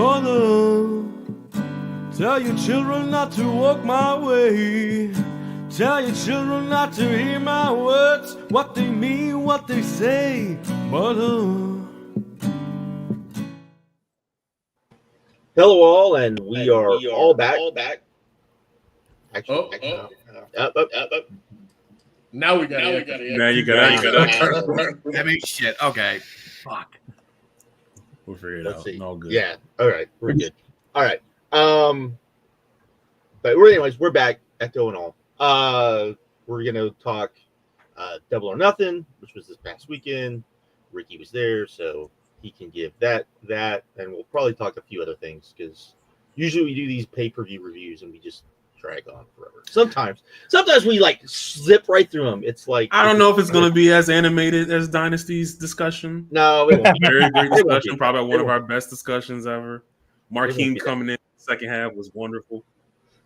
Mother, tell your children not to walk my way. Tell your children not to hear my words, what they mean, what they say. Mother. Hello all, and we are all back. Actually, Now we got it. Now you got it. I mean, shit. Okay. Fuck. We'll figure it Let's out. see. All good. Yeah. All right. We're good. All right. But we're back. Echo and all. We're gonna talk Double or Nothing, which was this past weekend. Ricky was there, so he can give that, and we'll probably talk a few other things because usually we do these pay-per-view reviews and we just drag on forever. Sometimes we like zip right through them. It's like I don't know if it's going to be as animated as Dynasty's discussion. No, it won't be. Very great discussion. Probably one of our best discussions ever. Marquine coming in the second half was wonderful.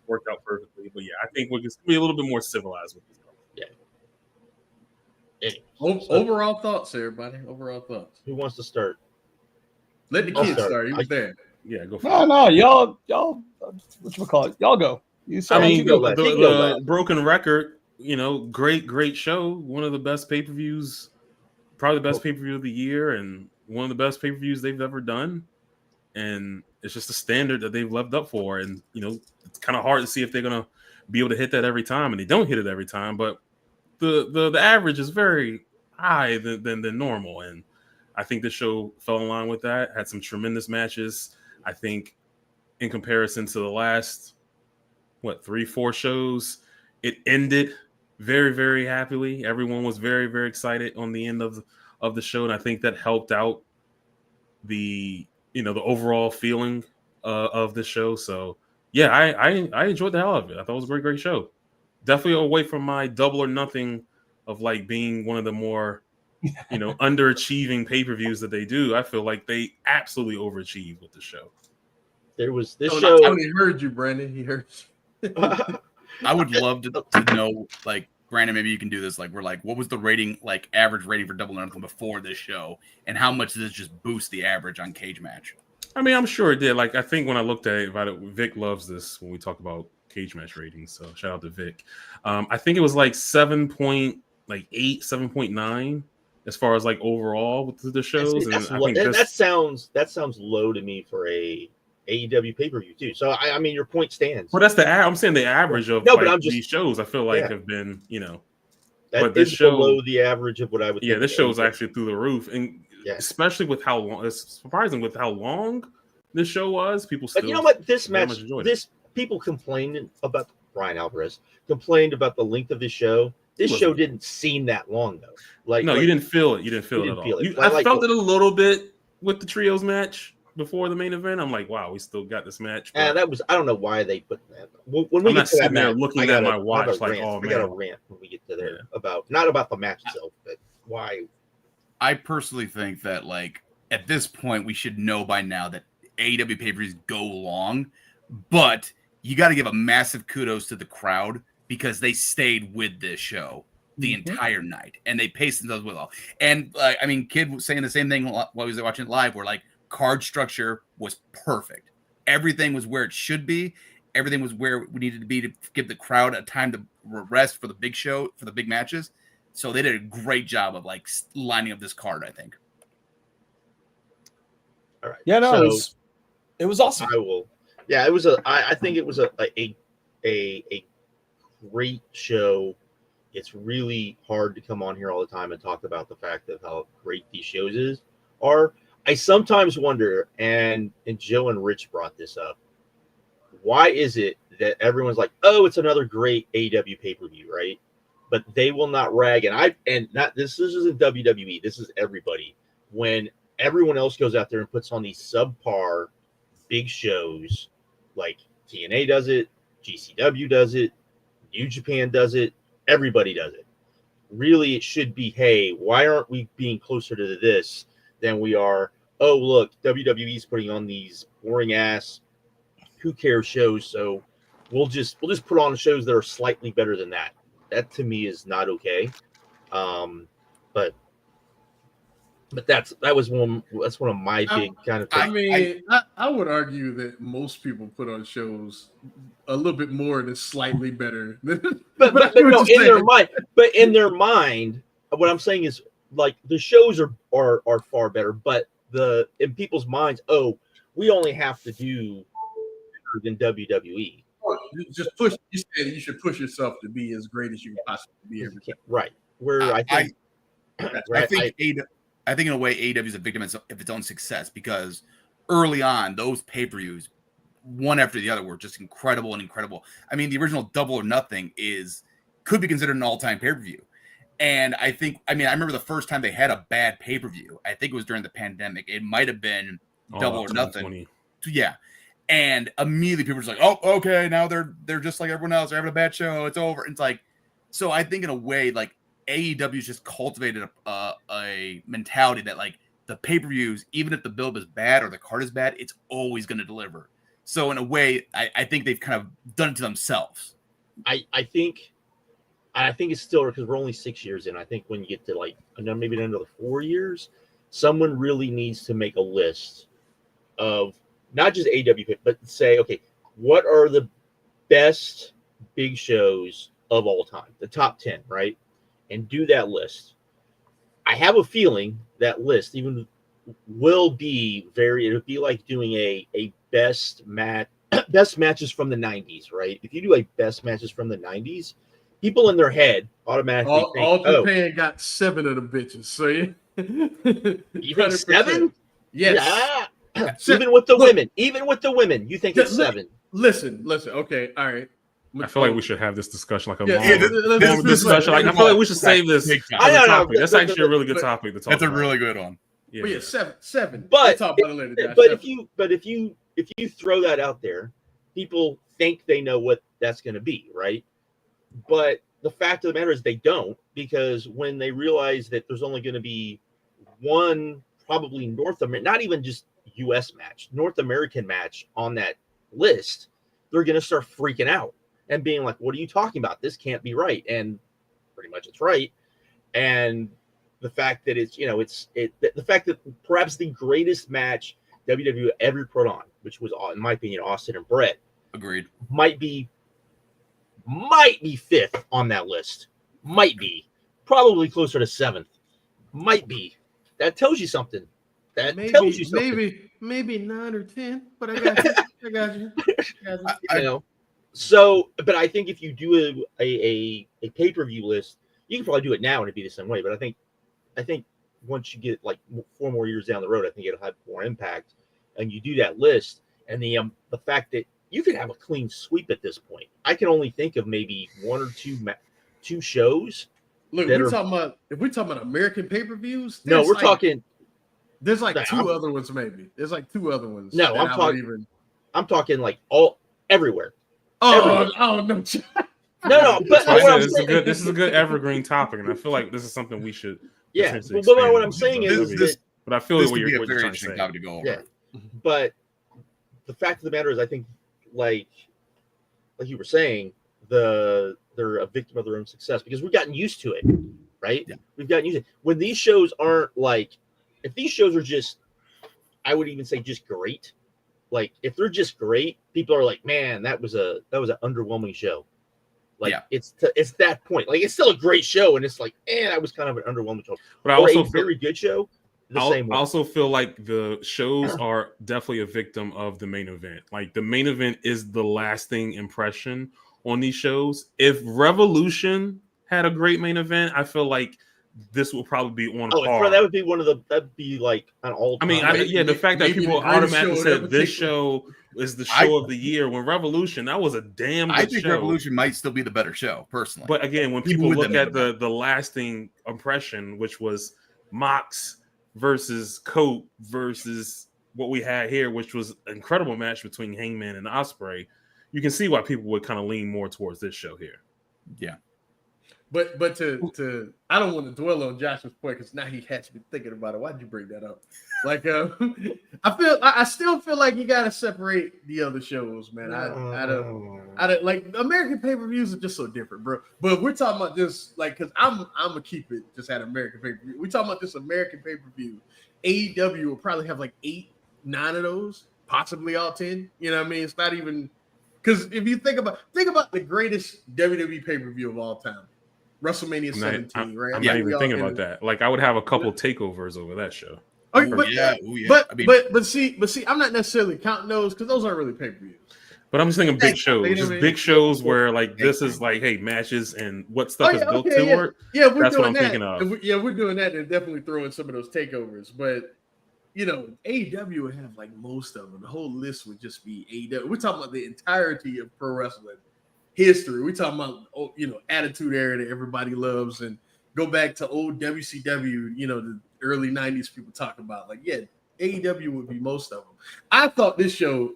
Worked out perfectly. But yeah, I think we're just going to be a little bit more civilized with this. Yeah. Overall thoughts, everybody. Overall thoughts. Who wants to start? Let the kid start. He was there. Yeah, go for it. No, y'all. Whatchamacallit? Y'all go. I mean, the broken record, great show. One of the best pay-per-views, probably the best pay-per-view of the year, and one of the best pay-per-views they've ever done. And it's just a standard that they've lived up for. And, it's kind of hard to see if they're going to be able to hit that every time. And they don't hit it every time. But the average is very high than normal. And I think the show fell in line with that. Had some tremendous matches. I think in comparison to the last 3-4 shows, it ended very, very happily. Everyone was very, very excited on the end of the show, and I think that helped out the the overall feeling of the show. So yeah, I enjoyed the hell out of it. I thought it was a great show. Definitely away from my Double or Nothing of like being one of the more underachieving pay-per-views that they do. I feel like they absolutely overachieved with the show. There was this show. He heard you, Brandon. He heard you. I would love to know, like, Brandon, maybe you can do this. Like, we're like, what was the rating, like, average rating for Double or Nothing before this show, and how much does this just boost the average on Cage Match? I mean, I'm sure it did. Like, I think when I looked at it, Vic loves this when we talk about Cage Match ratings. So shout out to Vic. I think it was like 7.8, 7.9 as far as like overall with the shows. That sounds low to me for a AEW pay-per-view too. So I mean, your point stands. Well, that's I'm saying the average of these shows. I feel like have been that but this show below the average of what I would. Yeah, this show is actually through the roof, and especially with how long. It's surprising with how long this show was. People still. But you know what? This match, people complained about Brian Alvarez complained about the length of this show. This show didn't seem that long though. You didn't feel it. You didn't feel it at all. I felt it a little bit with the trios match before the main event. I'm like, wow, we still got this match. And that was, I don't know why they put that. When we get to that match, looking at my watch like, oh man, I got a rant when we get to there about not about the match itself, but why. I personally think that, like, at this point, we should know by now that AEW pay-per-views go long, but you got to give a massive kudos to the crowd because they stayed with this show the entire night and they paced themselves well. And I mean, Kid was saying the same thing while he was watching it live, where like card structure was perfect. Everything was where it should be. Everything was where we needed to be to give the crowd a time to rest for the big show, for the big matches. So they did a great job of like lining up this card, I think. All right. Yeah, no, it was awesome. Yeah, it was I think it was a great show. It's really hard to come on here all the time and talk about the fact of how great these shows are. I sometimes wonder, and Joe and Rich brought this up, why is it that everyone's like, oh, it's another great AEW pay-per-view, right? But they will not rag, this isn't WWE, this is everybody. When everyone else goes out there and puts on these subpar big shows, like TNA does it, GCW does it, New Japan does it, everybody does it. Really, it should be, hey, why aren't we being closer to this than we are? Oh, look, WWE's putting on these boring ass, who cares shows, so we'll just put on shows that are slightly better than that. That to me is not okay. But But that's one of my big kind of things. I would argue that most people put on shows a little bit more than slightly better. but no, in their mind, what I'm saying is like the shows are far better, but in people's minds, oh, we only have to do better than WWE. Just push. You said you should push yourself to be as great as you can possibly be. Right. Where I think in a way AEW is a victim of its own success, because early on those pay-per-views, one after the other, were just incredible. I mean, the original Double or Nothing could be considered an all-time pay-per-view. And I remember the first time they had a bad pay-per-view, I think it was during the pandemic. It might have been Double or Nothing. Yeah. And immediately people were just like, oh, okay, now they're just like everyone else. They're having a bad show. It's over. And it's like, so I think in a way, like, AEW's just cultivated a mentality that, like, the pay-per-views, even if the build is bad or the card is bad, it's always going to deliver. So in a way, I think they've kind of done it to themselves. I think it's still, because we're only 6 years in. I think when you get to like maybe another 4 years, someone really needs to make a list of not just AEW, but say, okay, what are the best big shows of all time, the top 10, right? And do that list. I have a feeling that list even will be it'll be like doing a best matches from the 90s, right? If you do a best matches from the 90s, people in their head automatically think, all Japan got 7 of the bitches. So you think 7? Yes. Yeah. Even with the women, you think it's 7. Listen. Okay, all right. I feel like we should have this discussion like a long discussion. Like, I feel like we should save this as a topic. That's actually a really good topic to talk about. That's a really good one. Yeah, but yeah, 7. But we'll talk about it later, Josh. If you throw that out there, people think they know what that's going to be, right? But the fact of the matter is they don't, because when they realize that there's only going to be one, probably not even just U.S. match, North American match on that list, they're going to start freaking out and being like, what are you talking about? This can't be right. And pretty much it's right. And the fact that the fact that perhaps the greatest match WWE ever put on, which was, in my opinion, Austin and Brett, agreed, might be 5th on that list. Might be. Probably closer to 7th. Might be. That tells you something. Maybe 9 or 10, but I got you. I know. So, but I think if you do a pay-per-view list, you can probably do it now and it'd be the same way. But I think once you get like 4 more years down the road, I think it'll have more impact. And you do that list, and the fact that you could have a clean sweep at this point. I can only think of maybe 1 or 2 shows. Look, if we're talking about American pay-per-views, no, we're talking. There's like 2 other ones, maybe. There's like 2 other ones. No, I'm talking like everywhere. Oh no. No. But this is a good evergreen topic, and I feel like this is something we should. Yeah, but what I'm saying is, but I feel like what you're very trying to say. Topic to go over. Yeah, but the fact of the matter is, I think, like you were saying, they're a victim of their own success because we've gotten used to it, right? Yeah. We've gotten used to it. When these shows aren't like, if these shows are just, I would even say just great. Like if they're just great, people are like, man, that was an underwhelming show. Like it's that point. Like it's still a great show, and it's like, that was kind of an underwhelming show. But I also very good show. I also feel like the shows are definitely a victim of the main event. Like the main event is the lasting impression on these shows. If Revolution had a great main event, I feel like this will probably be on par. That would be that'd be like an all. I mean, the fact that people automatically said this show is the show of the year, when Revolution, that was a damn good show. I think Revolution might still be the better show, personally. But again, when people look at the lasting impression, which was Mox versus Colt versus what we had here, which was an incredible match between Hangman and Ospreay, you can see why people would kind of lean more towards this show here. Yeah. But to I don't want to dwell on Josh's point because now he has me thinking about it. Why'd you bring that up? Like I still feel like you gotta separate the other shows, man. I don't like American pay-per-views are just so different, bro. But we're talking about this like because I'm gonna keep it just at American pay-per-view. We're talking about this American pay-per-view. AEW will probably have like 8, 9 of those, possibly all 10. You know what I mean? It's not even because if you think about the greatest WWE pay-per-view of all time. WrestleMania 17, right? I'm not even thinking about that. Like, I would have a couple takeovers over that show. But see, I'm not necessarily counting those because those aren't really pay-per-views. But I'm just thinking big shows, just big shows where like this is like, hey, matches and what stuff is built toward. Yeah, we're that's doing what I'm thinking of. We're doing that and definitely throwing some of those takeovers. But you know, AEW would have like most of them. The whole list would just be AEW. We're talking about the entirety of pro wrestling history. We're talking about, you know, Attitude Era that everybody loves and go back to old WCW, you know, the early 90s people talk about. Like, yeah, AEW would be most of them. I thought this show,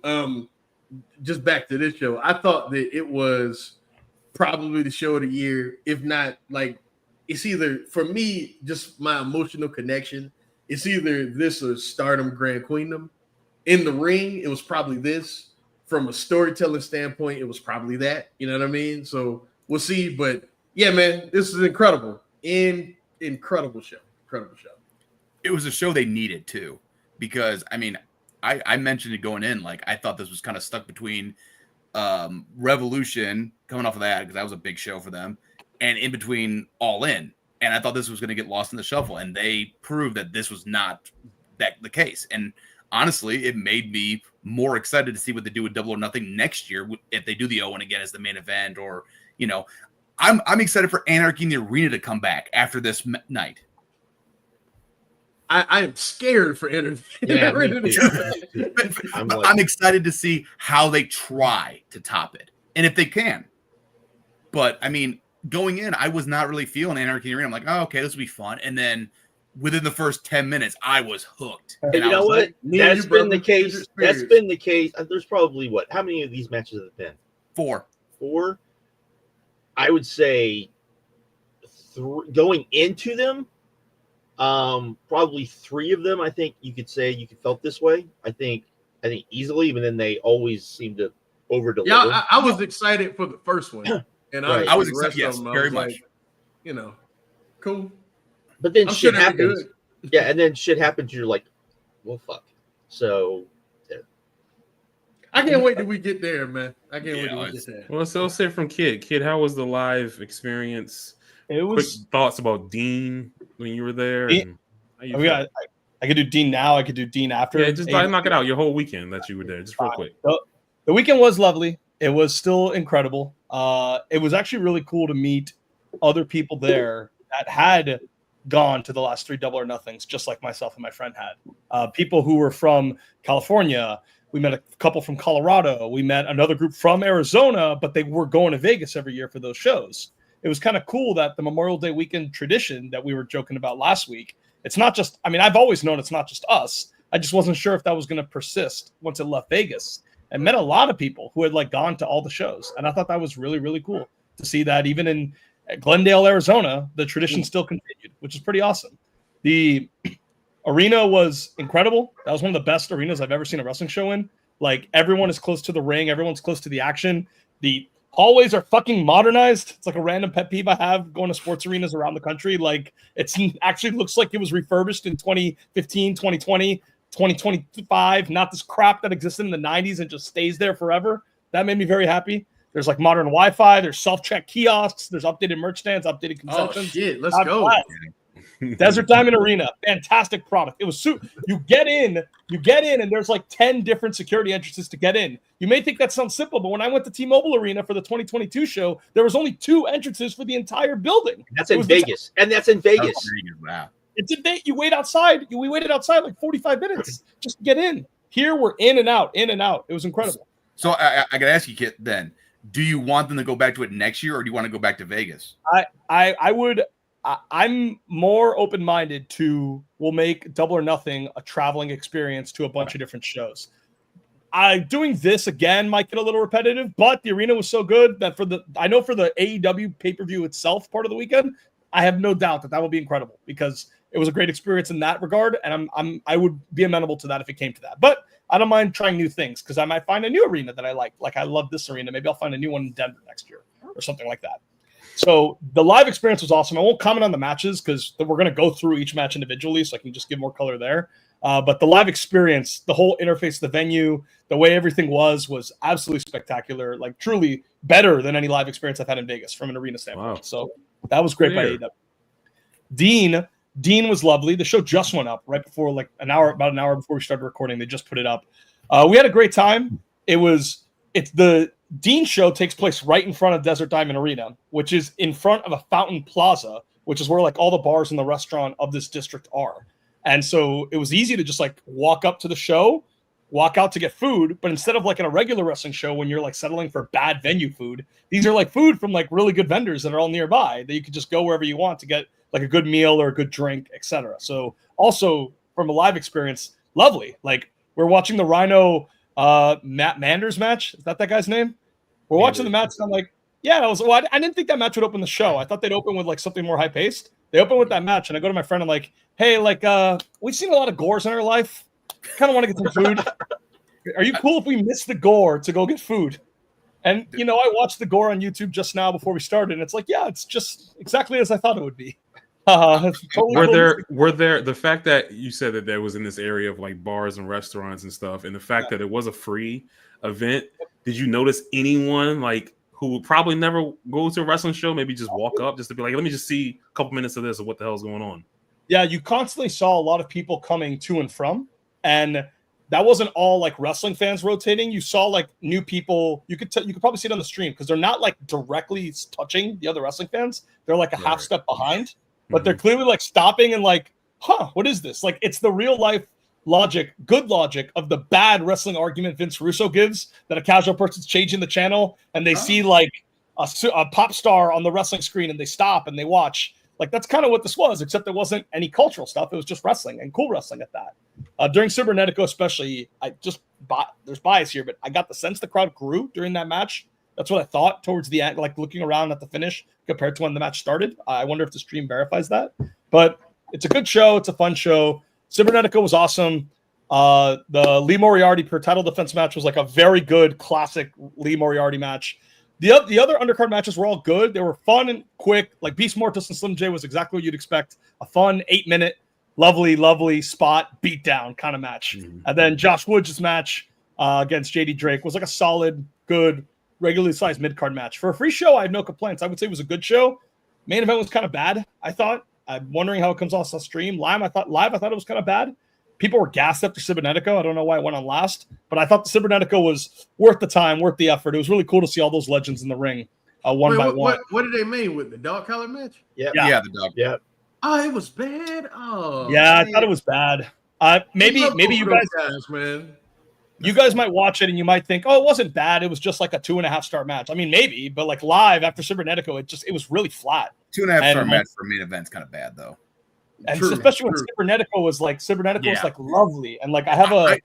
just back to this show, I thought that it was probably the show of the year, if not like, it's either, for me, just my emotional connection, it's either this or Stardom Grand Queendom. In the ring, it was probably this. From a storytelling standpoint, it was probably that. You know what I mean? So we'll see. But yeah, man, this is incredible. Incredible show. Incredible show. It was a show they needed too, because I mean, I mentioned it going in. Like I thought this was kind of stuck between Revolution coming off of that because that was a big show for them, and in between All In. And I thought this was going to get lost in the shuffle, and they proved that this was not the case. And honestly, it made me more excited to see what they do with Double or Nothing next year if they do the Owen again as the main event, or you know, I'm excited for Anarchy in the Arena to come back after this night. I am scared for Anarchy. Yeah, I'm excited to see how they try to top it and if they can. But I mean, going in, I was not really feeling Anarchy in the Arena. I'm like, oh, okay, this will be fun, and then within the first 10 minutes, I was hooked. And you know what? Like, that's been the case. That's been the case. There's probably how many of these matches have there been? 4. 4. I would say going into them, probably 3 of them. I think you could say you felt this way. I think easily, but then they always seem to over deliver. Yeah, I was excited for the first one, and right. I was excited. Yes, very much. Like, you know, cool. But then shit happens. Yeah, and then shit happens. You're like, well, fuck. So, yeah. I can't wait till we get there, man. I can't wait till we get there. Well, so let's say from Kid. Kid, how was the live experience? It was. Quick thoughts about Dean when you were there. I could do Dean now. I could do Dean after. Yeah, just knock it out. Your whole weekend that you were there, just real quick. The weekend was lovely. It was still incredible. It was actually really cool to meet other people there that had gone to the last 3 Double or Nothings, just like myself and my friend had. People who were from California. We met a couple from Colorado. We met another group from Arizona, but they were going to Vegas every year for those shows. It was kind of cool that the Memorial Day weekend tradition that we were joking about last week, it's not just, I mean, I've always known it's not just us. I just wasn't sure if that was going to persist once it left Vegas. And met a lot of people who had like gone to all the shows. And I thought that was really, really cool to see that even in Glendale, Arizona, the tradition still continued, which is pretty awesome. The arena was incredible. That was one of the best arenas I've ever seen a wrestling show in. Like everyone is close to the ring. Everyone's close to the action. The hallways are fucking modernized. It's like a random pet peeve I have going to sports arenas around the country. Like it's actually looks like it was refurbished in 2015, 2020, 2025. Not this crap that existed in the 90s and just stays there forever. That made me very happy. There's like modern Wi-Fi. There's self-check kiosks. There's updated merch stands, updated concessions. Oh shit, let's go. Desert Diamond Arena, fantastic product. It was you get in, and there's like 10 different security entrances to get in. You may think that sounds simple, but when I went to T-Mobile Arena for the 2022 show, there was only 2 entrances for the entire building. That's in Vegas, and that's in Vegas. Wow. It's a day. You wait outside. We waited outside like 45 minutes just to get in. Here we're in and out, in and out. It was incredible. So I got to ask you, Kit, then, do you want them to go back to it next year, or do you want to go back to Vegas? I would. I'm more open-minded to we'll make Double or Nothing a traveling experience to a bunch of different shows. Doing this again might get a little repetitive, but the arena was so good that for the AEW pay-per-view itself part of the weekend, I have no doubt that will be incredible because it was a great experience in that regard, and I would be amenable to that if it came to that. But I don't mind trying new things because I might find a new arena that I like. Like I love this arena. Maybe I'll find a new one in Denver next year or something like that. So the live experience was awesome. I won't comment on the matches because we're going to go through each match individually, so I can just give more color there. But the live experience, the whole interface of the venue, the way everything was absolutely spectacular. Like truly better than any live experience I've had in Vegas from an arena standpoint. Wow. So that was great by AEW. Dean was lovely. The show just went up right before, like about an hour before we started recording. They just put it up. We had a great time. It's the Dean show takes place right in front of Desert Diamond Arena, which is in front of a fountain plaza, which is where like all the bars and the restaurant of this district are. And so it was easy to just like walk up to the show, walk out to get food. But instead of like in a regular wrestling show when you're like settling for bad venue food, these are like food from like really good vendors that are all nearby that you could just go wherever you want to get like a good meal or a good drink, etc. So also from a live experience, lovely. Like we're watching the Rhino Matt Manders match. Is that guy's name? We're watching the match and I'm like, yeah, I didn't think that match would open the show. I thought they'd open with like something more high paced. They open with that match, and I go to my friend. I'm like, "Hey, like, we've seen a lot of gores in our life. Kind of want to get some food. Are you cool if we miss the gore to go get food?" And I watched the gore on YouTube just now before we started, and it's like, yeah, it's just exactly as I thought it would be. Totally were there the fact that you said that there was in this area of like bars and restaurants and stuff, and the fact that it was a free event? Did you notice anyone like who would probably never go to a wrestling show, maybe just walk up just to be like, let me just see a couple minutes of this or what the hell's going on? Yeah, you constantly saw a lot of people coming to and from, and that wasn't all like wrestling fans rotating. You saw like new people. You could probably see it on the stream because they're not like directly touching the other wrestling fans. They're like a half step behind, but they're clearly like stopping and like, what is this? Like it's the real life good logic of the bad wrestling argument Vince Russo gives that a casual person's changing the channel and they see like a pop star on the wrestling screen and they stop and they watch. Like that's kind of what this was, except there wasn't any cultural stuff. It was just wrestling and cool wrestling at that. During Cybernetico, especially, there's bias here, but I got the sense the crowd grew during that match. That's what I thought towards the end, like looking around at the finish compared to when the match started. I wonder if the stream verifies that. But it's a good show. It's a fun show. Cybernetico was awesome. The Lee Moriarty per title defense match was like a very good classic Lee Moriarty match. The other undercard matches were all good. They were fun and quick. Like Beast Mortis and Slim J was exactly what you'd expect. A fun 8-minute, lovely spot beatdown kind of match. And then Josh Woods' match against JD Drake was like a solid, good, regularly sized mid-card match. For a free show, I have no complaints. I would say it was a good show. Main event was kind of bad, I thought. I'm wondering how it comes off the stream. Live, I thought it was kind of bad. People were gassed after Cybernetico. I don't know why it went on last, but I thought the Cybernetico was worth the time, worth the effort. It was really cool to see all those legends in the ring one by one. What did they mean with the dog collar match? Yeah, the dog. Yeah. Oh, it was bad. Oh, yeah, man. I thought it was bad. Maybe you guys, man. You guys might watch it and you might think, oh, it wasn't bad. It was just like a 2.5-star match. I mean, maybe, but like live after Cybernetico, it was really flat. 2.5-star match for main event's kind of bad though. And especially when Cybernetico was like lovely. And like I have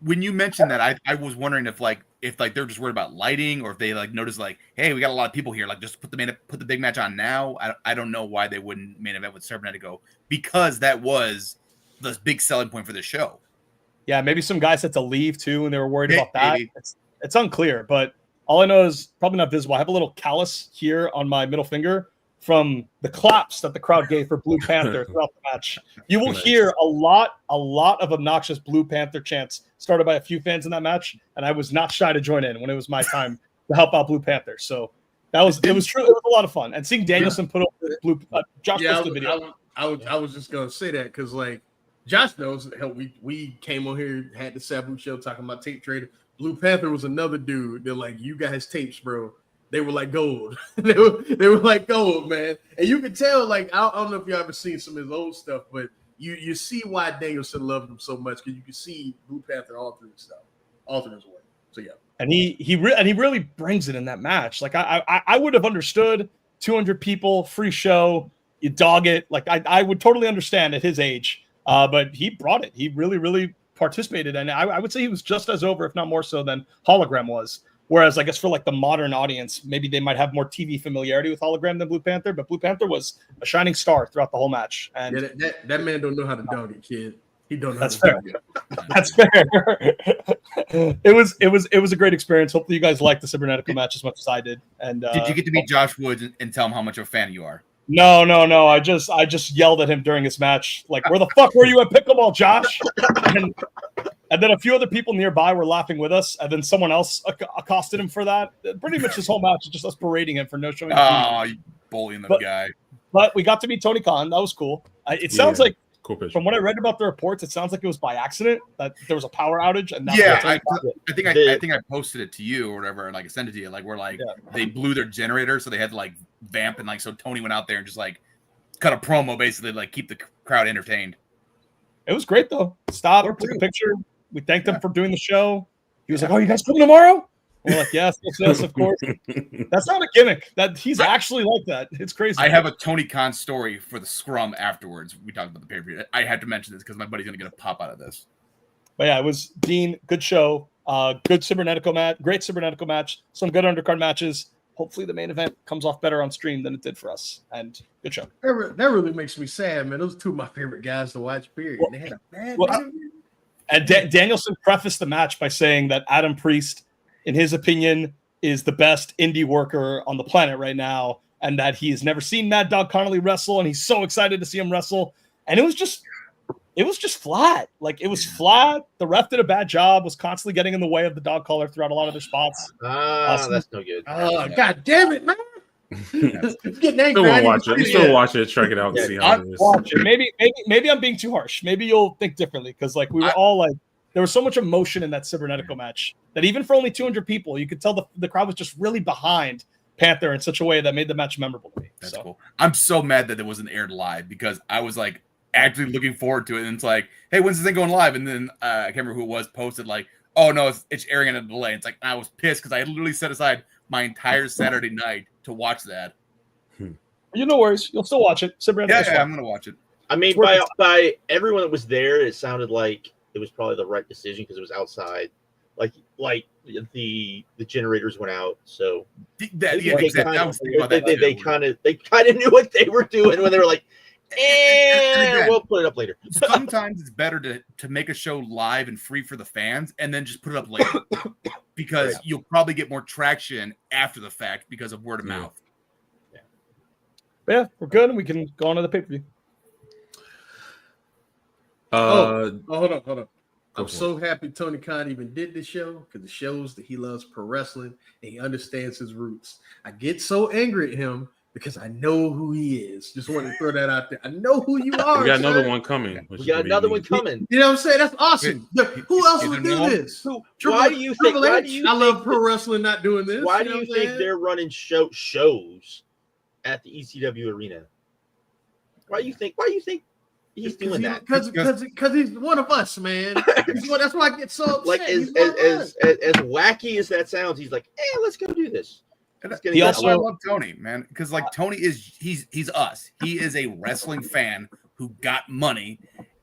when you mentioned that, I was wondering if they're just worried about lighting or if they like notice like, hey, we got a lot of people here. Like just put the big match on now. I don't know why they wouldn't main event with Cybernetico because that was the big selling point for the show. Yeah, maybe some guys had to leave too, and they were worried about that. It's unclear, but all I know is probably not visible. I have a little callus here on my middle finger from the claps that the crowd gave for Blue Panther throughout the match. You will hear a lot of obnoxious Blue Panther chants started by a few fans in that match, and I was not shy to join in when it was my time to help out Blue Panther. So it was true. It was a lot of fun, and seeing Danielson put up Blue Josh posted the video. I was just gonna say that because like. Josh knows how we came on here, had the Sabu show talking about tape trader. Blue Panther was another dude. They're like, you guys tapes, bro. They were like gold. they were like gold, man. And you can tell, like, I don't know if you ever seen some of his old stuff, but you see why Danielson loved him so much because you can see Blue Panther all through his stuff, all through his work. So yeah. And he really brings it in that match. Like I would have understood 200 people, free show, you dog it. Like I would totally understand at his age. But he brought it. He really participated, and I would say he was just as over, if not more so, than Hologram was. Whereas I guess for like the modern audience, maybe they might have more TV familiarity with Hologram than Blue Panther, but Blue Panther was a shining star throughout the whole match. And that man don't know how to dog it, kid. He don't know that's how to fair. dog it. That's fair. It was a great experience. Hopefully you guys liked the Cybernetical match as much as I did. And did you get to meet Josh Woods and tell him how much of a fan you are? No. I just yelled at him during his match, like, "Where the fuck were you at pickleball, Josh?" And then a few other people nearby were laughing with us, and then someone else accosted him for that. Pretty much this whole match is just us berating him for no showing. Oh, you bullying the guy. But we got to meet Tony Khan. That was cool. It sounds like, cool picture. from what I read about the reports, it sounds like it was by accident that there was a power outage. And I think I posted it to you or whatever, and like I sent it to you. Like where they blew their generator, so they had to like vamp, and like so Tony went out there and just like cut a promo, basically like keep the crowd entertained. It was great though. Stop, took a picture. We thanked him for doing the show. He was like, "Oh, you guys coming tomorrow?" We're like, yes, of course. That's not a gimmick. That he's actually like that. It's crazy. I have a Tony Khan story for the scrum afterwards. We talked about the pay-per-view. I had to mention this because my buddy's gonna get a pop out of this. But yeah, it was Dean. Good show. Good Cybernetical match. Great Cybernetical match. Some good undercard matches. Hopefully the main event comes off better on stream than it did for us. And good show. That really makes me sad, man. Those are two of my favorite guys to watch, period. They had a bad and Danielson prefaced the match by saying that Adam Priest, in his opinion, is the best indie worker on the planet right now, and that he has never seen Mad Dog Connolly wrestle, and he's so excited to see him wrestle. And it was just flat. Like, it was flat. The ref did a bad job, was constantly getting in the way of the dog collar throughout a lot of their spots. That's no good. God damn it, man. Getting angry. Still watch it, check it out, and see how it is. Watch it. Maybe I'm being too harsh. Maybe you'll think differently, because like we were all like, there was so much emotion in that Cybernetical match that even for only 200 people, you could tell the crowd was just really behind Panther in such a way that made the match memorable to me. That's cool. I'm so mad that it wasn't aired live because I was like actually looking forward to it, and it's like, hey, when's this thing going live? And then I can't remember who it was posted like, oh no, it's airing on a delay. It's like I was pissed because I had literally set aside my entire Saturday night to watch that. You no worries, you'll still watch it. Yeah, I'm gonna watch it. I mean, by everyone that was there, it sounded like it was probably the right decision because it was outside. Like the generators went out, so they kind of knew what they were doing when they were like, we'll put it up later. Sometimes it's better to make a show live and free for the fans and then just put it up later because you'll probably get more traction after the fact because of word of mouth. Yeah, we're good, and we can go on to the pay-per-view. Hold on. I'm so happy Tony Khan even did this show because it shows that he loves pro wrestling and he understands his roots. I get so angry at him because I know who he is. Just wanted to throw that out there. I know who you are. We got another one coming. We got another one coming. You know what I'm saying? That's awesome. Who else would do this? Why do you think I love pro wrestling not doing this? Why do you think they're running shows at the ECW arena? Why do you think he's doing that? Because he's one of us, man. That's why I get so upset. Like as wacky as that sounds, he's like, hey, let's go do this. He also, I love Tony, man, because like Tony he's us. He is a wrestling fan who got money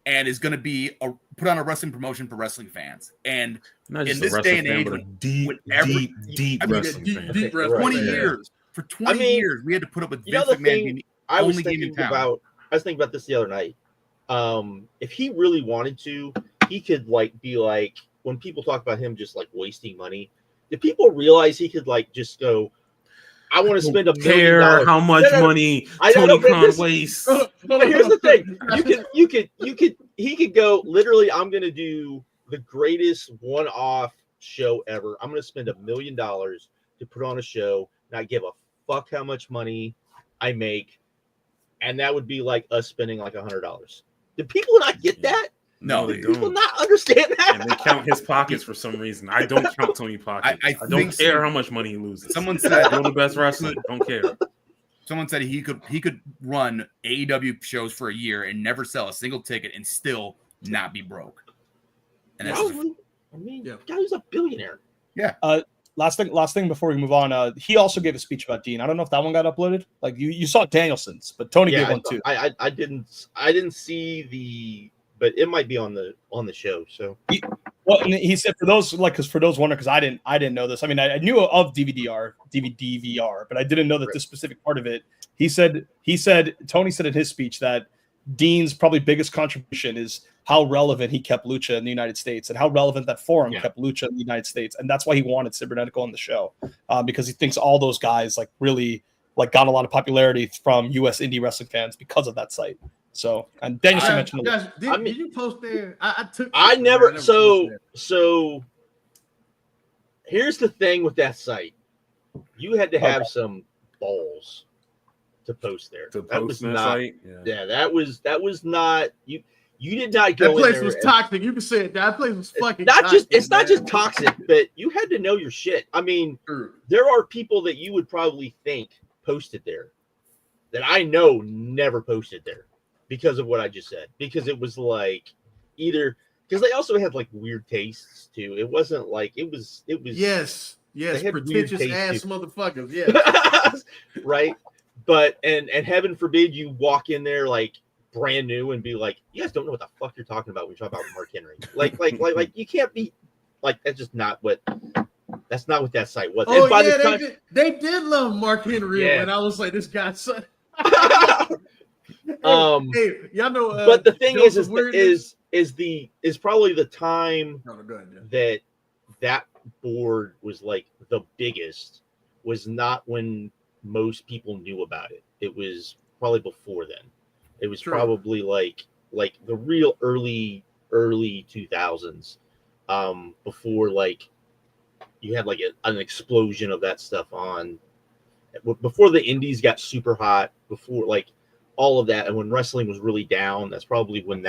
and is going to be put on a wrestling promotion for wrestling fans. And not in just this day and age, but a deep wrestling fan. Deep 20 years. For 20 years, we had to put up with Vince McMahon being the only game in town. I was thinking about this the other night. If he really wanted to, he could be like, when people talk about him just like wasting money, do people realize he could like just go, I want to spend $1 million. How much money Tony Khan wastes? Here's the thing: he could go literally. I'm going to do the greatest one-off show ever. I'm going to spend $1 million to put on a show, not give a fuck how much money I make, and that would be like us spending like $100. Do people not get that? No, they don't. People not understand that. And they count his pockets for some reason. I don't count Tony pockets. I don't care how much money he loses. Someone said you're the best wrestler. Don't care. Someone said he could run AEW shows for a year and never sell a single ticket and still not be broke. And that's guy's a billionaire. Yeah. Last thing before we move on. He also gave a speech about Dean. I don't know if that one got uploaded. Like you saw Danielson's, but Tony gave one too. I didn't see the but it might be on the show. So, and he said for those because wondering, because I didn't know this. I mean, I knew of DVD-VR, but I didn't know that this specific part of it. He said Tony said in his speech that Dean's probably biggest contribution is how relevant he kept Lucha in the United States and how relevant that forum kept Lucha in the United States, and that's why he wanted Cybernetico on the show, because he thinks all those guys like really like got a lot of popularity from U.S. indie wrestling fans because of that site. So, and Danielson mentioned did you post there? I never. So here's the thing with that site: you had to have some balls to post there. That was not. That was not you. You did not go. That place in there was toxic. You can say it. That place was fucking. It's not just toxic, but you had to know your shit. I mean, there are people that you would probably think posted there that I know never posted there because of what I just said. Because it was like either because they also had like weird tastes too. It wasn't like it was. Yes, pretentious ass motherfuckers. Yes, right. But and heaven forbid you walk in there like brand new and be like, you guys don't know what the fuck you're talking about when you talk about Mark Henry. Like you can't be like that's just not what that site was. Oh yeah, they did love Mark Henry, and I was like, this guy's son. Hey, y'all know. But the thing is probably the time that board was like the biggest was not when most people knew about it. It was probably before then. It was probably like the real early 2000s, before like you had like an explosion of that stuff on, before the indies got super hot, before like all of that, and when wrestling was really down. That's probably when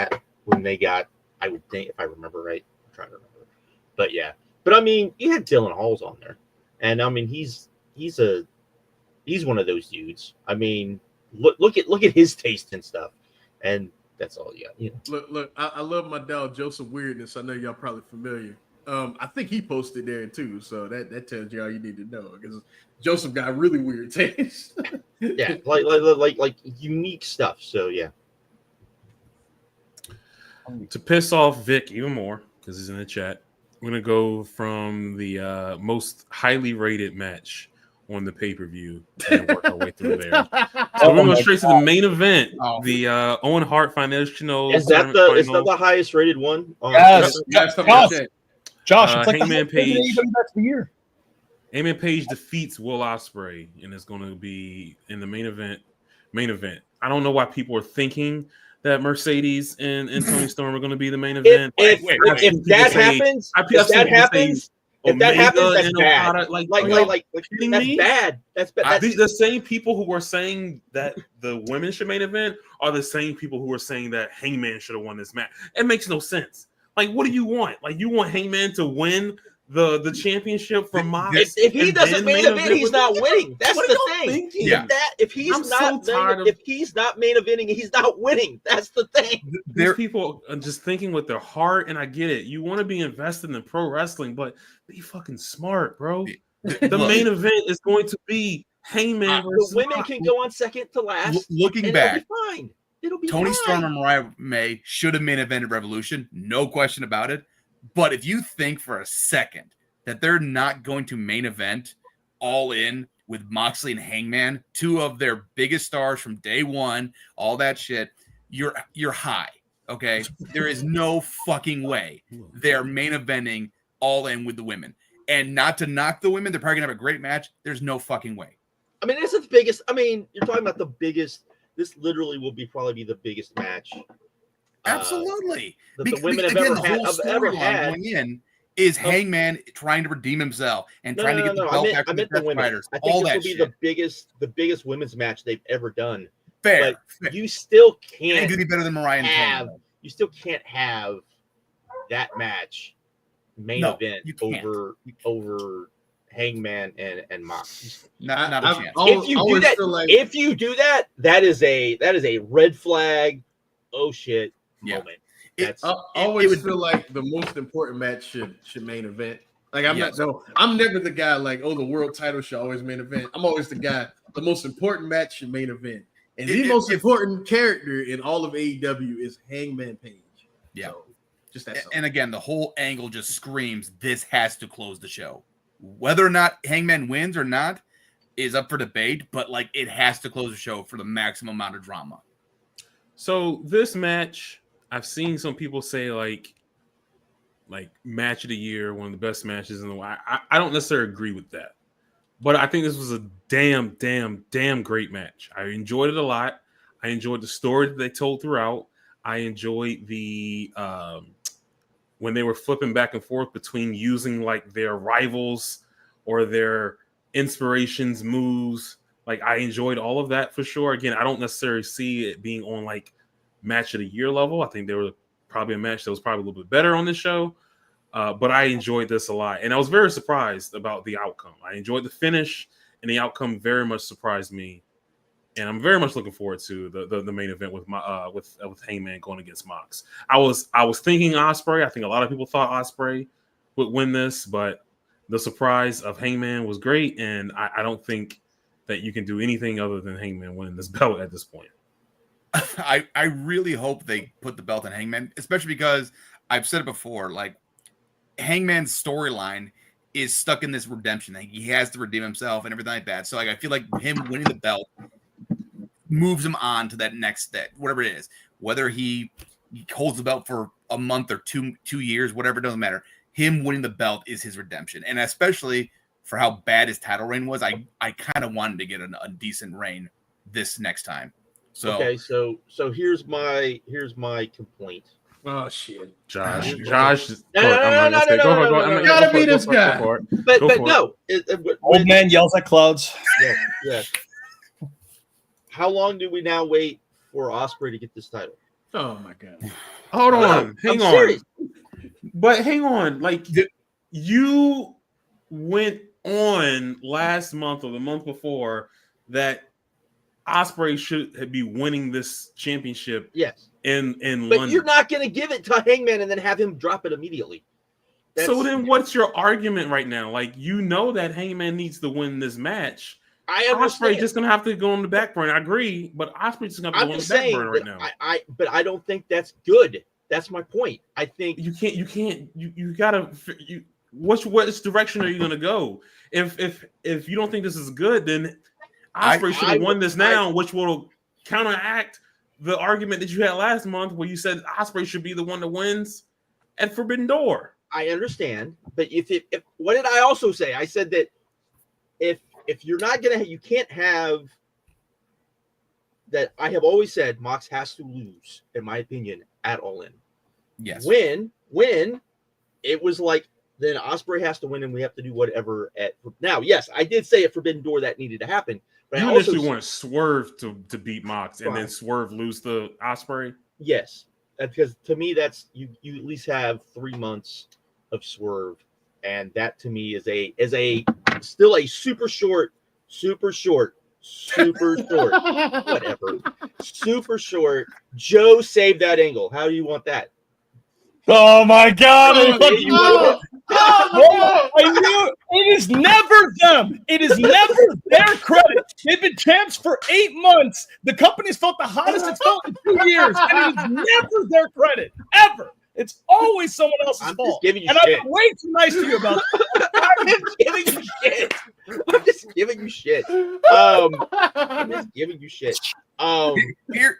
they got. I would think, if I remember right. I'm trying to remember, but yeah. But I mean, you had Dylan Halls on there, and I mean he's one of those dudes. I mean. Look at his taste and stuff, and that's all you got. You know. Look. I love my dog Joseph Weirdness. I know y'all probably familiar. I think he posted there too, so that tells you all you need to know because Joseph got really weird taste. Yeah, like unique stuff. So yeah. To piss off Vic even more because he's in the chat, we're gonna go from the most highly rated match on the pay-per-view and work our way through there. So we're going to go straight to the main event, the Owen Hart Financial. Is that the highest rated one? Yes. Josh, it's like Hangman Page. That's the year. Hangman Page defeats Will Ospreay, and it's going to be in the main event. I don't know why people are thinking that Mercedes and Toni Storm are going to be the main event. If that happens, that's bad. That's bad. That's bad. The same people who are saying that the women should main event are the same people who are saying that Hangman should have won this match. It makes no sense. Like, what do you want? Like, you want Hangman to win the championship from Mox? If he doesn't main event, he's not winning. That's the thing. Yeah. If he's not main eventing, he's not winning. That's the thing. These people are just thinking with their heart, and I get it. You want to be invested in pro wrestling, but be fucking smart, bro. The main event is going to be Hangman versus the women can go on second to last. Looking back, it'll be fine. Toni Storm and Mariah May should have main evented Revolution, no question about it. But if you think for a second that they're not going to main event All In with Moxley and Hangman, two of their biggest stars from day one, all that shit, you're high, okay? There is no fucking way they're main eventing All In with the women. And not to knock the women, they're probably going to have a great match. There's no fucking way. I mean, this is the biggest. I mean, you're talking about the biggest. This literally will probably be the biggest match. Absolutely. That the women have ever had. Going in is Hangman trying to redeem himself and trying to get the belt back from the Death Fighters. I think this will be the biggest women's match they've ever done. Fair. But you still can't. It could be better than Mariah and Toni. You still can't have that match main event over Hangman and Mox. Not a chance. If you do that, that is a red flag. Oh shit! Moment. I always feel like the most important match should main event. Like I'm never the guy like, oh, the world title should always main event. I'm always the guy. The most important match should main event, and the most important character in all of AEW is Hangman Page. Yeah. So, just that. And again, the whole angle just screams this has to close the show. Whether or not Hangman wins or not is up for debate, but like it has to close the show for the maximum amount of drama. So this match, I've seen some people say like match of the year, one of the best matches in the world. I don't necessarily agree with that, but I think this was a damn great match. I enjoyed it a lot. I enjoyed the story that they told throughout. I enjoyed the when they were flipping back and forth between using like their rivals or their inspirations moves. Like I enjoyed all of that for sure. Again, I don't necessarily see it being on like match of the year level. I think there was probably a match that was probably a little bit better on this show. But I enjoyed this a lot. And I was very surprised about the outcome. I enjoyed the finish, and the outcome very much surprised me. And I'm very much looking forward to the main event with Hangman going against Mox. I was thinking Ospreay. I think a lot of people thought Ospreay would win this, but the surprise of Hangman was great, and I don't think that you can do anything other than Hangman winning this belt at this point. I really hope they put the belt on Hangman, especially because I've said it before, like Hangman's storyline is stuck in this redemption thing. He has to redeem himself and everything like that. So like I feel like him winning the belt moves him on to that next step, whatever it is. Whether he holds the belt for a month or two years, whatever, it doesn't matter. Him winning the belt is his redemption. And especially for how bad his title reign was, I kind of wanted to get a decent reign this next time. So okay, so here's my complaint. Oh shit, Josh. No. Gotta be this guy. But no, Old man yells at clouds. Yes. How long do we now wait for Ospreay to get this title? Oh my god. Hold on. Hang on. Serious. But hang on. Like you went on last month or the month before that Ospreay should be winning this championship. Yes. In but London. You're not going to give it to Hangman and then have him drop it immediately. So then what's your argument right now? Like, you know that Hangman needs to win this match. I understand. Ospreay's just going to have to go on the back burner. I agree, but Ospreay's just going to have to go on the back burner right now. But I don't think that's good. That's my point. I think you gotta. Which direction are you going to go? If you don't think this is good, then Ospreay should have won this now, which will counteract the argument that you had last month where you said Ospreay should be the one that wins at Forbidden Door. I understand, but if what did I also say? I said that if you're not gonna, you can't have that. I have always said Mox has to lose, in my opinion, at All In. Yes. When it was like then Ospreay has to win and we have to do whatever at now. Yes, I did say at Forbidden Door that needed to happen. But you I also initially want Swerve to beat Mox and then Swerve lose the Ospreay. Yes, because to me that's you at least have 3 months of Swerve, and that to me is a still a super short, whatever, super short. Joe saved that angle. How do you want that? Oh my god! I knew it is never them. It is never their credit. They've been champs for 8 months. The company's felt the hottest it's felt in 2 years, and it is never their credit ever. It's always someone else's fault. And I've been way too nice to you about it. I'm just giving you shit. I'm just giving you shit.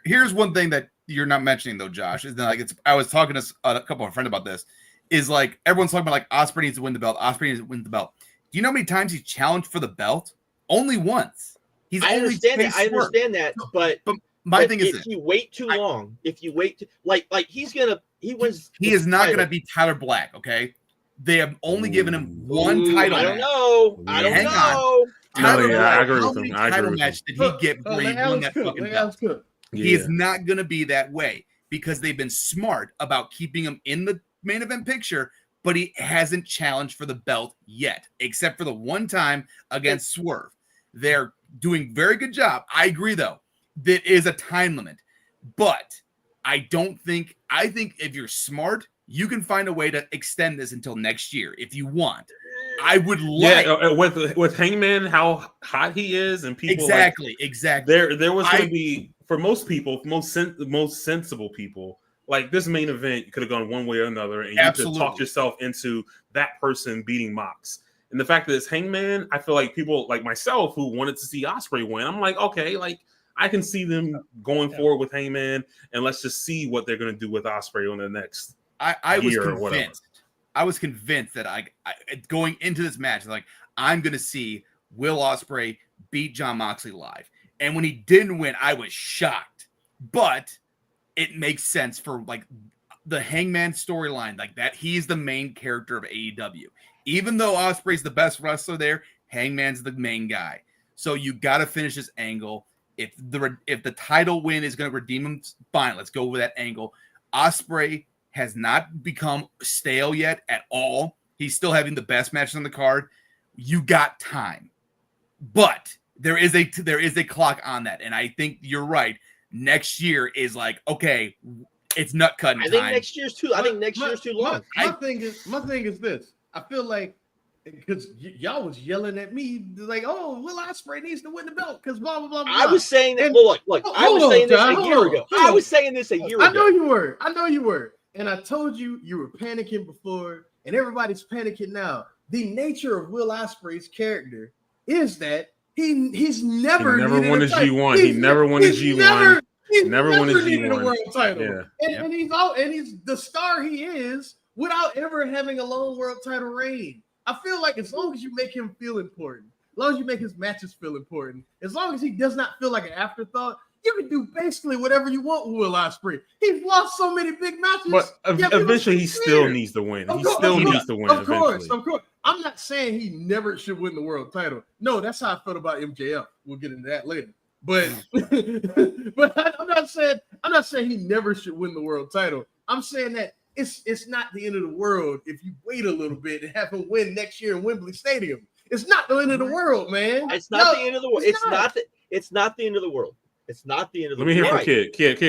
Here's one thing that you're not mentioning though, Josh. Is that like I was talking to a couple of friends about this. Is like everyone's talking about like Ospreay needs to win the belt. Ospreay needs to win the belt. Do you know how many times he's challenged for the belt? Only once. I understand that, but my thing is if you wait too long, if you wait too, like he is not gonna be Tyler Black. Okay, they have only given him one title. I don't know. Hang on. Tyler Black, I agree how with many him. title match did he get before he won that fucking belt? He is not going to be that way because they've been smart about keeping him in the main event picture, but he hasn't challenged for the belt yet, except for the one time against Swerve. They're doing very good job. I agree, though. There is a time limit, but I think if you're smart, you can find a way to extend this until next year if you want. I would like with Hangman, how hot he is, and people exactly. There was going to be for most people, most sensible people, like this main event could have gone one way or another, and you Absolutely. could talk yourself into that person beating Mox. And the fact that it's Hangman, I feel like people like myself who wanted to see Ospreay win, I'm like, okay, like I can see them going forward with Hangman, and let's just see what they're going to do with Ospreay on the next I was year or whatever. convinced. I was convinced that I going into this match, like I'm going to see Will Ospreay beat Jon Moxley live. And when he didn't win, I was shocked. But it makes sense for like the Hangman storyline, like that he's the main character of AEW. Even though Ospreay's the best wrestler there, Hangman's the main guy. So you got to finish this angle. If the title win is going to redeem him, fine, let's go with that angle. Ospreay has not become stale yet at all. He's still having the best matches on the card. You got time. But there is a clock on that. And I think you're right. Next year is like, okay, it's nut cutting time. I think next year's too long. My thing is this. I feel like because y'all was yelling at me like, "Oh, Will Ospreay needs to win the belt because blah blah blah." I was saying that. Look, I was saying this a year ago. I was saying this a year ago. I know you were, and I told you were panicking before, and everybody's panicking now. The nature of Will Ospreay's character is that he's never won a G1. He never won a G1. Never won a G1 world title. Yeah. And he's the star he is without ever having a lone world title reign. I feel like as long as you make him feel important, as long as you make his matches feel important, as long as he does not feel like an afterthought, you can do basically whatever you want with Will Ospreay. He's lost so many big matches. But eventually he still needs to win. He still needs to win. Of course. I'm not saying he never should win the world title. No, that's how I felt about MJF. We'll get into that later. But I'm not saying he never should win the world title. I'm saying that it's not the end of the world if you wait a little bit and have him win next year in Wembley Stadium. It's not the end of the world, man. It's not the end of the world. It's not the end of the world. It's not the end of the world. Let me hear from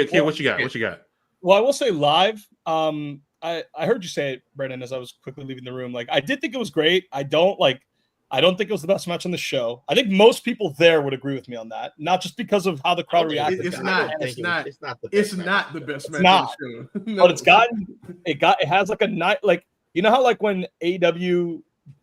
Kid, what you got? What you got? Well, I will say live. I heard you say it, Brandon, as I was quickly leaving the room. Like, I did think it was great. I don't think it was the best match on the show. I think most people there would agree with me on that. Not just because of how the crowd reacted. It's not the best match on the show. No. But it has like a night, like, you know how like when AEW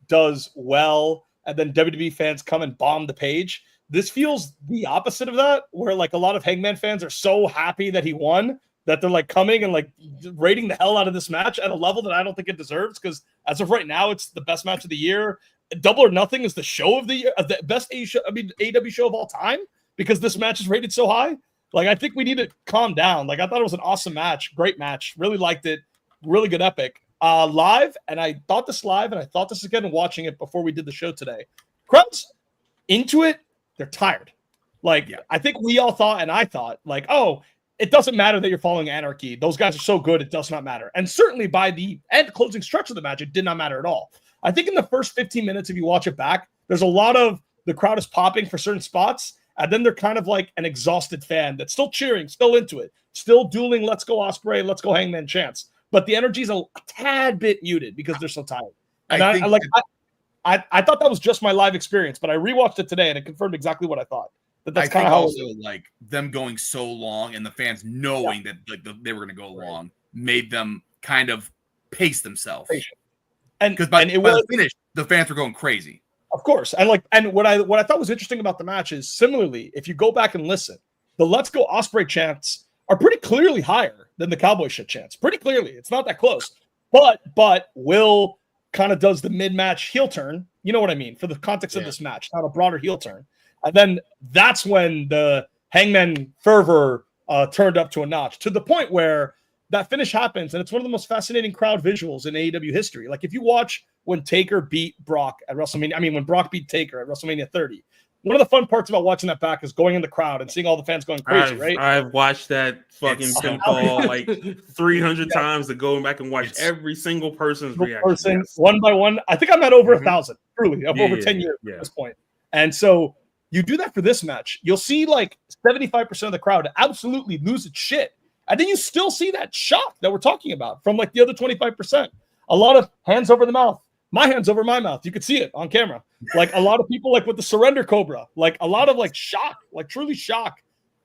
does well and then WWE fans come and bomb the page? This feels the opposite of that, where like a lot of Hangman fans are so happy that he won that they're like coming and like rating the hell out of this match at a level that I don't think it deserves. Because as of right now, it's the best match of the year. Double or Nothing is the show of the year, the best AEW show of all time, because this match is rated so high. Like, I think we need to calm down. Like, I thought it was an awesome match, great match, really liked it, really good epic. Live, and I thought this live, and I thought this again watching it before we did the show today. Crowds into it, they're tired. Like, I think we all thought, and I thought, like, oh, it doesn't matter that you're following Anarchy. Those guys are so good, it does not matter. And certainly by the end closing stretch of the match, it did not matter at all. I think in the first 15 minutes, if you watch it back, there's a lot of the crowd is popping for certain spots, and then they're kind of like an exhausted fan that's still cheering, still into it, still dueling "Let's go Ospreay, let's go Hangman" chants. But the energy's a tad bit muted because they're so tired. And I thought that was just my live experience, but I rewatched it today and it confirmed exactly what I thought. That's kind of how also like them going so long and the fans knowing that like they were going to go long made them kind of pace themselves. And because by the finish, the fans were going crazy. Of course. And what I thought was interesting about the match is similarly, if you go back and listen, the "Let's go Ospreay" chants are pretty clearly higher than the cowboy shit chants. Pretty clearly. It's not that close. But Will kind of does the mid-match heel turn. You know what I mean? For the context of this match, not a broader heel turn. And then that's when the Hangman fervor turned up to a notch, to the point where that finish happens, and it's one of the most fascinating crowd visuals in AEW history. Like, if you watch when Taker beat Brock at WrestleMania, when Brock beat Taker at WrestleMania 30, one of the fun parts about watching that back is going in the crowd and seeing all the fans going crazy, right? I've watched that fucking pinfall like 300 times to go back and watch every single person's reaction. One by one. I think I'm at over 1,000, truly, over 10 years at this point. And so you do that for this match, you'll see like 75% of the crowd absolutely lose its shit. And then you still see that shock that we're talking about from like the other 25%. A lot of hands over the mouth. My hands over my mouth. You could see it on camera. Like a lot of people like with the surrender cobra, like a lot of like shock, like truly shock.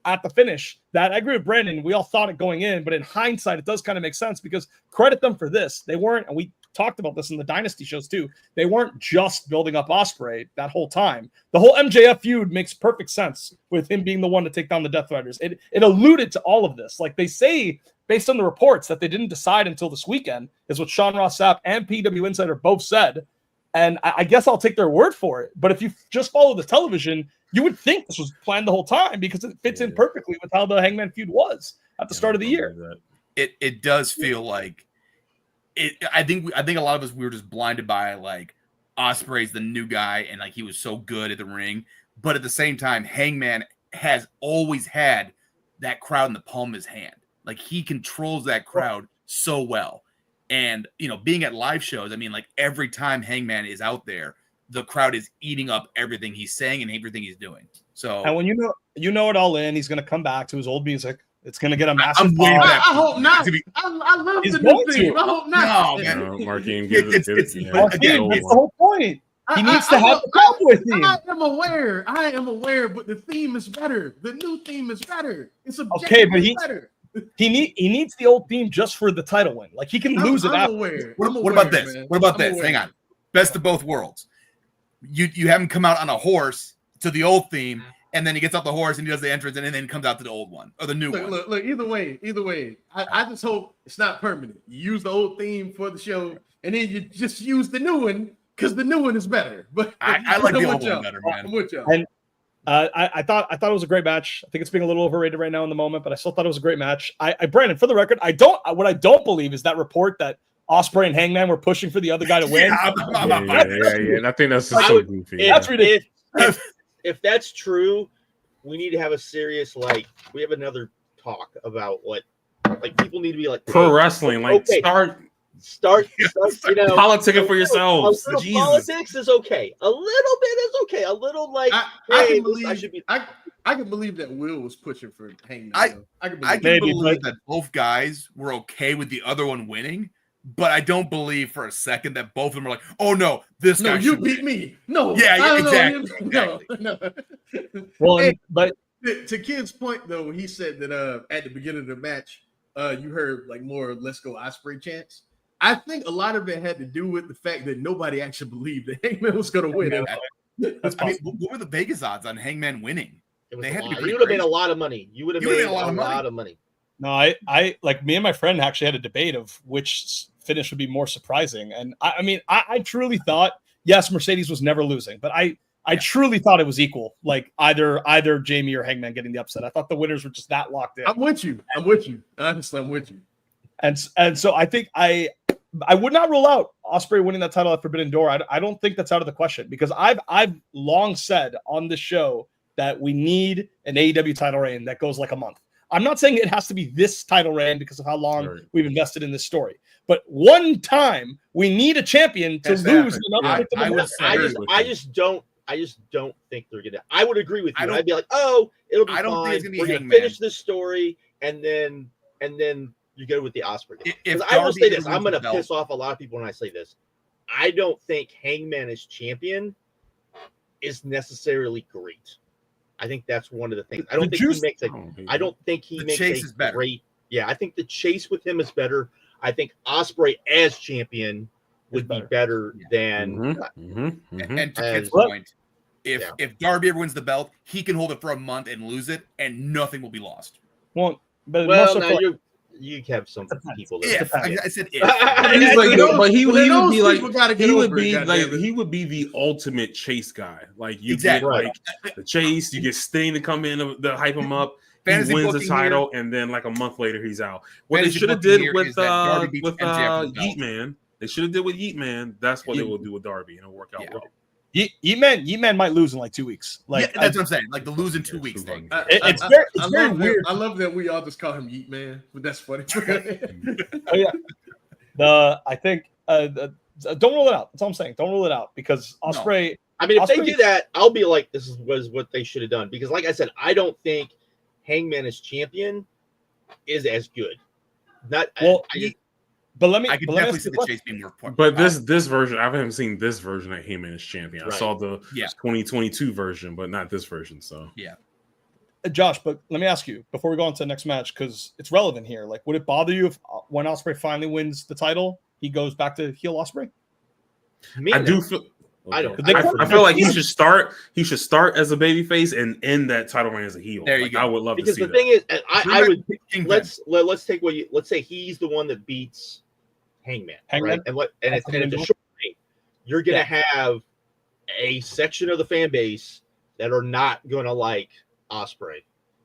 at the finish that I agree with Brandon. We all thought it going in, but in hindsight, it does kind of make sense because credit them for this. They weren't, and we talked about this in the Dynasty shows too. They weren't just building up Ospreay that whole time. The whole MJF feud makes perfect sense with him being the one to take down the Death Riders. It alluded to all of this. Like they say, based on the reports, that they didn't decide until this weekend, is what Sean Ross Sapp and PW Insider both said. And I guess I'll take their word for it. But if you just follow the television, you would think this was planned the whole time because it fits in perfectly with how the Hangman feud was at the start of the year. It does feel like it. I think a lot of us, we were just blinded by like Ospreay's the new guy and like he was so good at the ring. But at the same time, Hangman has always had that crowd in the palm of his hand. Like he controls that crowd so well. And, you know, being at live shows, I mean, like every time Hangman is out there, the crowd is eating up everything he's saying and everything he's doing. So, and when you know it all in, he's going to come back to his old music. It's going to get a massive. I hope not. I love the new theme. I hope not. No, man. Marquine, It's the whole point. He needs to have the cowboy theme. I am aware, but the theme is better. The new theme is better. It's objectively better. He needs the old theme just for the title win. Like he can lose it. What about this? Man. What about this? Hang on. Best of both worlds. You have him come out on a horse to the old theme, and then he gets off the horse and he does the entrance, and then comes out to the old one or the new one. Look. Either way. I just hope it's not permanent. You use the old theme for the show, and then you just use the new one because the new one is better. But I like the old one better, man. I'm with y'all. And I thought it was a great match. I think it's being a little overrated right now in the moment, but I still thought it was a great match. Brandon, for the record, what I don't believe is that report that Ospreay and Hangman were pushing for the other guy to win. Yeah. And I think that's just so goofy. That's ridiculous. If that's true, we need to have a serious we have another talk about what people need to be like pro wrestling. Start you know, politicking for yourselves. Jesus. Politics is okay. A little bit is okay. A little I can believe that Will was pushing for Hangman. I can believe that both guys were okay with the other one winning, but I don't believe for a second that both of them are like, oh no, this guy. No, you beat me. No. Yeah, exactly. No. Well, but to Kid's point though, he said that at the beginning of the match, you heard more "Let's Go Ospreay" chants. I think a lot of it had to do with the fact that nobody actually believed that Hangman was going to win. What were the Vegas odds on Hangman winning? They had to be. It would have been a lot of money. You would have made a lot of money. No, I like me and my friend actually had a debate of which finish would be more surprising, and I truly thought Mercedes was never losing, but I truly thought it was equal. Like either Jamie or Hangman getting the upset. I thought the winners were just that locked in. I'm with you. Honestly, I'm with you. And so I think I would not rule out Ospreay winning that title at Forbidden Door. I don't think that's out of the question because I've long said on this show that we need an AEW title reign that goes like a month. I'm not saying it has to be this title reign because of how long we've invested in this story, but one time we need a champion to lose. I just don't think they're gonna. I would agree with you. I'd be like, oh, it'll be fine. Think it's gonna be We're gonna finish this story and then you go with the Ospreay. Because I will say this, I'm gonna piss off a lot of people when I say this. I don't think Hangman as champion is necessarily great. I think that's one of the things. I don't think he makes a great. Yeah, I think the chase with him is better. I think Ospreay as champion would be better than. And to Kid's point, if Darby ever wins the belt, he can hold it for a month and lose it, and nothing will be lost. Well, you have some people. If I said if, but he would be the ultimate chase guy. Like you get the chase, you get Sting to come in to hype him up. He wins the title, and then like a month later he's out. What they should have did with Yeet Man, they should have did with Yeet Man. That's what they will do with Darby, and it'll work out well. Yeet Man might lose in like 2 weeks. Like that's what I'm saying. Like the lose in 2 weeks thing. It's very weird. I love that we all just call him Yeet Man, but that's funny. I think don't rule it out. That's all I'm saying. Don't rule it out because Ospreay. No. I mean, if they do that, I'll be like, this was what they should have done. Because, like I said, I don't think Hangman as champion is as good. But let me. I could definitely see the chase being more important. But this version, I haven't seen this version of Heyman as champion. I saw the 2022 version, but not this version. So Josh, but let me ask you before we go on to the next match, because it's relevant here. Like, would it bother you if when Ospreay finally wins the title, he goes back to heel Ospreay? I do feel. I don't. I feel like he should start. He should start as a babyface and end that title reign as a heel. There you go. I would love because to see the thing is, and I would Kingpin. let's take what you let's say he's the one that beats Hangman, right? And it's a short reign. You're gonna have a section of the fan base that are not gonna like Ospreay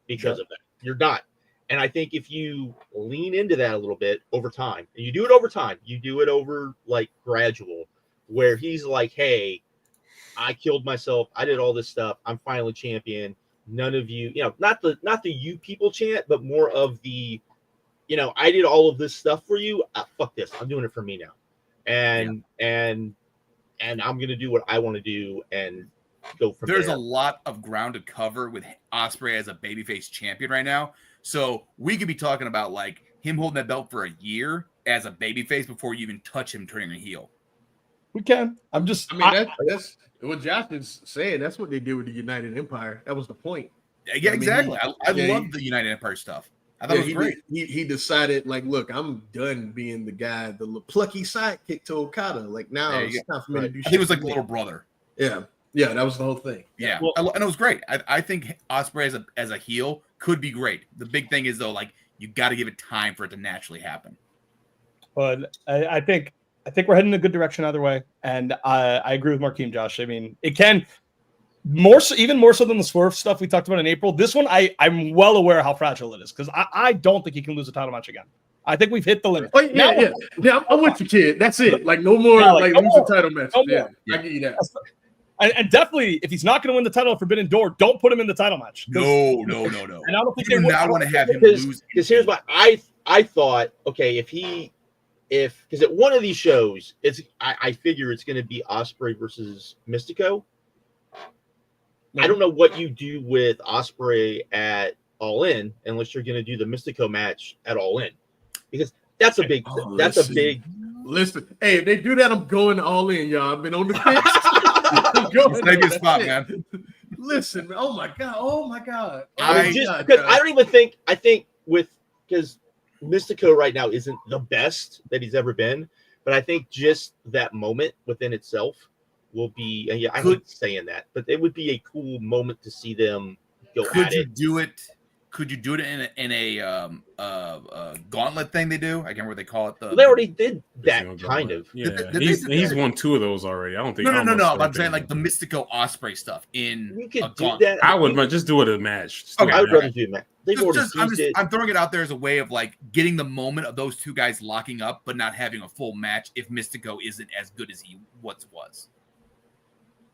because of that. You're not. And I think if you lean into that a little bit over time, and you do it over time, you do it over like gradual, where he's like, hey, I killed myself. I did all this stuff. I'm finally champion. None of you, not the you people chant, but more of the, I did all of this stuff for you. Fuck this. I'm doing it for me now. And I'm going to do what I want to do and go from there. There's a lot of ground to cover with Ospreay as a babyface champion right now. So we could be talking about like him holding that belt for a year as a babyface before you even touch him turning a heel. We can. I mean, that's what Josh is saying. That's what they did with the United Empire. That was the point. Yeah, exactly. I love the United Empire stuff. I thought it was great. He decided, like, look, I'm done being the guy, the plucky sidekick to Okada. Like, now it's time for me to do shit. He was like the little brother. Yeah, that was the whole thing. Yeah, and it was great. I think Ospreay as a heel could be great. The big thing is, though, like, you got to give it time for it to naturally happen. But I think we're heading in a good direction either way, and I agree with Markeem, Josh. I mean, it can even more so than the Swerve stuff we talked about in April. This one, I'm well aware of how fragile it is because I don't think he can lose a title match again. I think we've hit the limit. Oh, yeah. I'm with you, kid. That's it. Like, no more losing title matches. I give you that. And definitely, if he's not going to win the title at Forbidden Door, don't put him in the title match. No. And I don't think you do not want to have him lose. Because here's what I thought. Okay, because at one of these shows, I figure it's going to be Ospreay versus Mystico. I don't know what you do with Ospreay at All In unless you're going to do the Mystico match at All In, because that's a big. Listen, hey, if they do that, I'm going All In, y'all. I've been on the fence. Take your spot, man. Listen, man. Oh my god. I don't even think. I think because Mystico right now isn't the best that he's ever been, but I think just that moment within itself will be. And I hate saying that, but it would be a cool moment to see them go at it. Could you do it in a gauntlet thing they do? I can't remember what they call it. They already did that kind of. Yeah, he's won 2 of those already. I don't think. No. I'm saying like the Mystico Ospreay stuff in you could a do gauntlet. that. I would just do it as a match. Okay, I would rather do that. I'm throwing it out there as a way of like getting the moment of those two guys locking up, but not having a full match if Mystico isn't as good as he once was.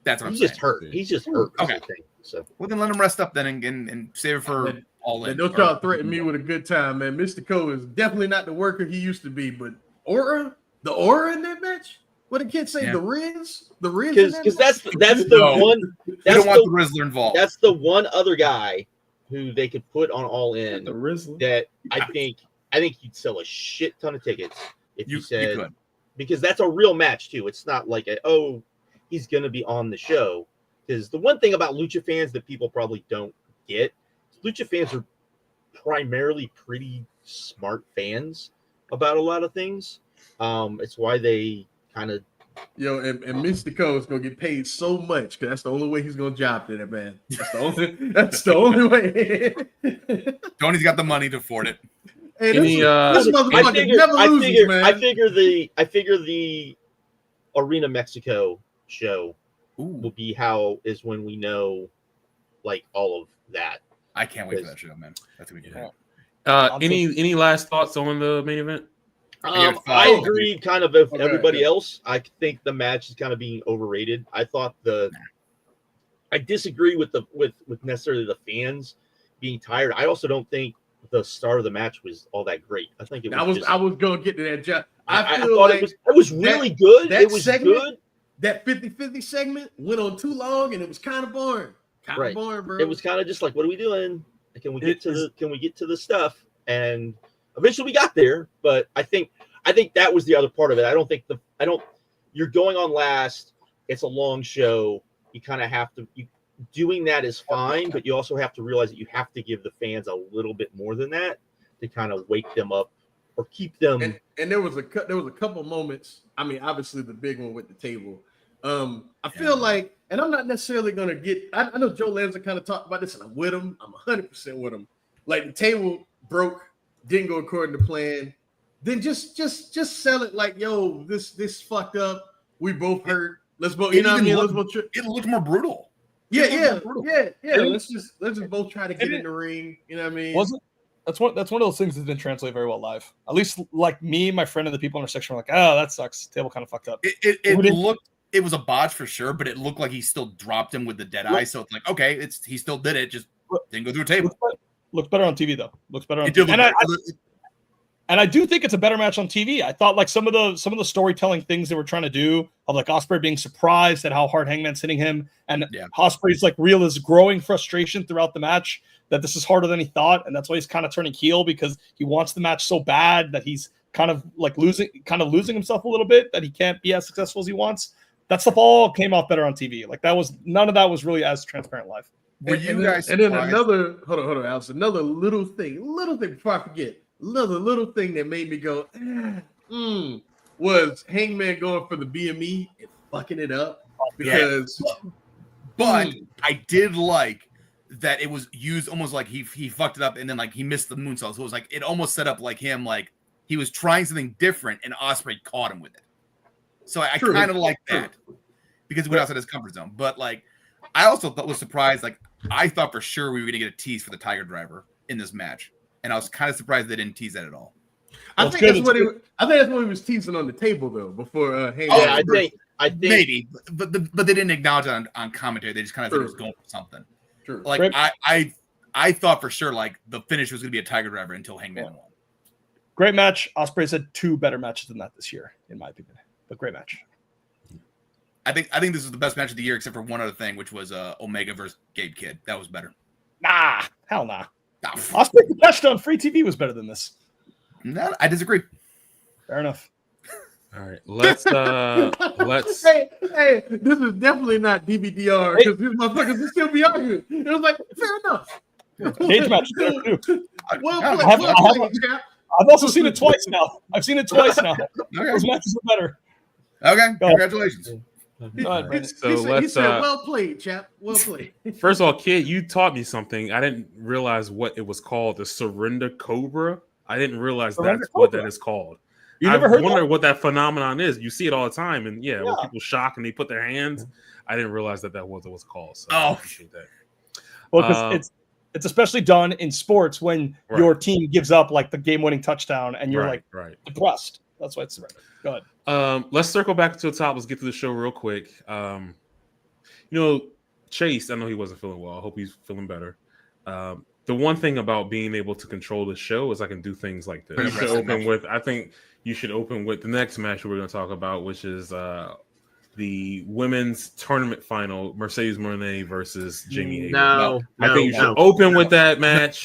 That's what I'm saying. He's just hurt. Okay. So well, then let him rest up then and save it for All In. Don't try to threaten me with a good time, man. Mystico is definitely not the worker he used to be, but the aura in that match. What did kids say? Yeah. The Riz, because that's the one. They don't want the Rizzler involved. That's the one other guy who they could put on All In. The Rizzler. That I think you'd sell a shit ton of tickets if you said, could. Because that's a real match too. It's not like he's going to be on the show. Because the one thing about Lucha fans that people probably don't get, Lucha fans are primarily pretty smart fans about a lot of things. It's why they kind of and Mystico is gonna get paid so much because that's the only way he's gonna job to that man. That's the only way. Tony's got the money to afford it. Hey, this motherfucker never loses, man. I figure the Arena Mexico show will be when we know like all of that. I can't wait for that show, man. That's gonna be good. Any last thoughts on the main event? I agree kind of with everybody else. I think the match is kind of being overrated. I thought I disagree with necessarily the fans being tired. I also don't think the start of the match was all that great. I think it was I was gonna get to that, Jeff. I thought it was really good. It was good. That 50-50 segment went on too long and it was kind of boring. Boring, bro. It was kind of just like, what are we doing? Can we get to the stuff? And eventually we got there, but I think that was the other part of it. You're going on last. It's a long show. You kind of have to doing that is fine, but you also have to realize that you have to give the fans a little bit more than that to kind of wake them up or keep them. And there was a couple moments. I mean, obviously the big one with the table. I feel like, and I'm not necessarily gonna get. I know Joe Lanza kind of talked about this, and I'm with him. I'm 100% with him. Like the table broke, didn't go according to plan. Then just sell it like, yo, this fucked up. We both hurt. Let's both. You know what I mean? Let's both. It looked more brutal. Yeah. Let's just both try to get in the ring. You know what I mean? Wasn't that's one of those things that didn't translate very well live. At least like me, my friend, and the people in our section were like, "Oh, that sucks. Table kind of fucked up." It was a botch for sure, but it looked like he still dropped him with the dead eye. So it's like, okay, he still did it, just didn't go through a table. Looks better on TV though. Looks better on TV. And I do think it's a better match on TV. I thought like some of the storytelling things they were trying to do of like Ospreay being surprised at how hard Hangman's hitting him, and Ospreay's like real his growing frustration throughout the match that this is harder than he thought, and that's why he's kind of turning heel because he wants the match so bad that he's kind of losing himself a little bit, that he can't be as successful as he wants. That stuff all came off better on TV. Like none of that was really as transparent live. Were you guys? And then another hold on, Alex. Another little thing before I forget. Little thing that made me go, was Hangman going for the BME and fucking it up because. But I did like that it was used almost like he fucked it up and then like he missed the moonsault. So it was like it almost set up like him like he was trying something different and Ospreay caught him with it. So I kind of like that because it went outside his comfort zone. But like I also was surprised. Like I thought for sure we were gonna get a tease for the Tiger Driver in this match. And I was kind of surprised they didn't tease that at all. I think that's what he was teasing on the table though. Before I think maybe, but they didn't acknowledge it on commentary. They just kind of said it was going for something. True. Like I thought for sure like the finish was going to be a Tiger Driver until Hangman won. Great match. Ospreay's had 2 better matches than that this year, in my opinion. But great match. I think this is the best match of the year, except for one other thing, which was Omega versus Gabe Kidd. That was better. Nah, hell nah. Ospreay match on free TV was better than this. No, I disagree. Fair enough. All right, let's. Hey, this is definitely not DVDR because these motherfuckers will still be arguing. It was like fair enough. Cage match too. I've also seen it twice now. Those matches are better. Okay, congratulations. He said, well played, chap. Well played. First of all, kid, you taught me something. I didn't realize what it was called. The Surrender Cobra. I didn't realize that's what that is called. You never heard wonder what that phenomenon is. You see it all the time, and when people shock and they put their hands. I didn't realize that was what it was called. So I appreciate that. Well, because it's especially done in sports when your team gives up like the game-winning touchdown, and you're depressed. That's why it's surrender. Go ahead. Let's circle back to the top. Let's get to the show real quick. Chase, I know he wasn't feeling well. I hope he's feeling better. The one thing about being able to control the show is I can do things like this. I think you should open with the next match we're going to talk about, which is the women's tournament final, Mercedes Moné versus Jamie Hager. I think you should open with that match.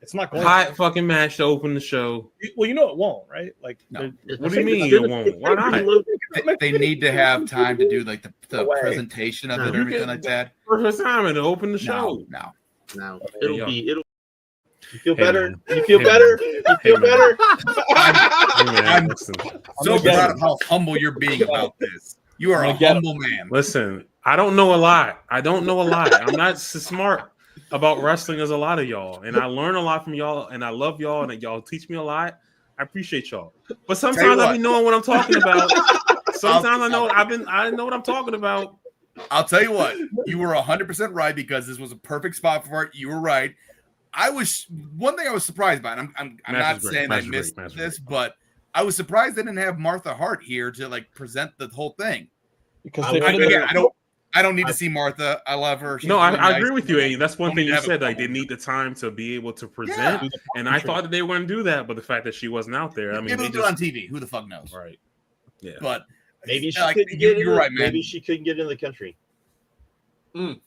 It's not hot fucking match to open the show. Well, it won't, right? Like, what do you mean it won't? Why not? They need to have time to do like the presentation of it or anything like that. First time and open the show. No. It'll You feel better? You feel better? You feel better? I'm so proud of how humble you're being about this. You are a humble man. Listen, I don't know a lot. I'm not as smart about wrestling as a lot of y'all, and I learn a lot from y'all, and I love y'all, and y'all teach me a lot. I appreciate y'all, but sometimes I be knowing what I'm talking about. Sometimes I know what I'm talking about. I'll tell you what, you were 100% right because this was a perfect spot for it. You were right. One thing I was surprised by, and I'm not saying I missed this, but I was surprised they didn't have Martha Hart here to like present the whole thing. Because I don't need to see Martha. I love her. I agree with you, Aiden. That's one thing you said. Like they need the time to be able to present, and I thought that they were going to do that, but the fact that she wasn't out there, I mean, they do it on TV. Who the fuck knows? Right? Yeah, but maybe she couldn't get in. Right, maybe she couldn't get in the country.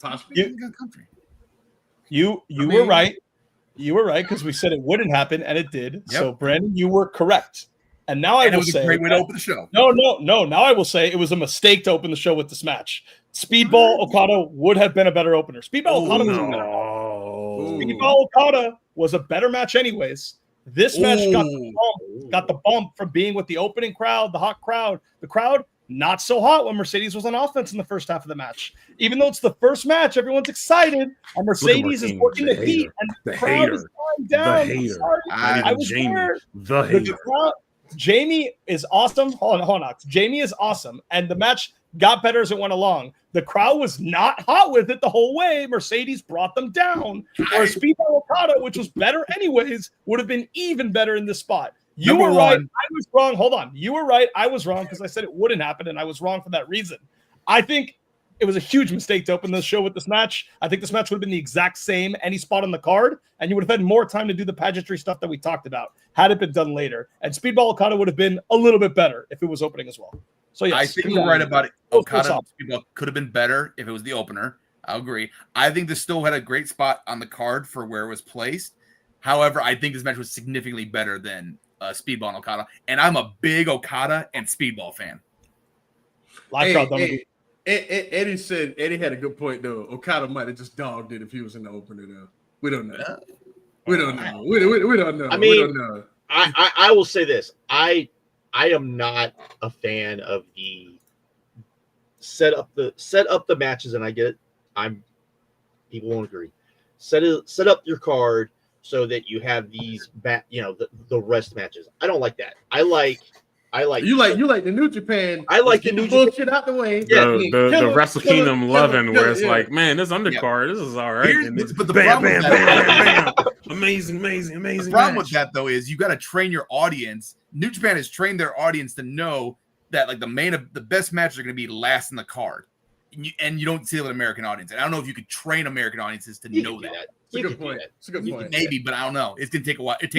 Possibly in the country. You were right. You were right because we said it wouldn't happen, and it did. Yep. So, Brandon, you were correct. And now I will it was say a great way to open the show. No. Now I will say it was a mistake to open the show with this match. Speedball Okada would have been a better opener. Speedball Okada was a better match. Speedball Okada was a better match anyways. This match got the bump from being with the opening crowd, the hot crowd. The crowd not so hot when Mercedes was on offense in the first half of the match. Even though it's the first match, everyone's excited, and Mercedes is working the heat, and the crowd is going down. I was there. The crowd, Jamie is awesome. Hold on. Jamie is awesome, and the match got better as it went along. The crowd was not hot with it the whole way. Mercedes brought them down. Whereas Speedball Okada, which was better anyways, would have been even better in this spot. You were right. I was wrong. Hold on. You were right. I was wrong because I said it wouldn't happen, and I was wrong for that reason. I think it was a huge mistake to open this show with this match. I think this match would have been the exact same any spot on the card, and you would have had more time to do the pageantry stuff that we talked about had it been done later. And Speedball Okada would have been a little bit better if it was opening as well. So yes, I think you're right about it. Okada could have been better if it was the opener. I agree. I think this still had a great spot on the card for where it was placed. However, I think this match was significantly better than Speedball and Okada, and I'm a big Okada and Speedball fan. Eddie had a good point though. Okada might have just dogged it if he was in the opener though. We don't know. We don't know. We don't know. I mean, we don't know. I will say this. I am not a fan of the set up the matches, and I get it. People won't agree. Set up your card so that you have these the rest matches. I don't like that. I like you like the New Japan. I like the New bullshit out the way. The Wrestle Kingdom 11 where it's like, man, this undercard, this is all right. But the problem with that, amazing. The problem with that though is you got to train your audience. New Japan has trained their audience to know that like the best matches are going to be last in the card, and you don't see it with American audience. And I don't know if you could train American audiences to know that. It's a good point. It's a good point. Maybe, but I don't know. It's gonna take a while. It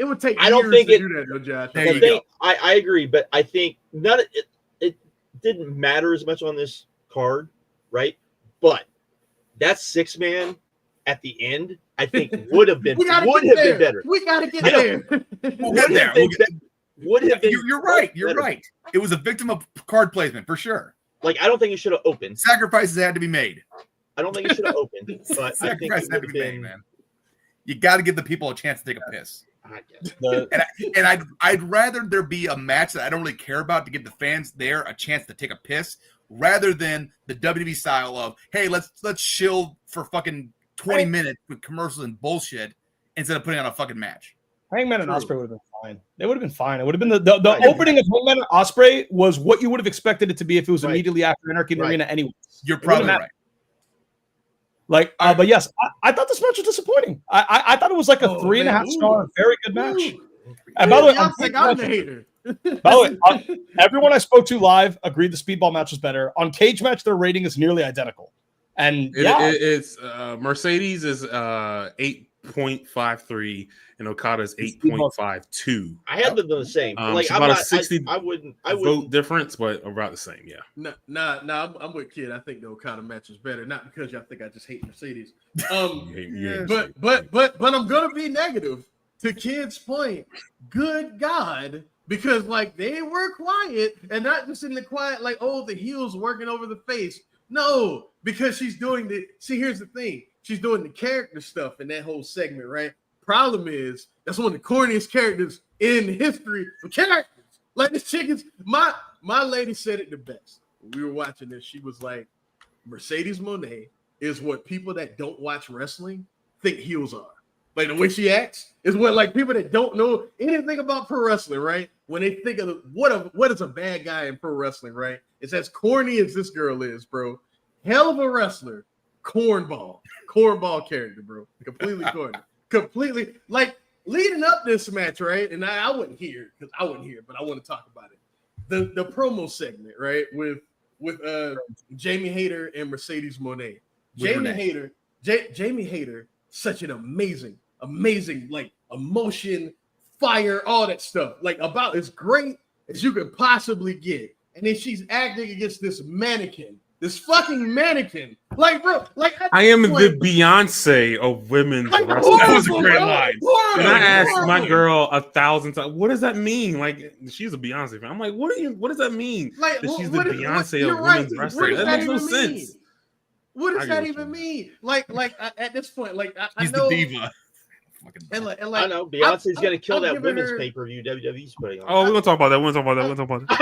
would take. I don't think to do that, though, Josh. There you go. I agree, but I think it didn't matter as much on this card, right? But that 6-man at the end, I think would have been better. We gotta get there. We'll get there. Would have been. You're right. You're right. It was a victim of card placement for sure. Like I don't think it should have opened. Sacrifices had to be made. I don't think it should have opened, but I think it would have been. Man. You got to give the people a chance to take a piss. I guess. And I'd rather there be a match that I don't really care about to give the fans there a chance to take a piss, rather than the WWE style of, hey, let's chill for fucking 20 minutes with commercials and bullshit instead of putting on a fucking match. Hangman and Ospreay would have been fine. They would have been fine. It would have been the opening of Hangman and Ospreay was what you would have expected it to be if it was immediately after Anarchy in the Arena anyway. You're probably right. But yes, I thought this match was disappointing. I thought it was like a 3.5 star, very good match. And by the way, I'm the hater. By the way, everyone I spoke to live agreed the Speedball match was better. On Cage Match, their rating is nearly identical. And it's Mercedes is 8.53 and Okada's 8.52. I had them the same. Like I'm not 60. I wouldn't vote difference, but about the same. Yeah. Nah. I'm with Kid. I think the Okada match is better. Not because y'all think I just hate Mercedes. But I'm gonna be negative to Kid's point. Good God. Because like they were quiet and not just in the quiet, like, oh, the heel's working over the face. No, because she's doing here's the thing. She's doing the character stuff in that whole segment, right? Problem is, that's one of the corniest characters in the history of characters. Like this chickens, my lady said it the best. When we were watching this, she was like, Mercedes Moné is what people that don't watch wrestling think heels are. Like the way she acts is what like people that don't know anything about pro wrestling, right? When they think of what is a bad guy in pro wrestling, right? It's as corny as this girl is, bro. Hell of a wrestler, cornball character, bro. Completely corny. Completely like leading up this match, right? And I wasn't here because I wasn't here, but I want to talk about it. The promo segment, right? With Jamie Hayter and Mercedes Moné. Jamie Hayter, such an amazing like emotion, fire, all that stuff. Like about as great as you could possibly get. And then she's acting against this mannequin, this fucking mannequin Like, bro, like I am the Beyonce of women's wrestling. That was a great line. And I asked my girl 1,000 times, what does that mean? Like, she's a Beyonce fan. I'm like, what does that mean? Like, that she's the Beyonce of right. women's wrestling. That makes no sense. What does that even mean? Like at this point, like I He's know the diva. and like I know Beyonce's gonna kill that women's pay-per-view WWE's putting on. Oh, we're gonna talk about that. We're gonna talk about that.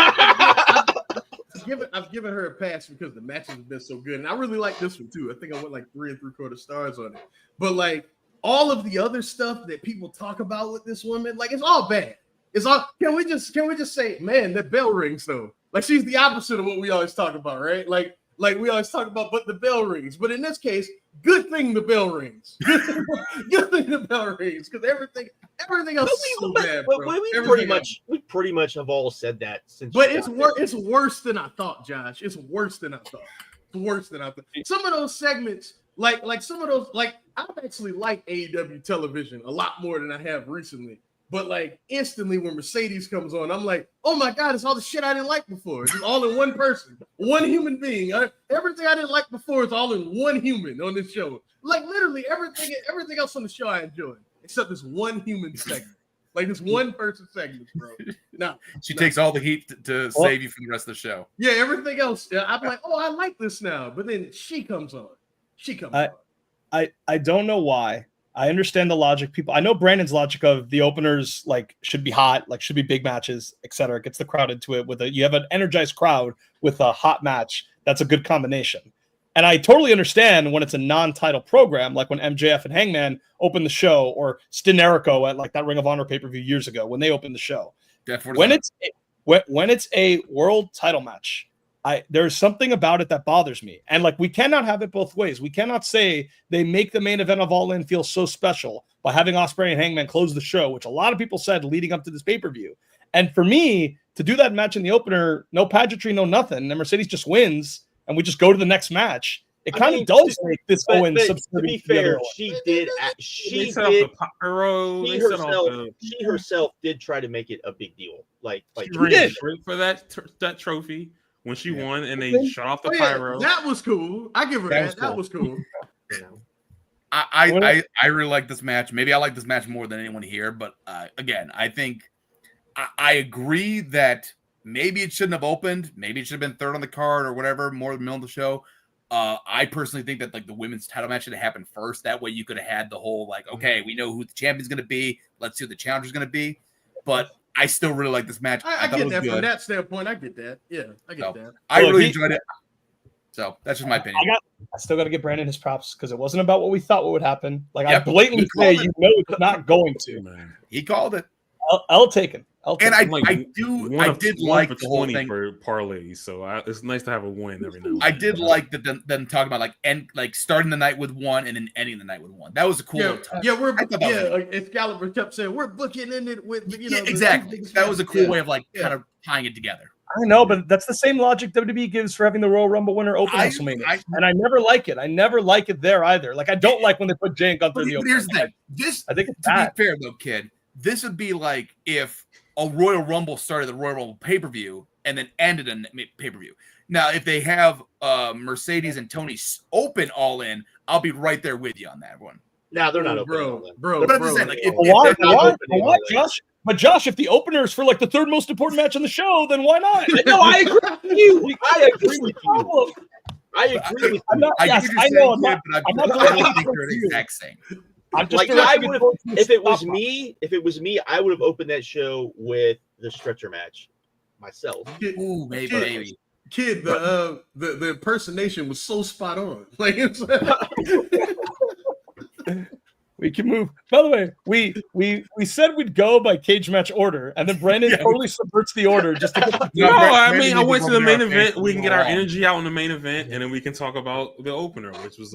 I've given her a pass because the matches have been so good, and I really like this one too. I think I went like 3 3/4 stars on it. But like all of the other stuff that people talk about with this woman, like it's all bad. It's all. Can we just say, man, that bell rings though? Like she's the opposite of what we always talk about, right? Like we always talk about, but the bell rings. But in this case, good thing the bell rings. Good thing the bell rings because everything else is so bad, bro. We pretty much have all said that since. But it's worse than I thought, Josh. It's worse than I thought. Some of those segments, like I've actually liked AEW television a lot more than I have recently. But like instantly when Mercedes comes on, I'm like, oh my God, it's all the shit I didn't like before. It's all in one person, one human being. Everything I didn't like before is all in one human on this show. Like literally everything else on the show I enjoyed, except this one human segment. Like this one person segment, bro. She takes all the heat to save you from the rest of the show. Yeah, everything else, I'm like, oh, I like this now. But then she comes on. I don't know why. I understand the logic. I know Brandon's logic of the openers like should be hot, like should be big matches, etc. It gets the crowd into it you have an energized crowd with a hot match. That's a good combination. And I totally understand when it's a non-title program, like when MJF and Hangman opened the show, or Stenerico at like that Ring of Honor pay-per-view years ago when they opened the show. When it's a world title match, there's something about it that bothers me. And like, we cannot have it both ways. We cannot say they make the main event of All In feel so special by having Ospreay and Hangman close the show, which a lot of people said leading up to this pay-per-view. And for me to do that match in the opener, no pageantry, no nothing, and Mercedes just wins and we just go to the next match. It kind of does make this Owen subservient. To be fair, she herself did try to make it a big deal. Like she ran straight for that trophy when she won, and they shut off the pyro. That was cool. I give her that. That was cool. I really like this match. Maybe I like this match more than anyone here, but again, I think I agree that maybe it shouldn't have opened. Maybe it should have been third on the card or whatever, more in the middle of the show. I personally think that like the women's title match should have happened first. That way you could have had the whole like, okay, we know who the champion's going to be. Let's see who the challenger's going to be. But I still really like this match. I get that from that standpoint. I get that. Yeah, I get that. I really enjoyed it. So that's just my opinion. I still got to give Brandon his props because it wasn't about what we thought would happen. Like I blatantly say, it's not going to. Man. He called it. I'll take him. And I did like the whole thing for parlays, so it's nice to have a win every now and then. I did like them talking about like starting the night with one and then ending the night with one. That was a cool. Excalibur kept saying we're booking in it with exactly. That was a cool way of like kind of tying it together. I know, but that's the same logic WWE gives for having the Royal Rumble winner open WrestleMania, and I never like it. I never like it there either. Like I don't like when they put Jay and Gunther in the opener. Here's the thing. I think it's to be fair though, kid. This would be like if a Royal Rumble started the Royal Rumble pay-per-view and then ended a pay-per-view. Now, if they have Mercedes and Tony open All In, I'll be right there with you on that one. Now they're not open, bro. But I'm just saying, like, why, Josh? But Josh, if the opener is for like the third most important match on the show, then why not? No, I agree with you. I agree with you. I agree with you. I'm not think they're the exact same. If it was me, I would have opened that show with the stretcher match myself. Ooh, maybe. Kid, the impersonation was so spot on. Like we can move. By the way, we said we'd go by cage match order, and then Brandon totally subverts the order just to get No, I mean I went to the main event. We can get our energy out in the main event, and then we can talk about the opener, which was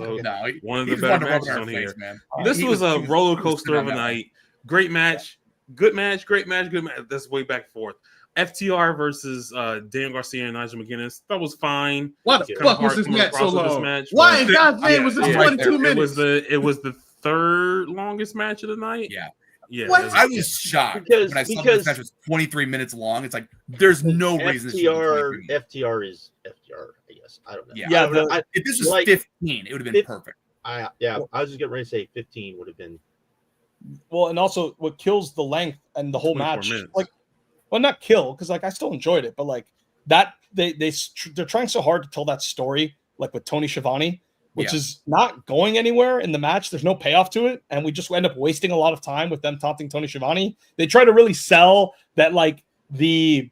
one of the better matches on here. This was a roller coaster of a night. Great match, good match, great match, good match. That's way back and forth. FTR versus Dan Garcia and Nigel McGuinness. That was fine. Why the fuck was this match so long? Why in God's name was this 22 minutes? It was the third longest match of the night. Yeah. I was shocked when I saw this match was 23 minutes long. It's like there's no reason. FTR is FTR. I guess. guess. I don't know. Yeah. If this was 15, it would have been perfect. I was just getting ready to say 15 would have been. Well, and also what kills the length and the whole match, minutes. like, well, not kill, because like I still enjoyed it, but like that they're trying so hard to tell that story, like with Tony Schiavone, which is not going anywhere in the match. There's no payoff to it, and we just end up wasting a lot of time with them taunting Tony Schiavone. They try to really sell that like the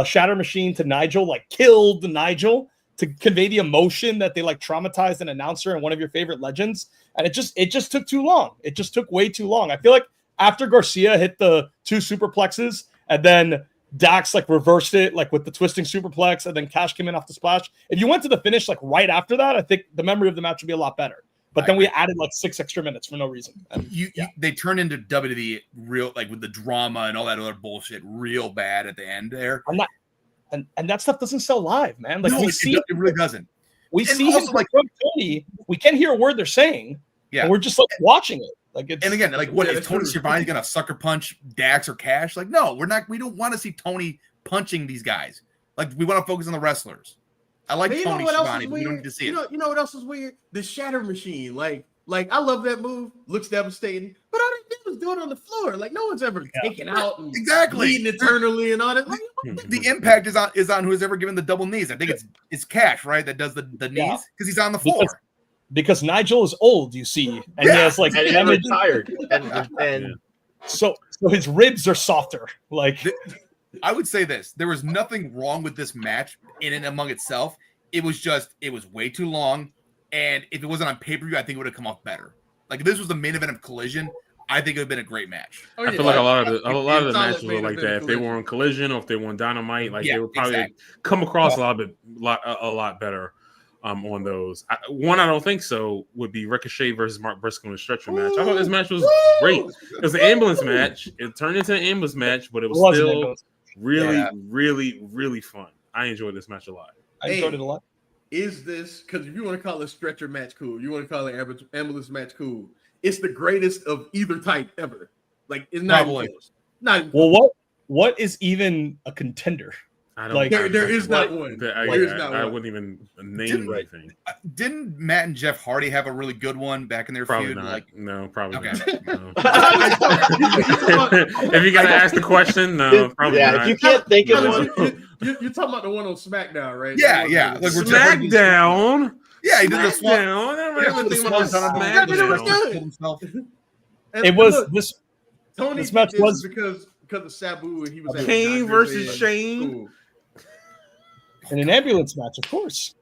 Shatter Machine to Nigel like killed Nigel to convey the emotion that they like traumatized an announcer and one of your favorite legends. And it just took too long. It just took way too long. I feel like after Garcia hit the 2 superplexes and then Dax like reversed it like with the twisting superplex and then Cash came in off the splash. If you went to the finish like right after that, I think the memory of the match would be a lot better. But then we added like 6 extra minutes for no reason. And, they turned into WWE real, like with the drama and all that other bullshit real bad at the end there. And that stuff doesn't sell live, man. Like it really doesn't. We see him like Tony. We can't hear a word they're saying. Yeah, and we're just like watching it. Like it's, and again, like what is Tony Schiavone gonna sucker punch Dax or Cash? Like, no, we're not. We don't want to see Tony punching these guys. Like, we want to focus on the wrestlers. I like Tony Schiavone, but we don't need to see it. You know what else is weird? The Shatter Machine. Like I love that move. Looks devastating, but all they did was do it on the floor. Like no one's ever taken out and bleeding eternally and all that. Like, the impact is on who's ever given the double knees. I think it's Cash, right? That does the knees because he's on the floor. Because Nigel is old, you see, and he has like and retired, and so his ribs are softer. Like I would say this: there was nothing wrong with this match in and among itself. It was way too long, and if it wasn't on pay-per-view, I think it would have come off better. Like if this was the main event of Collision, I think it would have been a great match. I feel like a lot of the matches were like that. If they were on Collision or if they were on Dynamite, like they would probably come across a lot better. On those. One I don't think so would be Ricochet versus Mark Briscoe in a stretcher match. I thought this match was great. It was an ambulance match. It turned into an ambulance match, but it was still really fun. I enjoyed this match a lot. I enjoyed it a lot. Is this, because if you want to call it stretcher match cool, you want to call it ambulance match cool, it's the greatest of either type ever. Like it's not even close. Not even close. Well, what is even a contender? I don't like there is not one. I wouldn't even name anything. Didn't Matt and Jeff Hardy have a really good one back in their feud? Not. Like, no, probably not. No. If you gotta ask the question, no, probably not. If you can't think of one, you're talking about the one on SmackDown, right? Yeah. Like SmackDown. Yeah, he did the SmackDown. I don't even think about SmackDown. It was this. Tony this match was because of Sabu and he was Kane versus Shane. Cool. In an ambulance match, of course.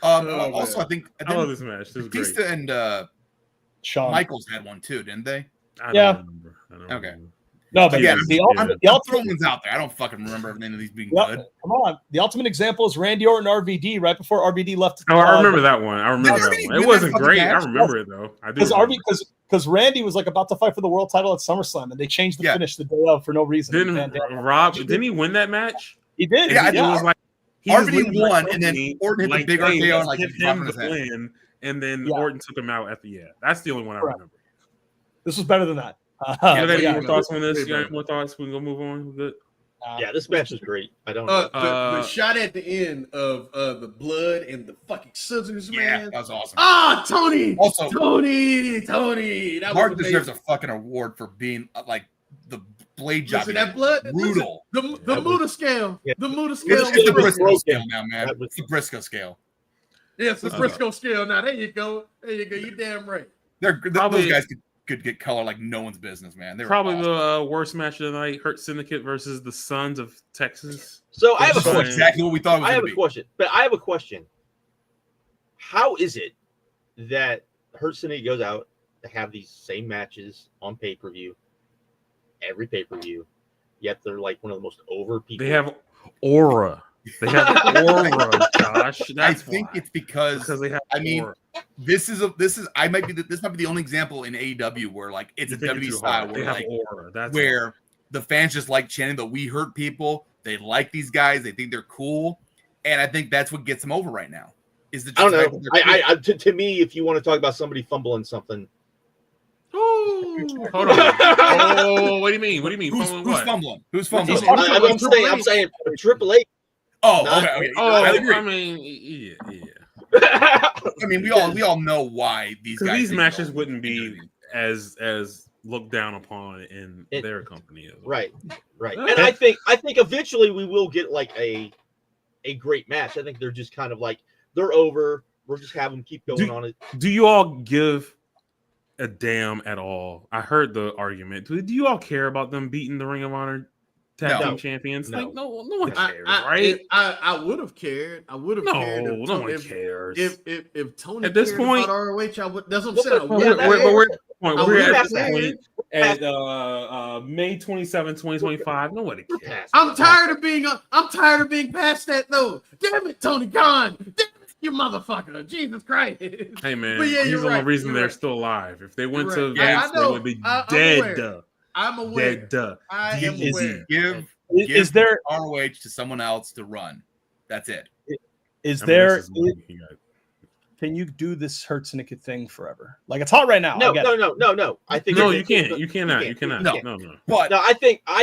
Also, I think I love this match. This is great. Batista and Shawn Michaels had one too, didn't they? I don't remember. Okay. No, but again, the ultimate one's out there. I don't fucking remember any of these being good. Come on. The ultimate example is Randy Orton RVD right before RVD left. Oh, I remember that one. It wasn't great. I remember it though. I do. Because Randy was like about to fight for the world title at SummerSlam, and they changed the finish the day of for no reason. Didn't he win that match? He did. Yeah, it was like RVD won, and then Orton hit the big RKO and like him to win, and then Orton took him out at the end. That's the only one I remember. This was better than that. Any more thoughts on this? You got any more thoughts? We can go move on. We're good. Yeah, this match is great. I don't. The shot at the end of the blood and the fucking scissors, man. That was awesome. Tony. Also, Tony. That Mark deserves a fucking award for being like the blade job. Listen, that blood, brutal. The Muda scale. Yeah. The Muda scale. It's the Briscoe scale now, man. It's the Briscoe scale. Yeah, it's the Briscoe scale now. There you go. You damn right. Those guys could get color like no one's business, man. They were probably awesome. The worst match of the night: Hurt Syndicate versus the Sons of Texas. So I have a question. Exactly what we thought it was. I have a question. How is it that Hurt Syndicate goes out to have these same matches on pay-per-view, every pay-per-view, yet they're like one of the most over people? They have aura. They have aura, Josh. I think it's because they have. Aura. This might be the only example in AEW where like it's a WWE style where like where the fans just like chanting that we hurt people. They like these guys. They think they're cool, and I think that's what gets them over right now. Is the I don't know. To me, if you want to talk about somebody fumbling something. Oh, hold on. Oh, what do you mean? What do you mean? Who's fumbling? Who's fumbling? I'm saying Triple H. Oh, Not- okay. Oh, I agree. I mean, yeah. I mean, we all know why these Because guys. these think matches they'll- wouldn't be as looked down upon in their company. As well. Right. And I think eventually we will get like a great match. I think they're just kind of like they're over. We'll just have them keep going on it. Do you all give a damn at all? I heard the argument. Do you all care about them beating the Ring of Honor tag team champions? No. Like no one cares, right? I would have cared. I would have cared. No, no one cares. If Tony At this cared point, about ROH, I would. That's what I'm saying. We're at past this that. point at May 27, 2025. Nobody cares. I'm tired of being past that though. Damn it, Tony Khan. Damn it, you motherfucker. Jesus Christ. Hey man, But yeah, he's you're the only right. reason You're they're right. still alive. If they went You're to right. Yeah, Vince, I know. they would be I'm dead. aware. I'm aware. Dead. I am aware. Give Is there ROH to someone else to run. That's it. is I mean, there this is what you got. can you do this Hurt Syndicate thing forever? Like it's hot right now. No. I get it. I think No, you can't. You cannot. You cannot. No. No. But No, I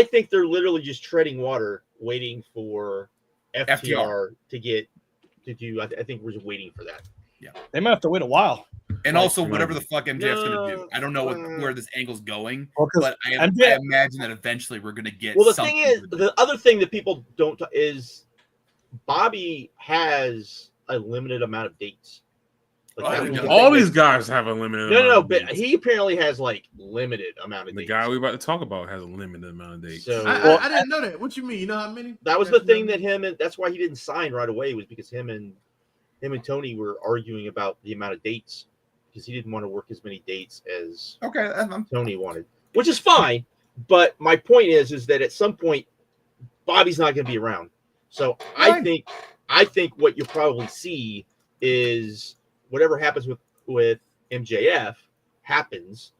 think they're literally just treading water, waiting for FTR to get to do. I think we're just waiting for that. They might have to wait a while. and Like, also whatever the fuck MJF's gonna do. No, I don't know where this angle's going, Well, 'cause but I MJF imagine that eventually we're gonna get. Well, the something thing is, with it. the other thing that people don't is Bobby has a limited amount of dates. Like, Oh, that yeah. was- All these guys have a limited. no, amount of but dates. he apparently has like limited amount of The dates. guy we about to talk about has a limited amount of dates. So I didn't know that. What you mean? You know how many? that was the thing that that's why he didn't sign right away, was because him and Tony were arguing about the amount of dates, because he didn't want to work as many dates as Okay, Tony wanted, which is fine. But my point is that at some point Bobby's not going to be around. So I think what you'll probably see is whatever happens with MJF happens,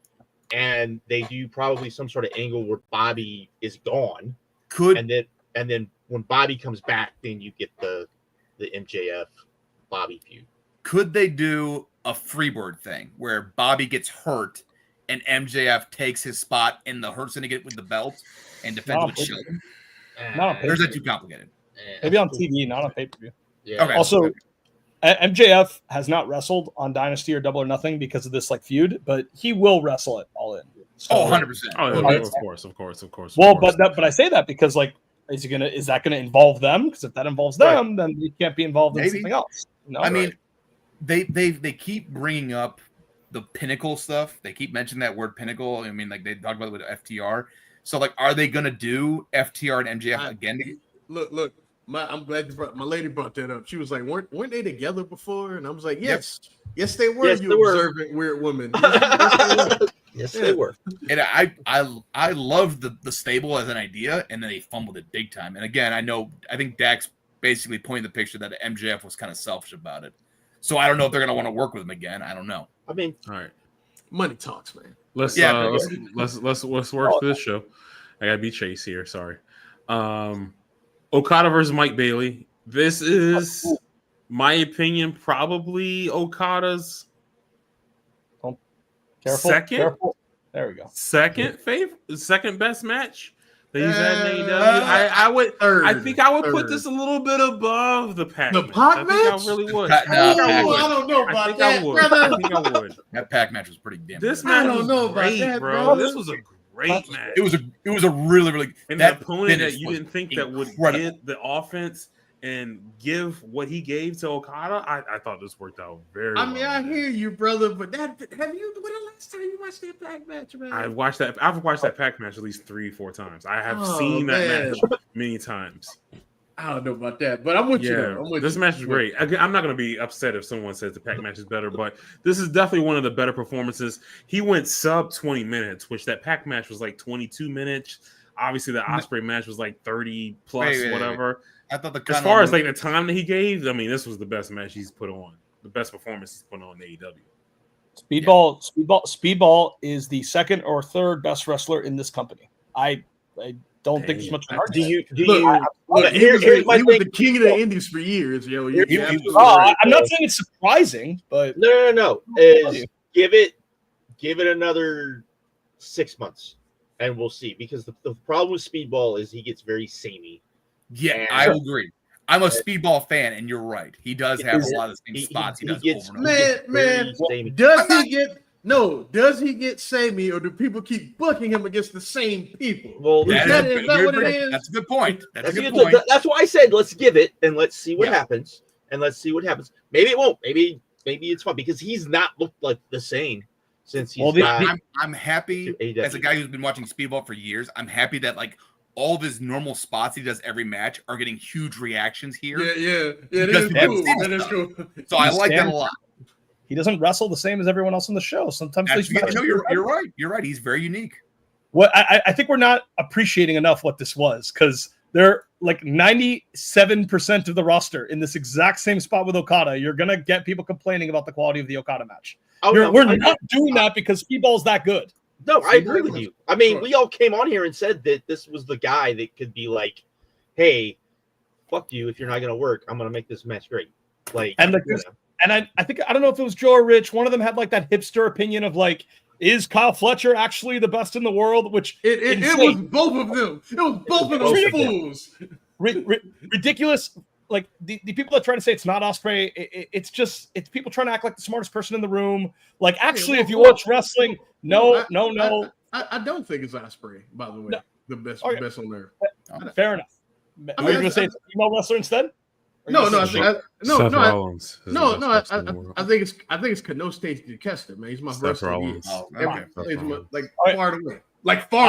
and they do probably some sort of angle where Bobby is gone, and then when Bobby comes back, then you get the MJF Bobby feud. could they do a Freebird thing where Bobby gets hurt and MJF takes his spot in the Hurt Syndicate with the belt and defends No, with Shelton? Not on Or is pay-per-view. that too complicated? Maybe on TV, not on pay-per-view. Yeah. Okay. Also, MJF has not wrestled on Dynasty or Double or Nothing because of this like feud, but he will wrestle it all in. So, Oh, 100%. Oh, Yeah. of course. Well, but I say that because like, is that gonna involve them? Because if that involves them, then you can't be involved in Maybe. something else. No, I mean, they keep bringing up the Pinnacle stuff. They keep mentioning that word Pinnacle. I mean, like they talked about it with FTR. So, like, are they gonna do FTR and MJF again? Look. I'm glad my lady brought that up. She was like, "Weren't they together before?" And I was like, "Yes, yes, they were." Yes, you they were. observant weird woman. Yes, Yes, they were. And I love the stable as an idea, and then they fumbled it big time. And again, I think Dax basically pointed the picture that MJF was kind of selfish about it. So I don't know if they're gonna want to work with him again. I don't know. I mean, All right, money talks, man. let's work through this show. I gotta be Chase here. Sorry. Okada versus Mike Bailey. This is, my opinion, probably Okada's Careful. There we go. second best match that he's had in AEW. I think I would put this a little bit above the Pac. The match. Pac I think match? I really would. No, I don't know I about think that, I would. brother. I think I would. That Pac match was pretty damn. This good. match don't was know about great, that, bro. bro. This was a great match. It was a really, really And that the opponent that finish you was didn't think that would incredible. get the offense and give what he gave to Okada, I thought this worked out very well. I mean, I hear you, brother, but when the last time you watched that Pac match, man? I've watched that Pac match at least 3-4 times. I have Oh, seen that man. match many times. I don't know about that, but I'm with you. Yeah, Though. I'm with this you. match is great. I'm not going to be upset if someone says the Pac match is better, but this is definitely one of the better performances. He went sub 20 minutes, which that Pac match was like 22 minutes. Obviously, the Ospreay match was like 30 plus, Wait. whatever. I thought As far as like the time that he gave, I mean, this was the best match he's put on, the best performance he's put on in AEW. Speedball is the second or third best wrestler in this company. I don't think there's much to argue. Look, here's my he was thing. the king of the indies for years, yo. He Yeah. was- I'm not saying it's surprising, but No. Is give it another 6 months, and we'll see. Because the problem with Speedball is he gets very samey. Yeah, I will agree. I'm a Speedball fan, and you're right. He does have a lot of the same spots he does over and over. Man, does he get samey, or do people keep booking him against the same people? Well, is that what it is? That's a good point. That's why I said let's give it and let's see what happens. And let's see what happens. Maybe it won't. Maybe it's fun because he's not looked like the same since he's. I'm happy as a guy who's been watching Speedball for years. I'm happy that like all of his normal spots he does every match are getting huge reactions here. Yeah. That is cool. So I like that a lot. He doesn't wrestle the same as everyone else on the show. Sometimes you're right. You're right. He's very unique. What I think we're not appreciating enough what this was, because they're like 97% of the roster in this exact same spot with Okada. You're gonna get people complaining about the quality of the Okada match. We're not doing that because Speedball's that good. No, I agree with you. I mean, we all came on here and said that this was the guy that could be like, "Hey, fuck you! If you're not gonna work, I'm gonna make this match great." Like, and I think I don't know if it was Joe or Rich. One of them had like that hipster opinion of like, is Kyle Fletcher actually the best in the world? Which it was both of them. It was both of those fools. Ridiculous. Like the people that try to say it's not Ospreay, it's people trying to act like the smartest person in the room. Like, actually, if you watch wrestling, no. I don't think it's Ospreay, by the way. No. The best on there. Fair enough. Are you going to say it's a female wrestler instead? No. I think it's Kano Stage Kester, man. He's my first Rollins. Far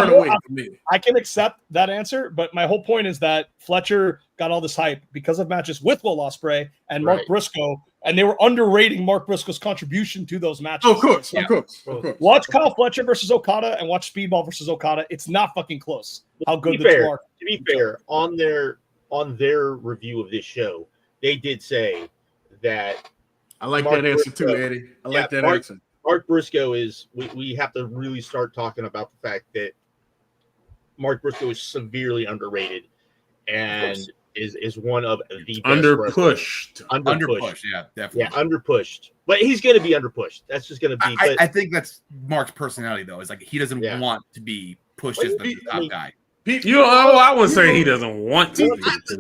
and away from me. I can accept that answer, but my whole point is that Fletcher got all this hype because of matches with Will Ospreay and Mark Briscoe, and they were underrating Mark Briscoe's contribution to those matches. Of course. Watch Kyle Fletcher versus Okada and watch Speedball versus Okada. It's not fucking close. How good the two are. To be fair, on their review of this show, they did say that. I like that answer too, Eddie. I like that answer. Mark Briscoe is. We have to really start talking about the fact that Mark Briscoe is severely underrated and is one of the underpushed. Yeah, definitely. Yeah, underpushed. But he's going to be underpushed. That's just going to be. I think that's Mark's personality, though. Is like he doesn't want to be pushed as the top guy. I wouldn't say he doesn't want to.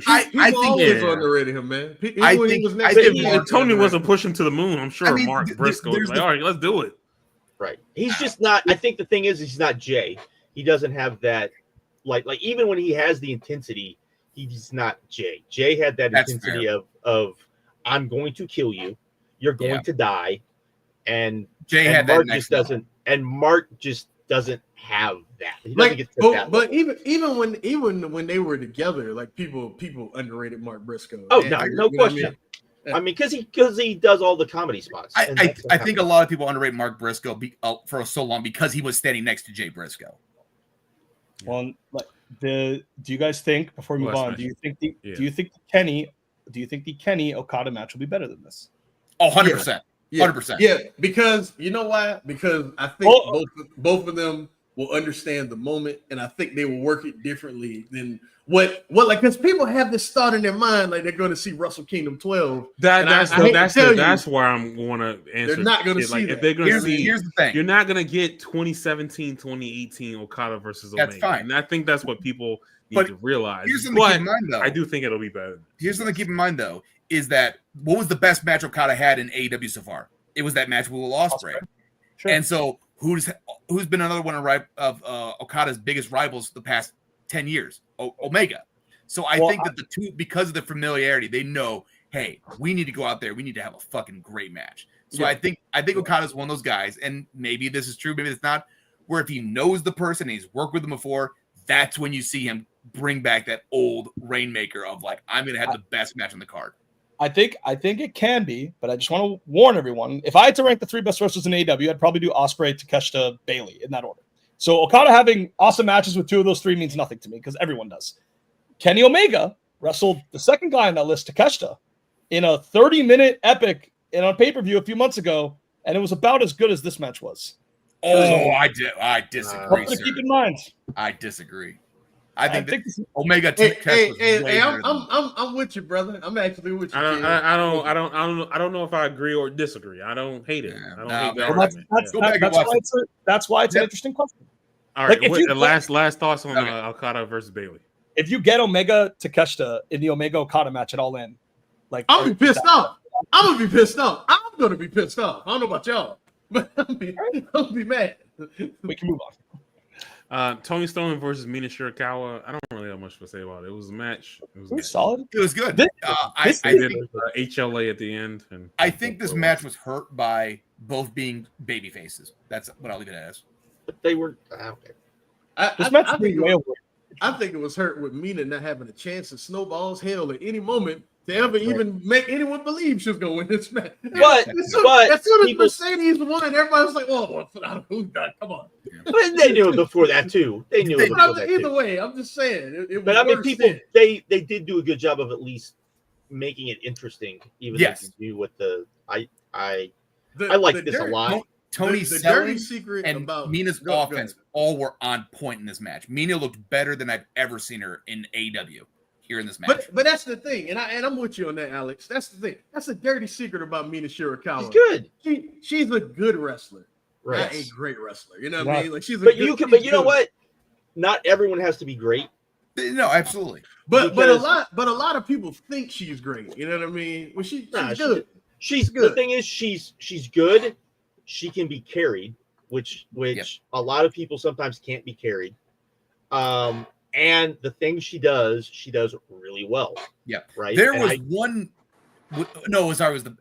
I think he's underrated him, man. If Tony wasn't pushing to the moon, I'm sure Mark Briscoe was like, all right, let's do it. Right. He's just not. I think the thing is, he's not Jay. He doesn't have that. Like even when he has the intensity, he's not Jay. Jay had that intensity of I'm going to kill you, you're going to die, and Jay had Mark that just doesn't. And Mark just doesn't have that. He doesn't get that. But even when they were together, like people underrated Mark Briscoe. Oh, no question. I mean, because he does all the comedy spots. I think a lot of people underrate Mark Briscoe for so long because he was standing next to Jay Briscoe. Well, do you guys think, before we move on, do you think the Kenny Okada match will be better than this? 100%. 100%. Yeah, because you know why? Because I think both of them will understand the moment, and I think they will work it differently than what because people have this thought in their mind like they're going to see Wrestle Kingdom 12. That's where I'm going to answer. They're not going to see that. If they're going to see, here's the thing: you're not going to get 2017, 2018 Okada versus Omega. That's fine, and I think that's what people need to realize. Here's something to keep in mind, though. I do think it'll be better. Here's something to keep in mind, though, is that what was the best match Okada had in AEW so far? It was that match with Will Ospreay. Sure. And so who's been another one of Okada's biggest rivals the past 10 years? Omega. So I think that the two, because of the familiarity, they know, hey, we need to go out there. We need to have a fucking great match. So I think Okada's one of those guys, and maybe this is true, maybe it's not, where if he knows the person and he's worked with them before, that's when you see him bring back that old Rainmaker of like, I'm going to have the best match on the card. I think it can be, but I just want to warn everyone. If I had to rank the three best wrestlers in AEW, I'd probably do Ospreay, Takeshita, Bailey in that order. So Okada having awesome matches with two of those three means nothing to me because everyone does. Kenny Omega wrestled the second guy on that list, Takeshita, in a 30-minute epic in a pay-per-view a few months ago, and it was about as good as this match was. I disagree. Keep in mind. I disagree. I think Omega. I'm with you, brother. I'm actually with you. I don't know if I agree or disagree. I don't hate it. I don't hate that. That's why it's an interesting question. All right. Last thoughts on Okada versus Bailey. if you get Omega Takeshita in the Omega Okada match at All In, like I'm gonna be pissed off. I'm gonna be pissed off. I'm gonna be pissed off. I don't know about y'all, but I'm gonna be mad. We can move on. Tony Storm versus Mina Shirakawa. I don't really have much to say about it. It was a match. It was solid. It was good. I think HLA at the end. And I think this match was hurt by both being baby faces. That's what I'll leave it as. But they were okay. I think it was hurt with Mina not having a chance of snowballs hell at any moment to ever even make anyone believe she was going to win this match. But as soon as Mercedes won, everybody was like, "Oh, who's that? Come on!" But they knew it before that too. They knew it before that either too. way, I'm just saying. But I mean, people they did do a good job of at least making it interesting, even if you knew what I like this a lot. Tony's the selling dirty secret and about Mina's offense all were on point in this match. Mina looked better than I've ever seen her in AEW here in this match. But that's the thing, and I'm with you on that, Alex. That's the thing. That's a dirty secret about Mina Shirakawa. She's good. She's a good wrestler, right? Not a great wrestler. You know what I mean? Like she's. But you know what? Not everyone has to be great. No, absolutely. But a lot of people think she's great. You know what I mean? Well, she's good. She's good. The thing is, she's good. She can be carried, which a lot of people sometimes can't be carried. And the things she does really well. Yeah. Right. There was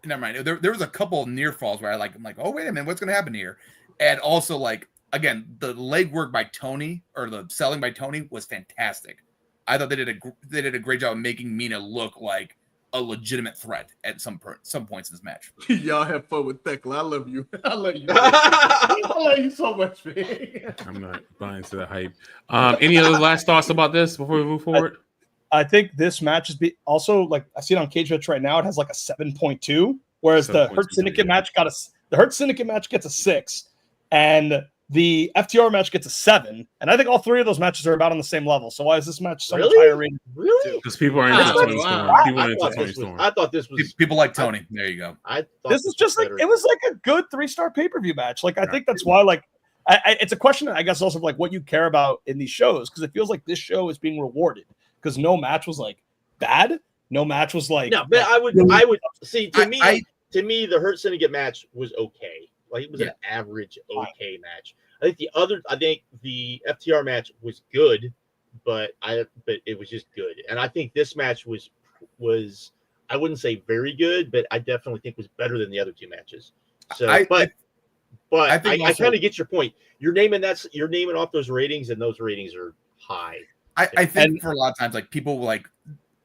never mind. There was a couple of near falls where I'm like, oh, wait a minute, what's going to happen here? And also, like, again, the leg work by Tony or the selling by Tony was fantastic. I thought they did a great job of making Mina look like a legitimate threat at some points in this match. Y'all have fun with Thekla. I love you. I love you. I love you so much, man. I'm not buying to the hype. Any other last thoughts about this before we move forward? I think this match is also, like, I see it on Cage Match right now. It has like a 7.2, whereas the Hurt Syndicate match gets a 6, and the FTR match gets a 7, and I think all three of those matches are about on the same level. So why is this match so much higher rated? Really? Because people are into Tony Storm. People are into Tony Storm. I thought this was people like Tony. There you go. This is just like, it was like a good 3-star pay-per-view match. Like, I think that's why, like, it's a question, I guess, also of like what you care about in these shows, because it feels like this show is being rewarded because no match was like bad. No match was like but I would see to me the Hurt Syndicate match was okay. Like, it was an average okay match. I think the FTR match was good, but it was just good. And I think this match was I wouldn't say very good, but I definitely think was better than the other two matches. So I kind of get your point. You're naming off those ratings, and those ratings are high. I think for a lot of times, like, people like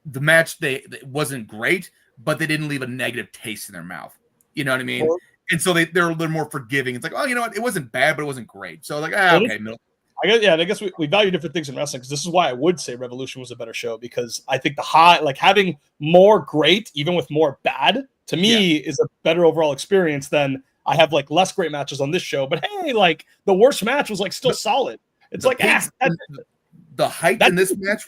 the match, they wasn't great, but they didn't leave a negative taste in their mouth. You know what I mean? And so they're more forgiving. It's like, oh, you know what? It wasn't bad, but it wasn't great. So like, okay. I guess we value different things in wrestling, because this is why I would say Revolution was a better show, because I think having more great, even with more bad, to me is a better overall experience than I have like less great matches on this show. But hey, like the worst match was like still solid. It's like the height in this match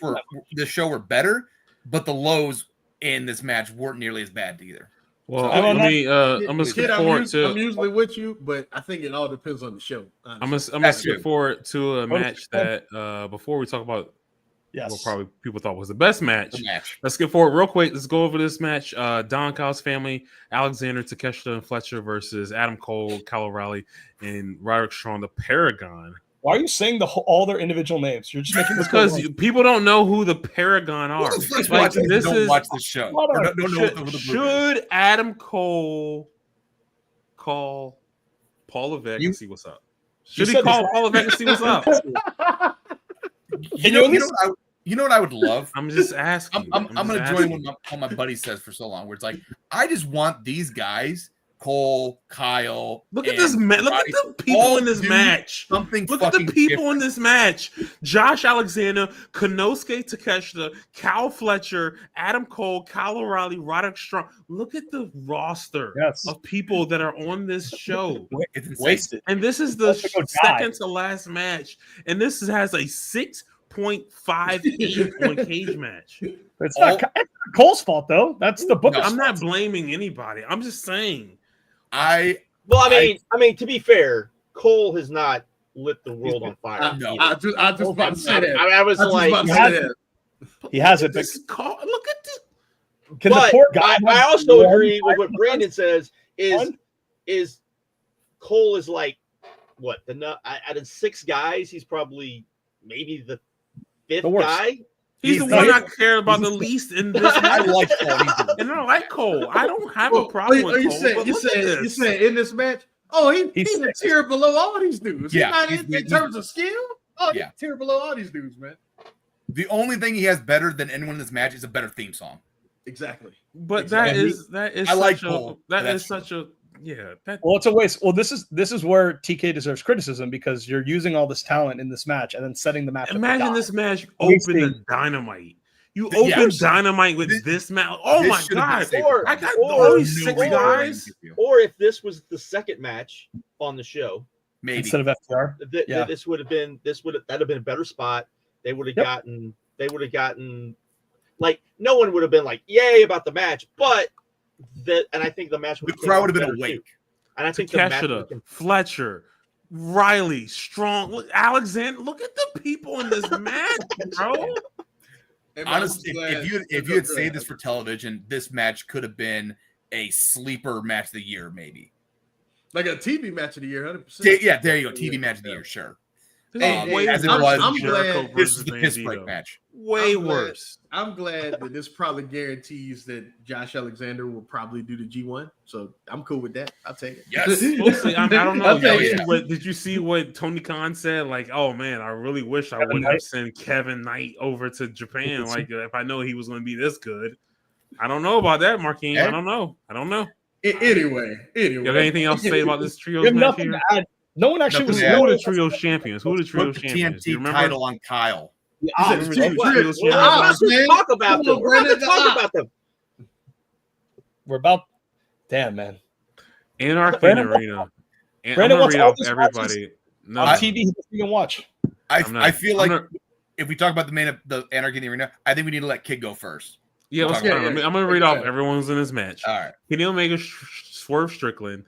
the show were better, but the lows in this match weren't nearly as bad either. Well, I'm gonna skip forward to. I'm usually with you, but I think it all depends on the show. Honestly. I'm gonna skip forward to a match that before we talk about what probably people thought was the best match. Let's skip forward real quick. Let's go over this match. Don Callis family, Alexander, Takeshita, and Fletcher versus Adam Cole, Kyle O'Reilly, and Roderick Strong, the Paragon. Why are you saying all their individual names? You're just making this because people don't know who the Paragon are. Like, don't watch the show. Should Adam Cole call Paul Levesque and see what's up? Should he call Paul Levesque and see what's up? You know what I would love? I'm just asking. I'm going to join what my buddy says for so long, where it's like, I just want these guys, Cole, Kyle. Look at this man. Look at the people in this match. Look at the people in this match. Josh Alexander, Konosuke Takeshita, Cal Fletcher, Adam Cole, Kyle O'Reilly, Roderick Strong. Look at the roster of people that are on this show. It's wasted. And this is the second to last match. And this has a 6.58 on Cage Match. It's not Cole's fault, though. That's the book. No, I'm not blaming anybody. I'm just saying. I mean, to be fair, Cole has not lit the world on fire. I just about to say that. I was like, He has it. This call. Look at this. Can but the poor guy I also one agree with what title Brandon says One? is Cole is like what out of 6 guys, he's probably maybe the 5th worst. guy. He's the one I care about the least in this I match. like Cole. And I like Cole. I don't have a problem with you Cole. saying, But you look at saying, you this. saying in this match? Oh, he's a tier below all these dudes. Yeah, He's not in terms of skill. Oh, yeah. he's a tier below all these dudes, man. The only thing he has better than anyone in this match is a better theme song. Exactly. But Exactly. that is I like such Cole, a but that is that's such a yeah. That, Well, it's a waste. Well, this is where TK deserves criticism because you're using all this talent in this match and then setting the match. imagine this match Wasting- open the Dynamite. You Yeah. open Dynamite with this match. Oh This my should have been god! Sacred Or- I got or- all There's these no 6 reason guys. to you. Or if this was the second match on the show, Maybe. instead of FTR. Yeah. this would have been that'd have been a better spot. They would have gotten like no one would have been like yay about the match, but and I think the match The crowd would have been awake. And I think the match Takeshita, Fletcher, Riley, Strong, look, Alexander. Look at the people in this match, bro. Honestly, if you had saved this for television, this match could have been a sleeper match of the year, maybe. Like a TV match of the year, 100%. Yeah, there you go. TV match of the year, sure. This Hey, is way as it worse was, than I'm Jericho glad- This is versus the piss break Bandito. match. Way I'm glad- worse. I'm glad that this probably guarantees that Josh Alexander will probably do the G1. So I'm cool with that. I'll take it. Yes. We'll see. I don't know. I'll take it. Did you see what Tony Khan said? Like, oh man, I really wish I wouldn't have sent Kevin Knight over to Japan. Like, if I know he was going to be this good. I don't know about that, Marquine. I don't know. Anyway. You have anything else to say about this trio You have match nothing here? to add. No one actually was. Nothing to Who add. are the trio champions? Who are the trio Put the champions? You TNT remember? title on Kyle. The He said, odds, "Dude, right? What? Trip, Trios well, champions? odds, man. talk about them. Come on, We're going to Brandon, talk odds. about them. We're about. Damn, man. Anarchy in Brandon- Arena. And Brandon I'm wants gonna all read off these everybody. No, On TV, he doesn't even watch. I'm not- I feel like I'm not- if we talk about the Anarchy in the Arena, I think we need to let Kid go first. yeah, let's Yeah, go. I'm gonna read off everyone's in this match. All right. Kenny Omega, Swerve Strickland,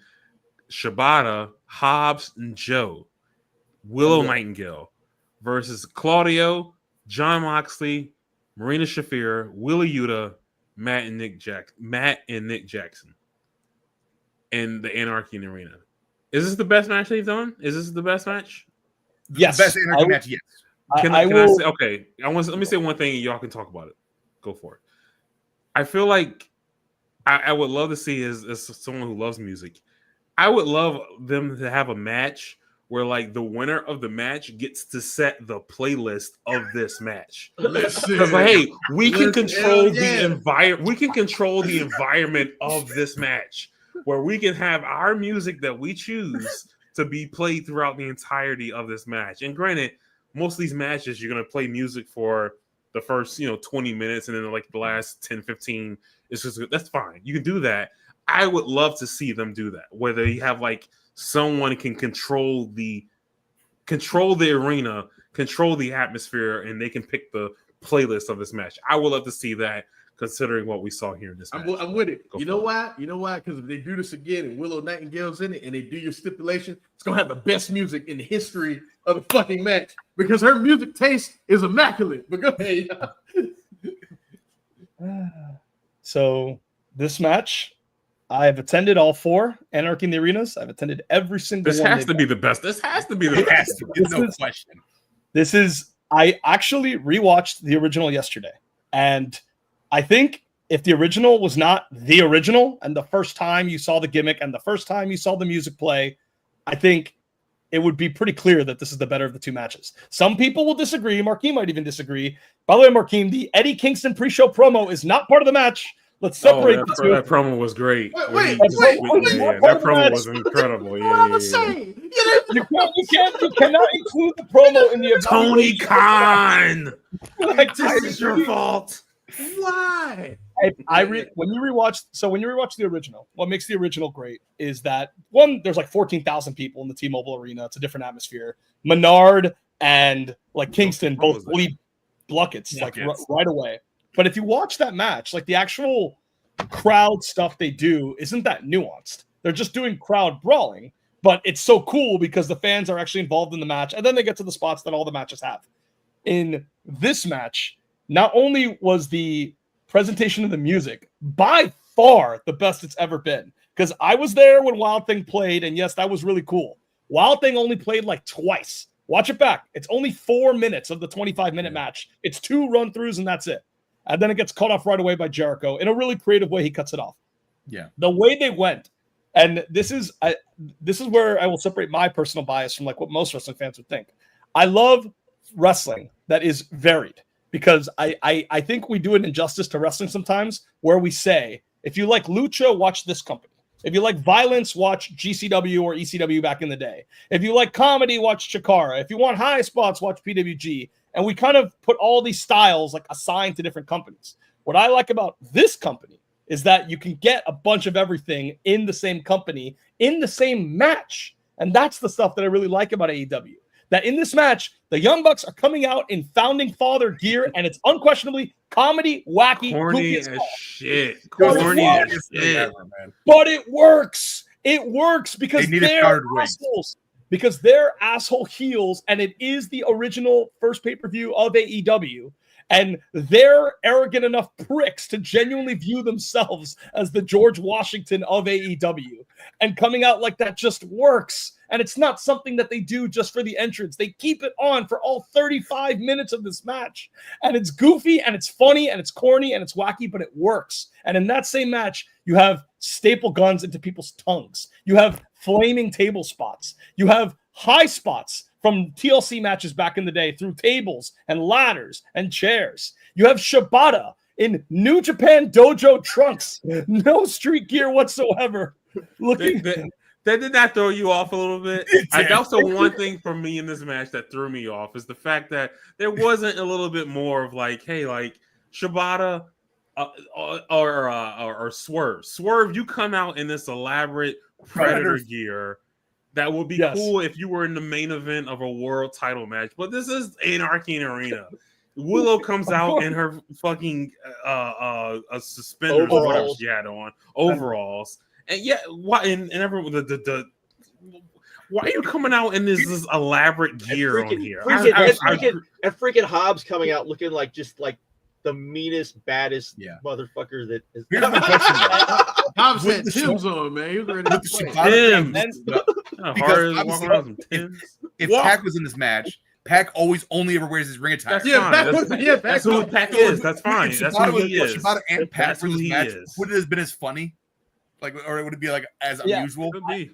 Shibata, Hobbs, and Joe, Willow Nightingale versus Claudio, John Moxley, Marina Shafir, Willa Yuta, Matt and Nick Jackson, and the Anarchy in the Arena. Is this the best match they've done? Is this the best match? Yes, The best Anarchy match, yes. Can I I will. say, okay, let me say one thing and y'all can talk about it. Go for it. I feel like I would love to see as someone who loves music, I would love them to have a match where like the winner of the match gets to set the playlist of this match. Because like, hey, we can control the environment. We can control the environment of this match, where we can have our music that we choose to be played throughout the entirety of this match. And granted, most of these matches you're gonna play music for the first 20 minutes, and then like the last 10, 15, it's just that's fine. You can do that. I would love to see them do that, where they have like someone can control the arena, control the atmosphere, and they can pick the playlist of this match. I would love to see that, considering what we saw here in this match. I'm with it. Go You for know it. why? You know why? Because if they do this again and Willow Nightingale's in it and they do your stipulation, it's gonna have the best music in the history of the fucking match because her music taste is immaculate. But go ahead. So this match, I've attended all 4 Anarchy in the Arenas. I've attended every single This one. has to be the best. This has to be the It best. has to be, This no is- question. This is, I actually rewatched the original yesterday. And I think if the original was not the original, and the first time you saw the gimmick and the first time you saw the music play, I think it would be pretty clear that this is the better of the 2 matches. Some people will disagree. Marquis might even disagree. By the way, Marquis, the Eddie Kingston pre-show promo is not part of the match. Let's separate the 2. that promo was great. Wait, Yeah, wait, that promo was incredible. Yeah. You cannot include the promo in the Tony evaluation. Khan, Like, this is your fault. Why? when you rewatch the original, what makes the original great is that one, there's like 14,000 people in the T-Mobile Arena. It's a different atmosphere. Menard and like Kingston both bleed buckets like right away. But if you watch that match, like the actual crowd stuff they do isn't that nuanced. They're just doing crowd brawling, but it's so cool because the fans are actually involved in the match, and then they get to the spots that all the matches have. In this match, not only was the presentation of the music by far the best it's ever been, because I was there when Wild Thing played, and yes, that was really cool. Wild Thing only played like twice. Watch it back. It's only 4 minutes of the 25-minute match. It's 2 run-throughs, and that's it. And then it gets cut off right away by Jericho. In a really creative way, he cuts it off. Yeah. The way they went, and this is where I will separate my personal bias from like what most wrestling fans would think. I love wrestling that is varied, because I think we do an injustice to wrestling sometimes where we say, if you like lucha, watch this company. If you like violence, watch GCW or ECW back in the day. If you like comedy, watch Chikara. If you want high spots, watch PWG. And we kind of put all these styles like assigned to different companies. What I like about this company is that you can get a bunch of everything in the same company, in the same match. And that's the stuff that I really like about AEW. That in this match, the Young Bucks are coming out in Founding Father gear, and it's unquestionably comedy, wacky, corny goofy as shit. Corny as shit. But it works. It works because they're assholes. Because they're asshole heels, and it is the original first pay-per-view of AEW. And they're arrogant enough pricks to genuinely view themselves as the George Washington of AEW. And coming out like that just works. And it's not something that they do just for the entrance. They keep it on for all 35 minutes of this match. And it's goofy, and it's funny, and it's corny, and it's wacky, but it works. And in that same match, you have staple guns into people's tongues. You have flaming table spots. You have high spots from TLC matches back in the day through tables and ladders and chairs. You have Shibata in New Japan Dojo trunks. No street gear whatsoever. Looking... That did not throw you off a little bit? That was the one thing for me in this match that threw me off, is the fact that there wasn't a little bit more of like, hey, like Shibata or Swerve. Swerve, you come out in this elaborate Predator gear. That would be cool if you were in the main event of a world title match. But this is Anarchy in Arena. Willow comes out in her fucking suspenders or whatever she had on, overalls. And yeah, why? And everyone, why are you coming out in this elaborate gear on here? And freaking Hobbs coming out looking like just like the meanest, baddest motherfucker that is. Here's my question: Hobbs had Tim's on, man. He was ready to play. Because if Pac was in this match, Pac always only ever wears his ring attire. That's who Pac is. That's fine. That's who he is. Shibata and Pac for this match, would it have been as funny? Like, or would it be like as unusual? Could be.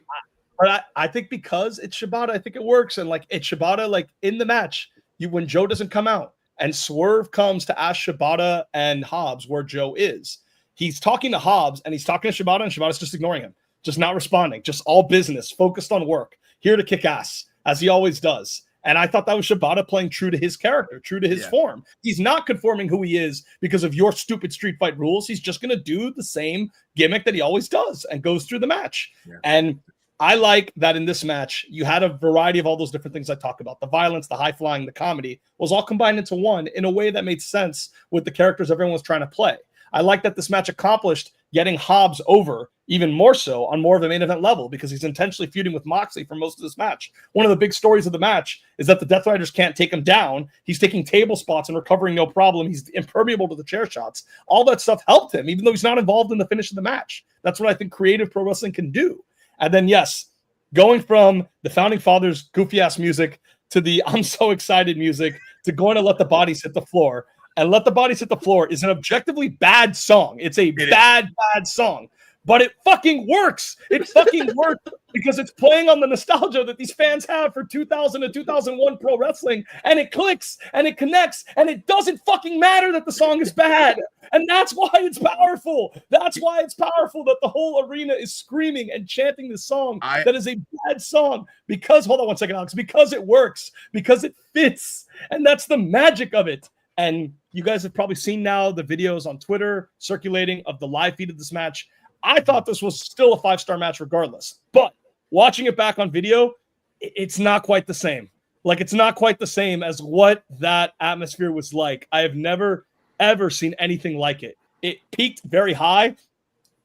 But I think because it's Shibata, I think it works. And like it's Shibata, like in the match, when Joe doesn't come out and Swerve comes to ask Shibata and Hobbs where Joe is, he's talking to Hobbs and he's talking to Shibata, and Shibata's just ignoring him, just not responding, just all business, focused on work, here to kick ass, as he always does. And I thought that was Shibata playing true to his character, true to his form. He's not conforming who he is because of your stupid street fight rules. He's just going to do the same gimmick that he always does and goes through the match. Yeah. And I like that in this match, you had a variety of all those different things I talk about. The violence, the high flying, the comedy was all combined into one in a way that made sense with the characters everyone was trying to play. I like that this match accomplished getting Hobbs over even more so on more of the main event level, because he's intentionally feuding with Moxley for most of this match. One of the big stories of the match is that the Death Riders can't take him down. He's taking table spots and recovering no problem. He's impermeable to the chair shots. All that stuff helped him, even though he's not involved in the finish of the match. That's what I think creative pro wrestling can do. And then, yes, going from the Founding Fathers goofy-ass music to the I'm so excited music to going to Let the Bodies Hit the Floor. And Let the Bodies Hit the Floor is an objectively bad song. It's a bad song. But it fucking works. It fucking works because it's playing on the nostalgia that these fans have for 2000 to 2001 pro wrestling. And it clicks and it connects. And it doesn't fucking matter that the song is bad. And that's why it's powerful. That's why it's powerful that the whole arena is screaming and chanting this song that is a bad song. Because, hold on one second, Alex. Because it works. Because it fits. And that's the magic of it. And you guys have probably seen now the videos on Twitter circulating of the live feed of this match. I thought this was still a 5-star match regardless. But watching it back on video, it's not quite the same. Like, it's not quite the same as what that atmosphere was like. I have never, ever seen anything like it. It peaked very high.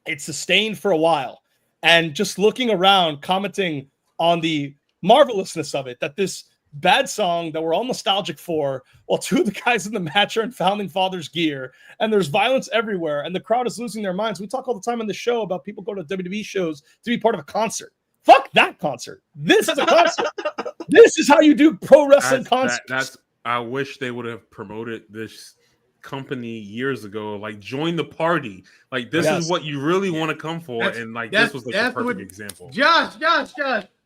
It sustained for a while. And just looking around, commenting on the marvelousness of it, that this bad song that we're all nostalgic for, while two of the guys in the match are in Founding Fathers gear, and there's violence everywhere, and the crowd is losing their minds. We talk all the time on the show about people going to WWE shows to be part of a concert. Fuck that concert. This is a concert. This is how you do pro wrestling concerts. I wish they would have promoted this company years ago. Like, join the party. Like, this is what you really want to come for. And like, this was like the perfect example. Josh.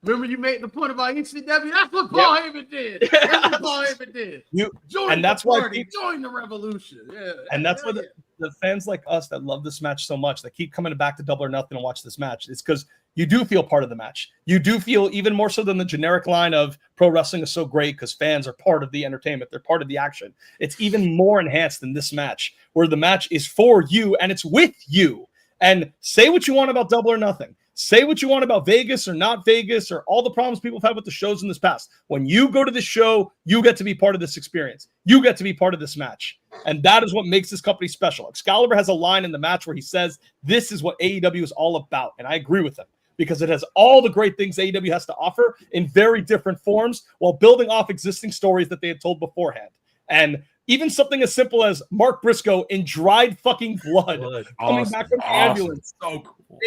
Remember you made the point about ECW? That's what Paul Heyman did. That's what Paul Heyman did. Join the party. Join the revolution. Yeah. And that's why the fans like us that love this match so much, that keep coming back to Double or Nothing and watch this match, it's because you do feel part of the match. You do feel, even more so than the generic line of pro wrestling is so great because fans are part of the entertainment. They're part of the action. It's even more enhanced in this match, where the match is for you and it's with you. And say what you want about Double or Nothing. Say what you want about Vegas or not Vegas or all the problems people have had with the shows in this past. When you go to this show, you get to be part of this experience. You get to be part of this match. And that is what makes this company special. Excalibur has a line in the match where he says, this is what AEW is all about. And I agree with him, because it has all the great things AEW has to offer in very different forms, while building off existing stories that they had told beforehand. And even something as simple as Mark Briscoe in dried fucking blood coming back from the ambulance. So cool.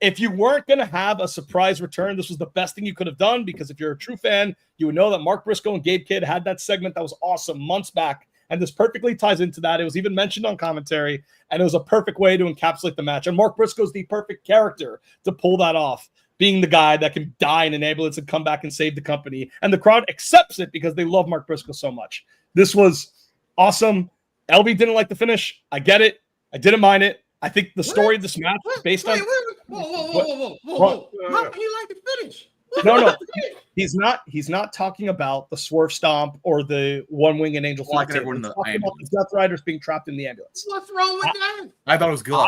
If you weren't going to have a surprise return, this was the best thing you could have done, because if you're a true fan, you would know that Mark Briscoe and Gabe Kidd had that segment that was awesome months back. And this perfectly ties into that. It was even mentioned on commentary, and it was a perfect way to encapsulate the match. And Mark Briscoe's the perfect character to pull that off, being the guy that can die in an ambulance and come back and save the company. And the crowd accepts it because they love Mark Briscoe so much. This was awesome. LB didn't like the finish. I get it. I didn't mind it. I think the story of this match is based on... Whoa. How can you like the finish? No. He's not talking about the swerve stomp or the one wing and angel flight. He's talking about the Death Riders being trapped in the ambulance. What's wrong with that? I thought it was good.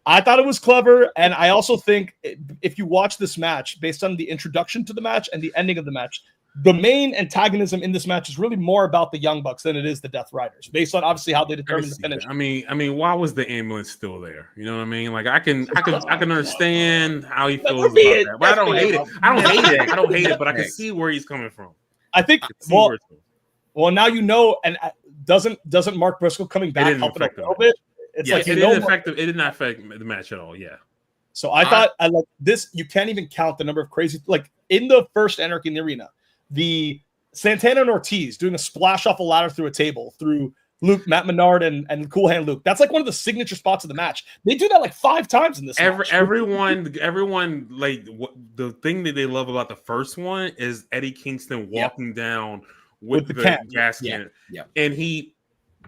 I thought it was clever, and I also think if you watch this match, based on the introduction to the match and the ending of the match, the main antagonism in this match is really more about the Young Bucks than it is the Death Riders, based on obviously how they determine the finish. I mean, why was the ambulance still there? You know what I mean? Like, I can understand how he feels about that, but I don't hate it. I don't hate it, but I can see where he's coming from. I think well, now you know, and doesn't Mark Briscoe coming back help it a little bit? It's like it did not affect the match at all. Yeah. So I thought I like this. You can't even count the number of crazy, like in the first Anarchy in the Arena, the Santana and Ortiz doing a splash off a ladder through a table through Luke, Matt Menard, and Cool Hand Luke. That's like one of the signature spots of the match. They do that like 5 times in this match. Everyone, like the thing that they love about the first one is Eddie Kingston walking down with the gas can. Yeah. And he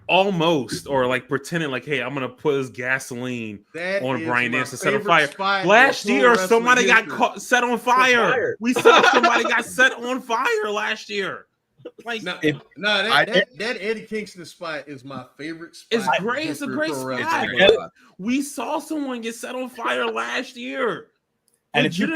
almost, or like pretending like, hey, I'm gonna put his gasoline on Brian Dance to set on fire. Last year, somebody got set on fire. We saw somebody got set on fire last year. Like, that Eddie Kingston spot is my favorite spot. It's great. It's a great spot. We saw someone get set on fire last year. And if you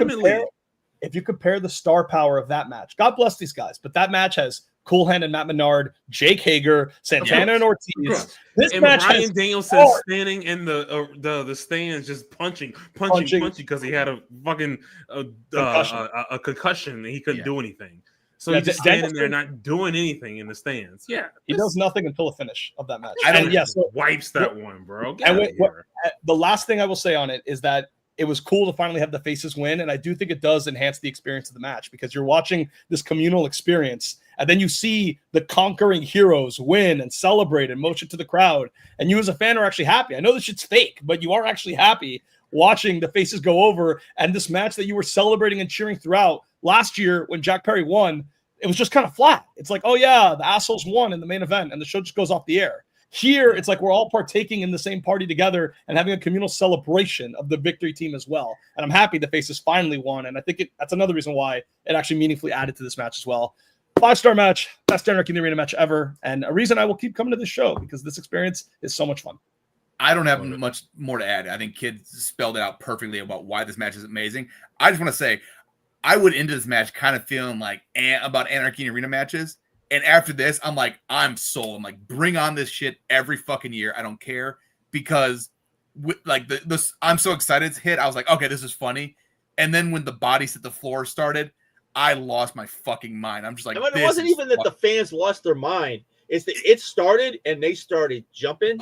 compare the star power of that match, God bless these guys, but that match has Cool Hand and Matt Menard, Jake Hager, Santana and Ortiz. This and match Brian Danielson standing in the stands, just punching because he had a fucking a concussion and he couldn't do anything. So he's just standing there not doing anything in the stands. Yeah, he does nothing until the finish of that match. Wipes that one, bro. The last thing I will say on it is that it was cool to finally have the faces win, and I do think it does enhance the experience of the match, because you're watching this communal experience, and then you see the conquering heroes win and celebrate and motion to the crowd, and you as a fan are actually happy. I know this shit's fake, but you are actually happy watching the faces go over, and this match that you were celebrating and cheering throughout. Last year, when Jack Perry won, it was just kind of flat. It's like, oh yeah, the assholes won in the main event, and the show just goes off the air. Here, it's like we're all partaking in the same party together and having a communal celebration of the victory team as well. And I'm happy the faces finally won, and I think that's another reason why it actually meaningfully added to this match as well. 5-star match, best Anarchy in the Arena match ever, and a reason I will keep coming to this show, because this experience is so much fun. I don't have much more to add. I think Kid spelled it out perfectly about why this match is amazing. I just want to say, I went into this match kind of feeling like about Anarchy in Arena matches. And after this, I'm like, I'm sold. I'm like, bring on this shit every fucking year. I don't care, because I'm so excited it's hit. I was like, okay, this is funny. And then when the bodies hit the floor started, I lost my fucking mind. I'm just like, I mean, it wasn't even that the fans lost their mind. It's that it started and they started jumping.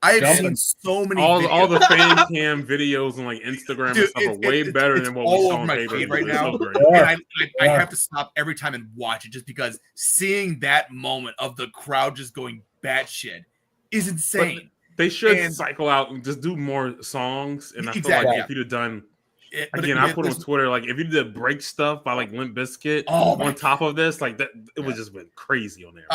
I have seen so many all the fan cam videos on like Instagram and stuff are way better than what we saw on my pay-per-view feed right now. And I have to stop every time and watch it just because seeing that moment of the crowd just going batshit is insane. But they should cycle out and just do more songs. And I feel like if you'd have done I put on Twitter, like if you did break stuff by like Limp Bizkit on top of this, like that, it would just been crazy on there.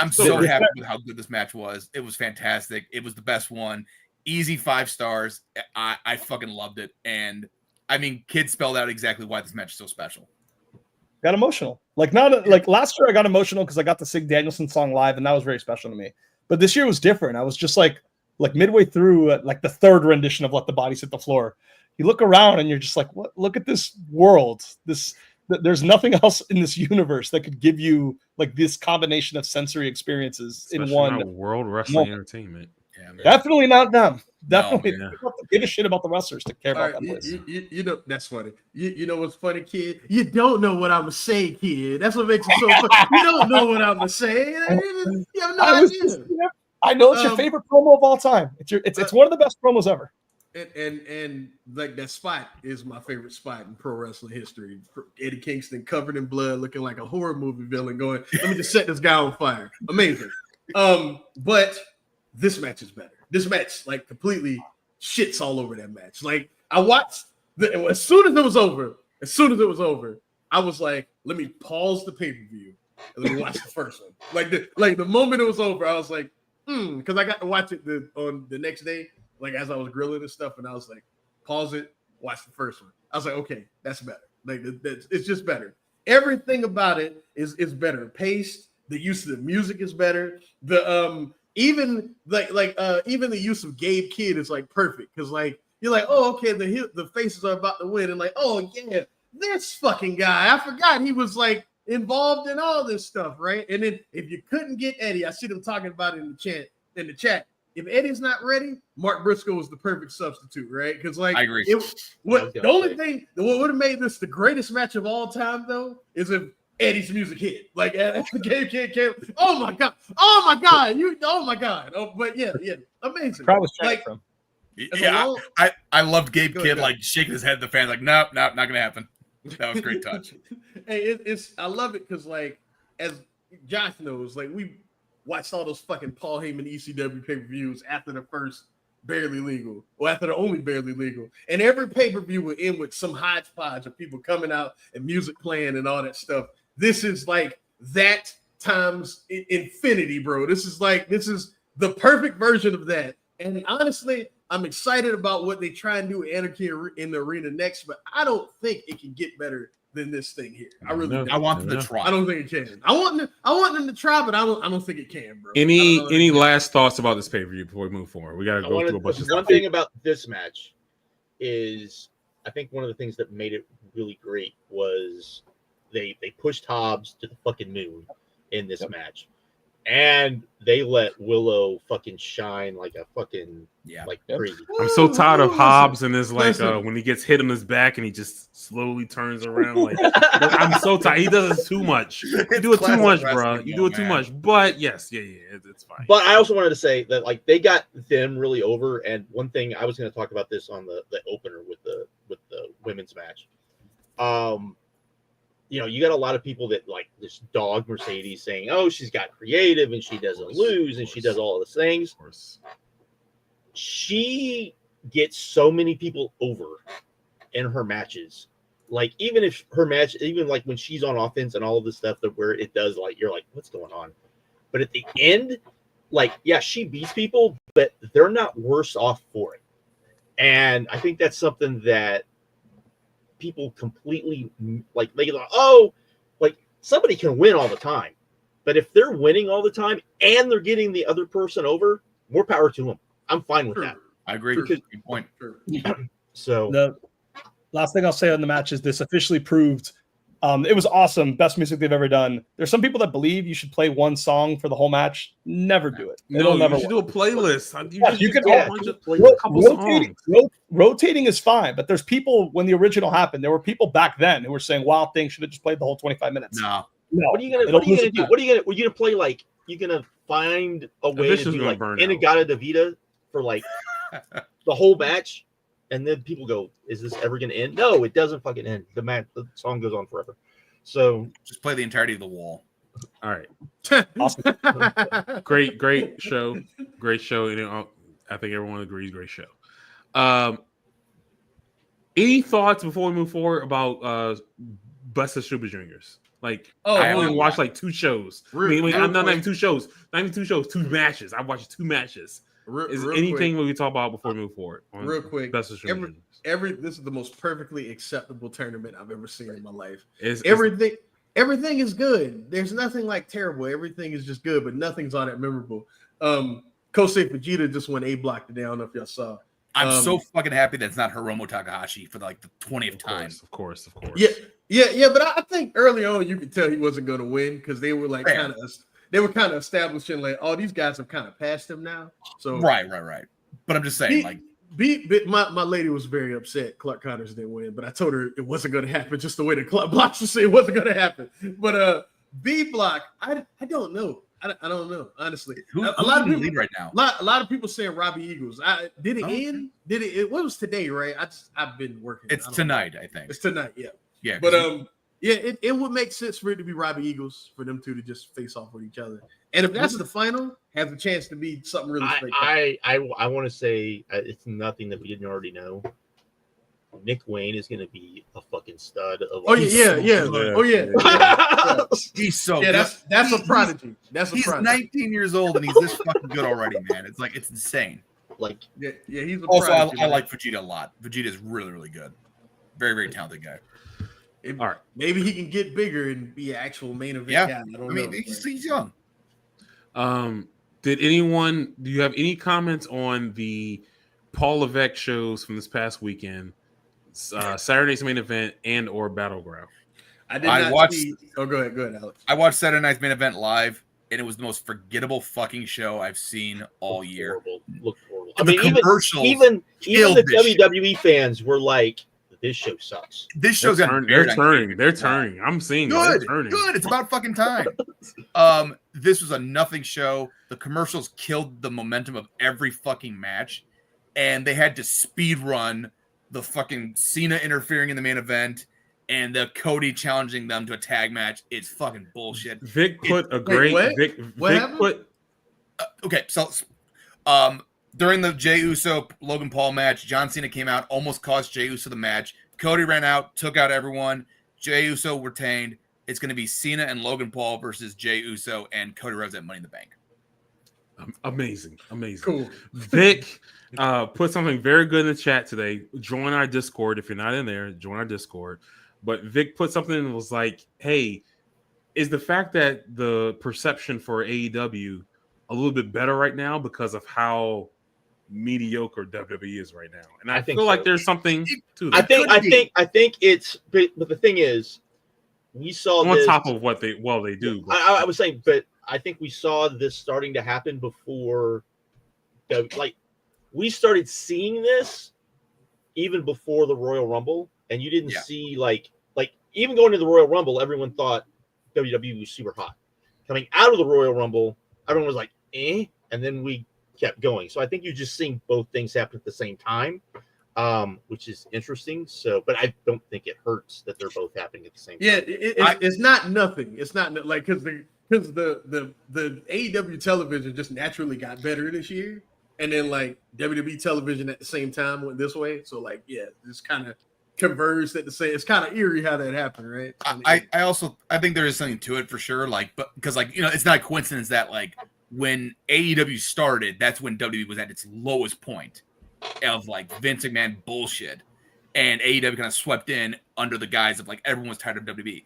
I'm so happy with how good this match was. It was fantastic. It was the best one. Easy 5 stars. I fucking loved it. And I mean, kids spelled out exactly why this match is so special. Got emotional. Like last year I got emotional because I got to sing Danielson song live, and that was very special to me. But this year was different. I was just like midway through like the third rendition of Let the Bodies Hit the Floor. You look around and you're just like, what? Look at this world. There's nothing else in this universe that could give you like this combination of sensory experiences especially in one World Wrestling Entertainment. Yeah, definitely not them. Definitely No, don't give a shit about the wrestlers to care about that place. You know that's funny. You know what's funny, kid? You don't know what I'm gonna say, kid. That's what makes it so funny. You don't know what I'm gonna say. You have no idea. I know it's your favorite promo of all time. It's one of the best promos ever. And like that spot is my favorite spot in pro wrestling history. Eddie Kingston covered in blood, looking like a horror movie villain, going, "Let me just set this guy on fire." Amazing. But this match is better. This match like completely shits all over that match. Like I watched as soon as it was over, I was like, "Let me pause the pay-per-view and let me watch the first one." Like the moment it was over, I was like, because I got to watch it on the next day. Like as I was grilling and stuff, and I was like, pause it, watch the first one. I was like, okay, that's better. Like it's just better. Everything about it is better. Paced, the use of the music is better. The even even the use of Gabe Kidd is like perfect because like you're like, oh okay, the faces are about to win, and like, oh yeah, this fucking guy. I forgot he was like involved in all this stuff, right? And then if you couldn't get Eddie, I see them talking about it in the chat. If Eddie's not ready, Mark Briscoe was the perfect substitute, right? Because like I agree. The only thing that would have made this the greatest match of all time, though, is if Eddie's music hit. Like after the game came. Oh my god! Oh my god! Oh, but yeah, amazing. Crowd was like, from. Yeah, I loved Gabe Kidd like shaking his head at the fans, like, nope, not gonna happen. That was a great touch. Hey, I love it because like as Josh knows, like we watched all those fucking Paul Heyman ECW pay-per-views after the first Barely Legal, or after the only Barely Legal. And every pay-per-view would end with some hodgepodge of people coming out and music playing and all that stuff. This is like that times infinity, bro. This is the perfect version of that. And honestly, I'm excited about what they try and do with Anarchy in the arena next, but I don't think it can get better than this thing here. I really don't. I want them to try. I don't think it can. I want them to try, but I don't think it can, bro. Any last thoughts about this pay-per-view before we move forward? We got to go through a bunch of stuff. One thing about this match is I think one of the things that made it really great was they pushed Hobbs to the fucking moon in this match. And they let Willow fucking shine like a fucking crazy. I'm so tired of Hobbs and his like when he gets hit on his back and he just slowly turns around. Like I'm so tired. He does it too much. You do it too much, bro. You do it too much. But yes, it's fine. But I also wanted to say that like they got them really over. And one thing I was going to talk about this on the opener with the women's match. You got a lot of people that like this dog Mercedes saying, oh, she's got creative and she doesn't lose and she does all the things. She gets so many people over in her matches. Like, even if her match, even like when she's on offense and all of this stuff that where it does like, you're like, what's going on? But at the end, like, yeah, she beats people, but they're not worse off for it. And I think that's something that people completely like they go, oh, like somebody can win all the time, but if they're winning all the time and they're getting the other person over, more power to them. I'm fine with that. I agree. Because, good point. So the last thing I'll say on the match is this officially proved It was awesome. Best music they've ever done. There's some people that believe you should play one song for the whole match. Never do it. It'll never you should work. do a playlist. You can couple rotating, songs. rotating is fine, but there's people when the original happened. There were people back then who were saying Wild Thing should have just played the whole 25 minutes. No. What are you gonna do? What are you gonna play like? You're gonna find a way to do like Inagata Davida for like the whole match, and then people go, "Is this ever gonna end?" No, it doesn't fucking end. The song goes on forever. So just play the entirety of The Wall. All right. Awesome. Great show. Great show. You know, I think everyone agrees. Great show. Any thoughts before we move forward about Best of Super Juniors? Like, I only watched like 2 shows. Not even 2 shows. Not even 2 shows. 2 matches. I watched 2 matches. Is there anything we can talk about before we move forward? Real quick. Best of Super Juniors. This is the most perfectly acceptable tournament I've ever seen in my life. Everything is good. There's nothing like terrible. Everything is just good, but nothing's all that memorable. Kosei Fujita just won A block today. I don't know if y'all saw. I'm so fucking happy that's not Hiromu Takahashi for like the 20th time. Of course. Yeah. But I think early on you could tell he wasn't going to win because they were like kind of establishing like, oh, these guys have kind of passed him now. So right. But I'm just saying, my lady was very upset Clark Connors didn't win, but I told her it wasn't going to happen. Just the way the club blocks would say it wasn't going to happen. But B block, I don't know. I don't know, honestly. A lot of people lead right now. A lot of people saying Robbie Eagles. Did it end? Did it? It was today, right? I've been working. It's tonight, I think. It's tonight, yeah. Yeah, but it would make sense for it to be Robbie Eagles for them two to just face off with each other. And if that's the final, has a chance to be something really spectacular. I want to say it's nothing that we didn't already know. Nick Wayne is going to be a fucking stud. He's so good. That's a prodigy. He's 19 years old and he's this fucking good already, man. It's insane. Like, he's also I like Vegeta a lot. Vegeta is really, really good. Very, very talented guy. All right, maybe he can get bigger and be an actual main event guy. I mean, he's young. Do you have any comments on the Paul Levesque shows from this past weekend? Saturday's main event and or Battleground. I watched. Oh, go ahead, Alex. I watched Saturday night's main event live, and it was the most forgettable fucking show I've seen all year. Looked horrible. I mean, even the WWE fans were like, "This show sucks." This show's got they're turning. I'm seeing good. Turning. Good. It's about fucking time. This was a nothing show. The commercials killed the momentum of every fucking match, and they had to speed run the fucking Cena interfering in the main event and the Cody challenging them to a tag match. It's fucking bullshit. Vic put a great okay, so during the Jey Uso Logan Paul match, John Cena came out, almost cost Jey Uso the match. Cody ran out, took out everyone. Jey Uso retained. It's going to be Cena and Logan Paul versus Jey Uso and Cody Rhodes at Money in the Bank. Amazing. Cool. Vic put something very good in the chat today. Join our Discord. If you're not in there, join our Discord. But Vic put something and was like, hey, is the fact that the perception for AEW a little bit better right now because of how mediocre WWE is right now? And I feel like there's something to that. I think it's, but the thing is, we saw on top of what they do. I was saying, but I think we saw this starting to happen before, we started seeing this even before the Royal Rumble, and you didn't see like even going to the Royal Rumble, everyone thought WWE was super hot. Coming out of the Royal Rumble, everyone was like, and then we kept going. So I think you're just seeing both things happen at the same time, which is interesting. So, but I don't think it hurts that they're both happening at the same time. Yeah, it's not nothing. It's not like because the AEW television just naturally got better this year, and then like WWE television at the same time went this way. So like, it's kind of converged at the same. It's kind of eerie how that happened, right? I think there is something to it for sure. Like, but because it's not a coincidence that like when AEW started, that's when WWE was at its lowest point of like Vince McMahon bullshit, and AEW kind of swept in under the guise of like everyone was tired of WWE.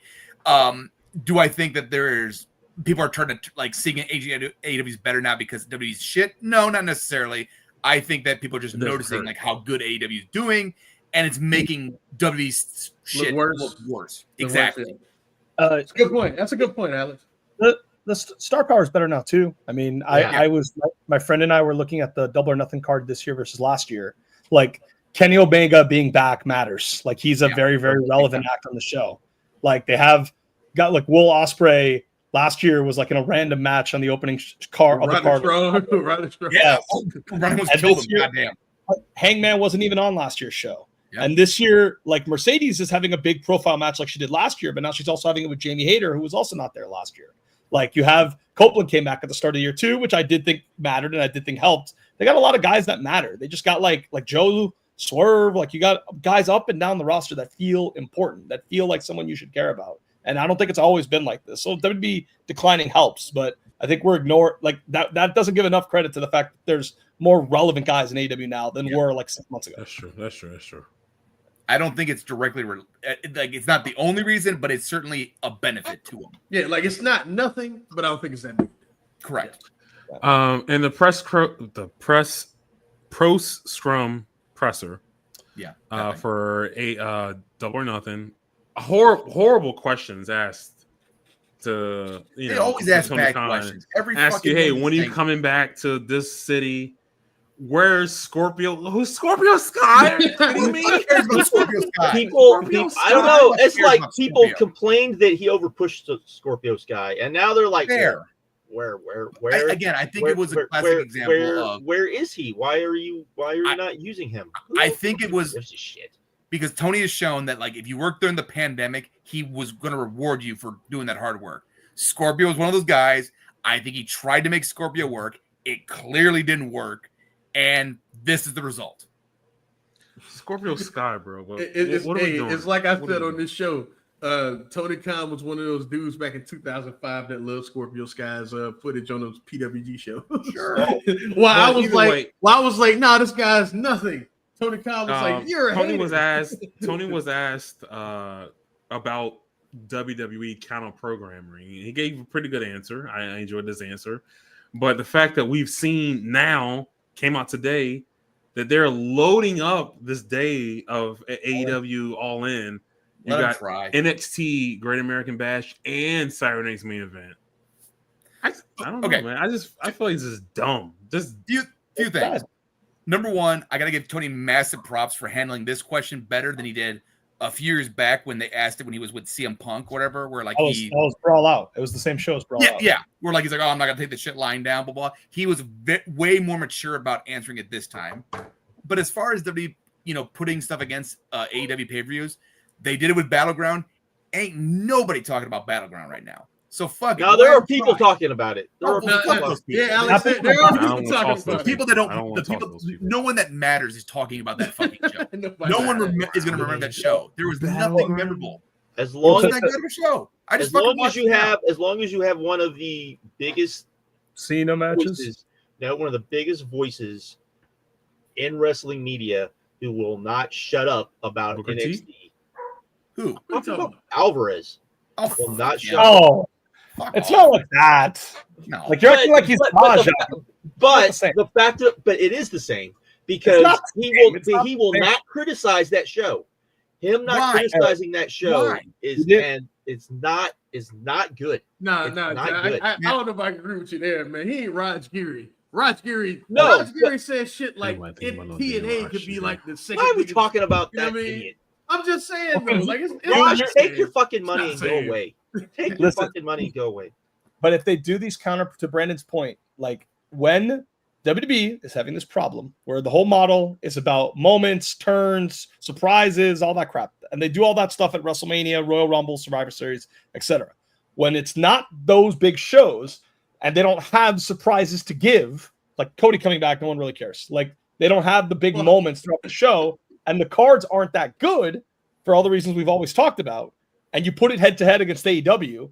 Do I think that there's people are turning to like seeing AEW's better now because WWE's shit? No, not necessarily. I think that people are just noticing like how good AEW is doing, and it's making WWE's shit look worse. Exactly. It's a good point. That's a good point, Alex. The star power is better now too. I mean, I was my friend and I were looking at the Double or Nothing card this year versus last year. Like Kenny Omega being back matters. Like he's a very, very relevant act on the show. Like they have got like Will Ospreay last year was like in a random match on the opening card of the card. Yeah, Ronnie was killed him. Goddamn. Hangman wasn't even on last year's show. Yep. And this year, like Mercedes is having a big profile match like she did last year, but now she's also having it with Jamie Hayter, who was also not there last year. Like you have Copeland came back at the start of the year too, which I did think mattered and I did think helped. They got a lot of guys that matter. They just got like Joe Swerve, like you got guys up and down the roster that feel important, that feel like someone you should care about. And I don't think it's always been like this. So WWE declining helps, but I think we're ignoring like that doesn't give enough credit to the fact that there's more relevant guys in AEW now than were like 6 months ago. That's true. I don't think it's directly like it's not the only reason, but it's certainly a benefit to them. Yeah, like it's not nothing, but I don't think it's that big. Correct. And the press scrum presser. Yeah. For a Double or Nothing. Horrible questions asked to they always ask bad questions. Ask you, hey, when are you coming back to this city? Where's Scorpio? Who's Scorpio Sky? Are you kidding me? People, I don't know. It's like people complained that he overpushed Scorpio Sky, and now they're like, where? Again, I think it was a classic example of where is he? Why are you not using him? I think it was shit. Because Tony has shown that, like, if you worked during the pandemic, he was going to reward you for doing that hard work. Scorpio was one of those guys. I think he tried to make Scorpio work. It clearly didn't work. And this is the result. Scorpio Sky, bro. What are we doing? It's like I said on this show. Tony Khan was one of those dudes back in 2005 that loved Scorpio Sky's footage on those PWG shows. Sure. I was like, nah, this guy's nothing. Tony Khan was like, you're a Tony hater. Tony was asked about WWE counter programming. He gave a pretty good answer. I enjoyed this answer. But the fact that we've seen now, came out today, that they're loading up this day of AEW All In. You got NXT, Great American Bash, and Saturday Night's Main Event. I don't know, man. I feel like this is dumb. Just few things. Number one, I got to give Tony massive props for handling this question better than he did a few years back when they asked it when he was with CM Punk, whatever, where like that was Brawl Out. It was the same show as Brawl Out. Yeah. Where like he's like, oh, I'm not gonna take the shit lying down, blah blah. He was way more mature about answering it this time. But as far as WWE, putting stuff against AEW pay-per-views, they did it with Battleground. Ain't nobody talking about Battleground right now. So fuck it. Now there are people talking about it. There are people talking about it. People that don't. No one that matters is talking about that fucking show. No one is going to remember that show. There was nothing memorable. As long as that good of a show. As long as you have one of the biggest Cena matches, one of the biggest voices in wrestling media who will not shut up about NXT. Who? Alvarez. Will not shut up. It's not like that. No. Like you're acting like he's but the fact that it is the same because he will not criticize that show. Him not criticizing that show is not good. No, I don't know if I agree with you there, man. He ain't Raj Giri. Raj Giri says shit like TNA could be like the second. Why are we talking about that idiot? I'm just saying though, like take your fucking money and go away. Take your fucking money and go away. But if they do these counter to Brandon's point, like when WWE is having this problem where the whole model is about moments, turns, surprises, all that crap, and they do all that stuff at WrestleMania, Royal Rumble, Survivor Series, etc. When it's not those big shows and they don't have surprises to give, like Cody coming back, no one really cares. Like they don't have the big moments throughout the show, and the cards aren't that good for all the reasons we've always talked about, and you put it head-to-head against AEW,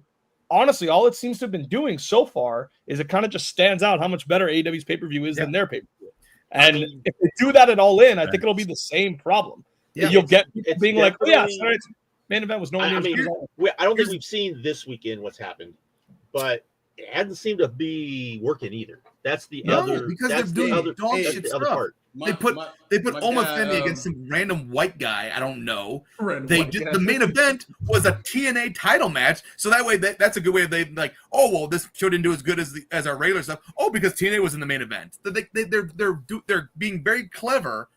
honestly, all it seems to have been doing so far is it kind of just stands out how much better AEW's pay-per-view is than their pay-per-view. And if they do that at All In, I think it'll be the same problem. Yeah, you'll get people being like, oh, yeah, main event was no one. I don't think we've seen this weekend what's happened, but it hasn't seemed to be working either. That's the other. Because they're doing dog shit stuff. Part. They put Omar Femi against some random white guy. I don't know. The main event was a TNA title match, so that way that's a good way of they like. Oh well, this show didn't do as good as our regular stuff. Oh, because TNA was in the main event. They're being very clever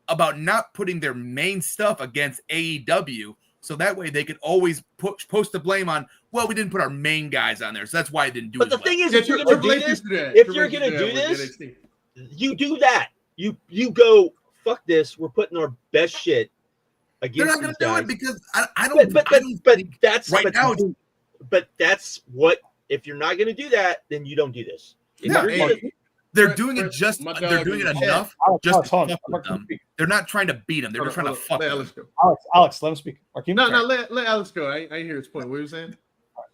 about not putting their main stuff against AEW, so that way they could always post the blame on. Well, we didn't put our main guys on there, so that's why it didn't do. But the thing is, if you're going to do this, you do that. You go, fuck this. We're putting our best shit against. They're not going to do it because I don't. But that's right now. But that's what. If you're not going to do that, then you don't do this. They're doing it just. They're doing it enough just to fuck with them. They're not trying to beat them. They're just trying to fuck them. Alex, let him speak. Let Alex go. I hear his point. What are you saying?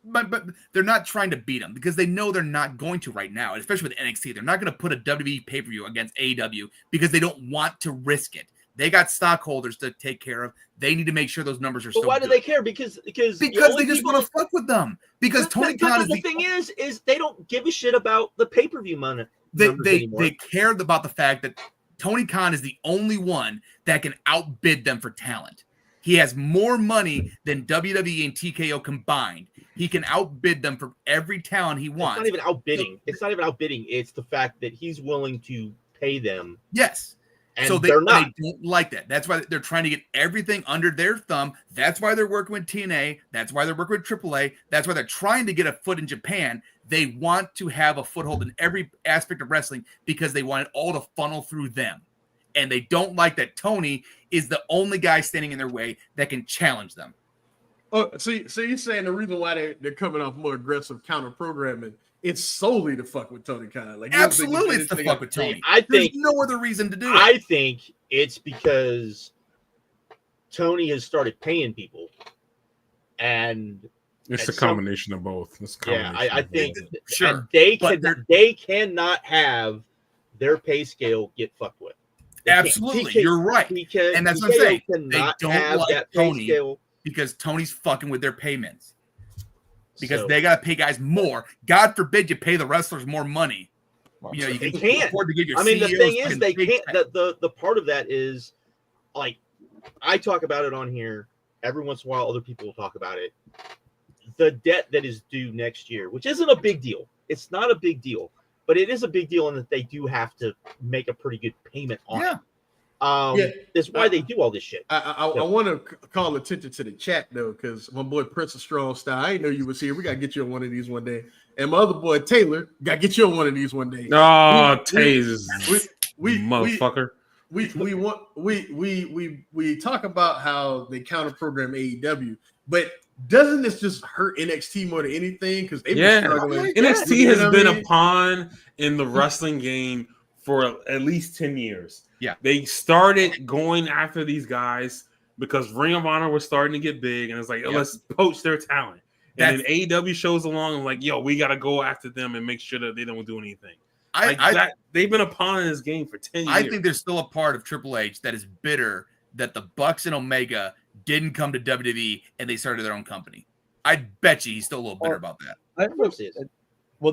But they're not trying to beat them because they know they're not going to right now, especially with NXT. They're not going to put a WWE pay-per-view against AEW because they don't want to risk it. They got stockholders to take care of. They need to make sure those numbers are still good. Why do they care? Because they just want to fuck with them. Because Tony Khan is the thing is they don't give a shit about the pay-per-view money. They cared about the fact that Tony Khan is the only one that can outbid them for talent. He has more money than WWE and TKO combined. He can outbid them for every talent he wants. It's not even outbidding. It's the fact that he's willing to pay them. Yes. And so they don't like that. That's why they're trying to get everything under their thumb. That's why they're working with TNA. That's why they're working with AAA. That's why they're trying to get a foot in Japan. They want to have a foothold in every aspect of wrestling because they want it all to funnel through them. And they don't like that Tony is the only guy standing in their way that can challenge them. Oh, so you're saying the reason why they're coming off more aggressive counter programming, it's solely to fuck with Tony Khan. Like absolutely, it's to fuck with Tony. There's no other reason to do it. I think it's because Tony has started paying people, and it's a combination of both. I think sure they cannot have their pay scale get fucked with. Absolutely, you're right. And that's what I'm saying. They don't like Tony because Tony's fucking with their payments. Because they got to pay guys more. God forbid you pay the wrestlers more money. You know, you can't afford to give your CEOs the thing is, they can't. The part of that is, like, I talk about it on here. Every once in a while, other people will talk about it. The debt that is due next year, which isn't a big deal. It's not a big deal. But it is a big deal in that they do have to make a pretty good payment on it. That's why they do all this shit. I want to call attention to the chat, though, because my boy Prince of Strong Style, I didn't know you was here. We got to get you on one of these one day. And my other boy Taylor, got to get you on one of these one day. Oh, Taylor, motherfucker. We talk about how they counter program AEW, but doesn't this just hurt NXT more than anything? Because they've been struggling. NXT has been a pawn in the wrestling game for at least 10 years. Yeah. They started going after these guys because Ring of Honor was starting to get big, and it's like, let's poach their talent. And then AEW shows along and like, yo, we got to go after them and make sure that they don't do anything. They've been a pawn in this game for 10 years. I think there's still a part of Triple H that is bitter that the Bucks and Omega didn't come to WWE and they started their own company. I bet you he's still a little bitter about that. Well,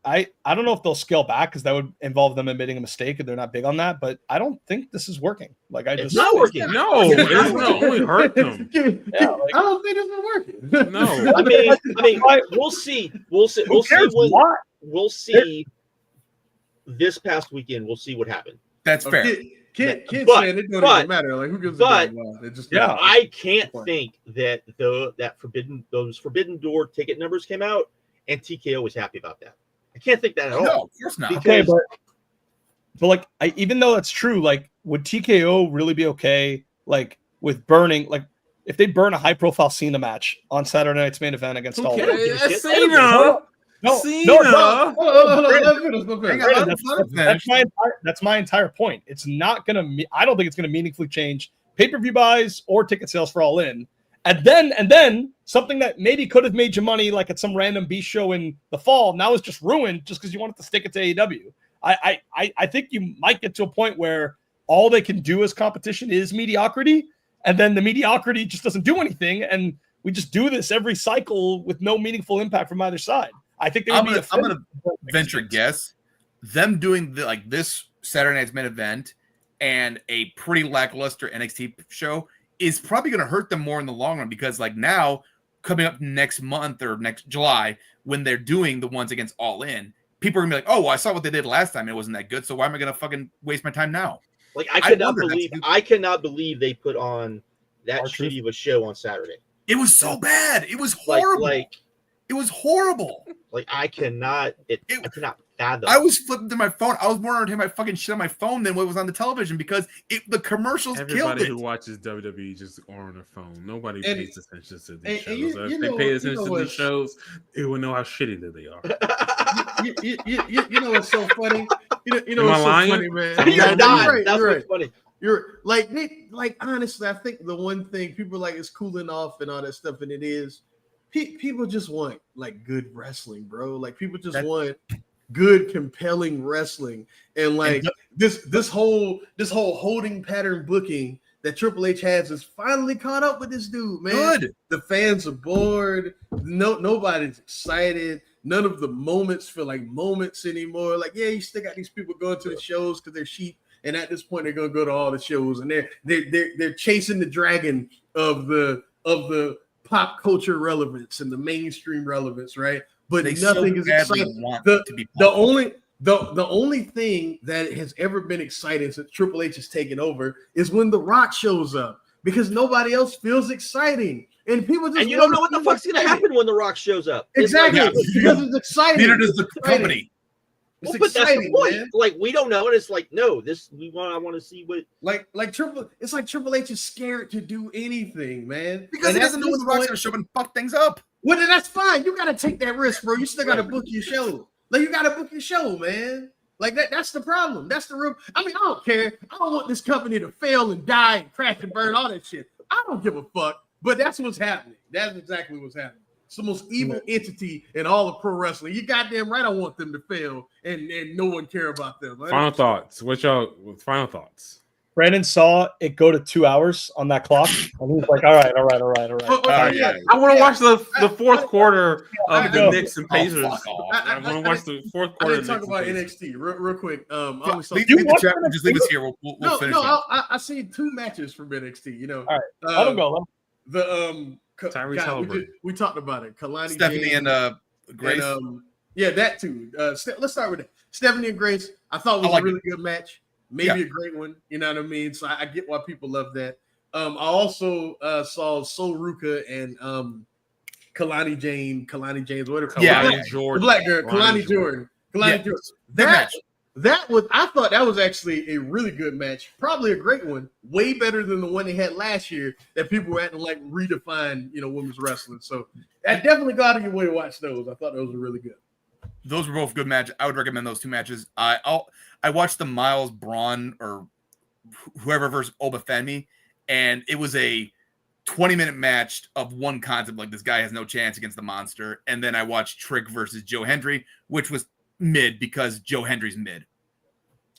I don't know if they'll scale back because that would involve them admitting a mistake, and they're not big on that. But I don't think this is working. It's not working. No, it's not only hurt them. I don't think it's working. No, I mean, we'll see. We'll see this past weekend. We'll see what happened. That's fair. Saying it doesn't matter. Like who gives a damn? I can't think that those Forbidden Door ticket numbers came out and TKO was happy about that. I can't think that at all. No, of course not. Okay, but like, even though that's true, like, would TKO really be okay? Like with burning, like if they burn a high-profile Cena match on Saturday night's main event against all Cena. That's my entire point. It's not gonna. I don't think it's gonna meaningfully change pay-per-view buys or ticket sales for All In. And then something that maybe could have made you money, like at some random B show in the fall, now is just ruined just because you wanted to stick it to AEW. I think you might get to a point where all they can do as competition is mediocrity, and then the mediocrity just doesn't do anything, and we just do this every cycle with no meaningful impact from either side. I think I'm gonna venture a guess. Them doing this Saturday night's main event and a pretty lackluster NXT show is probably going to hurt them more in the long run, because like now coming up next month or next July, when they're doing the ones against All In, people are gonna be like, oh, well, I saw what they did last time. It wasn't that good. So why am I going to fucking waste my time now? Like, I cannot believe they put on that shitty of a show on Saturday. It was so bad. It was horrible. It was horrible. Like, I cannot fathom. I was flipping through my phone. I was more entertained by fucking shit on my phone than what was on the television, because the commercials killed it. Everybody who watches WWE just are on their phone. Nobody pays attention to these shows. If they pay attention to these shows, they would know how shitty that they are. You know what's so funny? You know Am I what's so lying? funny, man? You're not. Right, That's you're what's funny. You're like honestly, I think the one thing people like is cooling off and all that stuff, and it is people just want like good wrestling, bro. Like people just want good, compelling wrestling, and like this whole holding pattern booking that Triple H has is finally caught up with this dude, man. Good. The fans are bored. Nobody's excited. None of the moments feel like moments anymore. Like, yeah, you still got these people going to the shows because they're sheep, and at this point, they're gonna go to all the shows, and they're chasing the dragon of the pop culture relevance and the mainstream relevance, right? But nothing is exciting. The only thing that has ever been exciting since Triple H has taken over is when The Rock shows up, because nobody else feels exciting. And people just, and you don't know what the fuck's gonna happen when The Rock shows up. Exactly, because it's exciting. Neither does the company. It's but that's the point. man. Like, we don't know, and it's like, no, I want to see what. It's like Triple H is scared to do anything, man, because he doesn't know when The Rock's gonna show up and fuck things up. Well, then that's fine. You gotta take that risk, bro. You still gotta book your show. Like, you gotta book your show, man. Like that's the problem. That's the real. I mean, I don't care. I don't want this company to fail and die and crash and burn, all that shit. I don't give a fuck. But that's what's happening. That's exactly what's happening. It's the most evil entity in all of pro wrestling. You goddamn right I want them to fail and no one care about them. Final thoughts. Final thoughts? Brandon saw it go to 2 hours on that clock, and he was like, all right. I want to watch the fourth quarter of the Knicks and Pacers. I want to watch the fourth quarter. I didn't talk about NXT real quick. Leave the chat. Just leave us here. We'll finish. I seen 2 matches from NXT. You know, all right, let him go. We talked about it. Kalani Stephanie James, and Grace. And, yeah, that too. Let's start with it. Stephanie and Grace. I thought it was a really good match. Maybe a great one. You know what I mean? So I get why people love that. I also saw Sol Ruka and Kalani James, whatever. Jordan. The black girl, Kalani Jordan. Jordan. I thought that was actually a really good match, probably a great one, way better than the one they had last year that people were acting like redefined, women's wrestling. So I definitely go out of your way to watch those. I thought those were really good. Those were both good matches. I would recommend those 2 matches. I watched the Miles Braun or whoever versus Obafemi, and it was a 20-minute match of one concept, like this guy has no chance against the monster. And then I watched Trick versus Joe Hendry, which was mid because Joe Hendry's mid.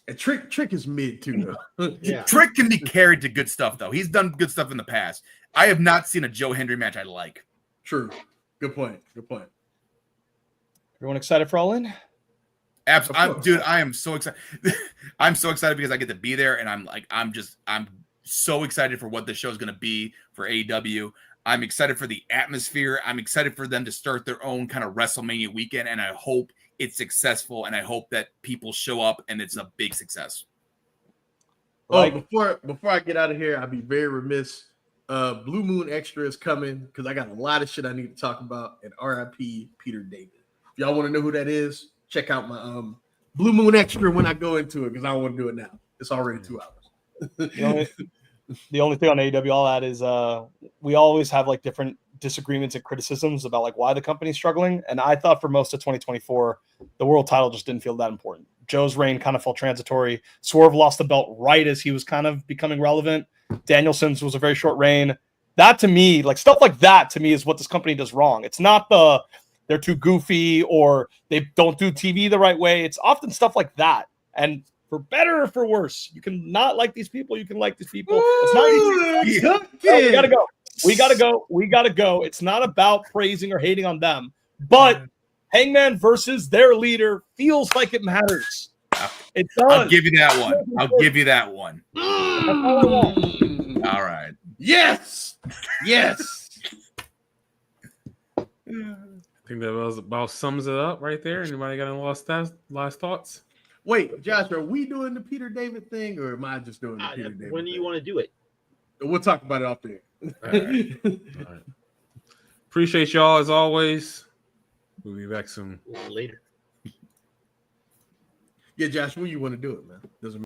And Trick is mid too, though. Yeah. Trick can be carried to good stuff, though. He's done good stuff in the past. I have not seen a Joe Hendry match I like. True. Good point. Everyone excited for All In? Absolutely, dude. I am so excited. I'm so excited because I get to be there, and I'm so excited for what the show is going to be for AEW. I'm excited for the atmosphere. I'm excited for them to start their own kind of WrestleMania weekend, and I hope it's successful, and I hope that people show up and it's a big success. Before I get out of here, I'd be very remiss. Blue Moon Extra is coming because I got a lot of shit I need to talk about. And RIP Peter David. If y'all want to know who that is, check out my Blue Moon Extra when I go into it because I don't want to do it now. It's already 2 hours. The only thing on AEW I'll add is we always have like different disagreements and criticisms about like why the company's struggling. And I thought for most of 2024, the world title just didn't feel that important. Joe's reign kind of felt transitory. Swerve lost the belt right as he was kind of becoming relevant. Danielson's was a very short reign. That to me, like stuff like that to me is what this company does wrong. It's not they're too goofy or they don't do TV the right way. It's often stuff like that. And for better or for worse, you can not like these people. You can like these people. It's not easy. No, we gotta go. We gotta go. It's not about praising or hating on them, but Hangman versus their leader feels like it matters. It does. I'll give you that one. I'll give you that one. All right. Yes. Yes. I think that was about sums it up right there. Anybody got any last thoughts? Wait, Josh, are we doing the Peter David thing, or am I just doing the Peter David When do you thing? want to do it? We'll talk about it off there. All right. Appreciate y'all as always. We'll be back soon. Later. Yeah, Josh, when you want to do it, man? Doesn't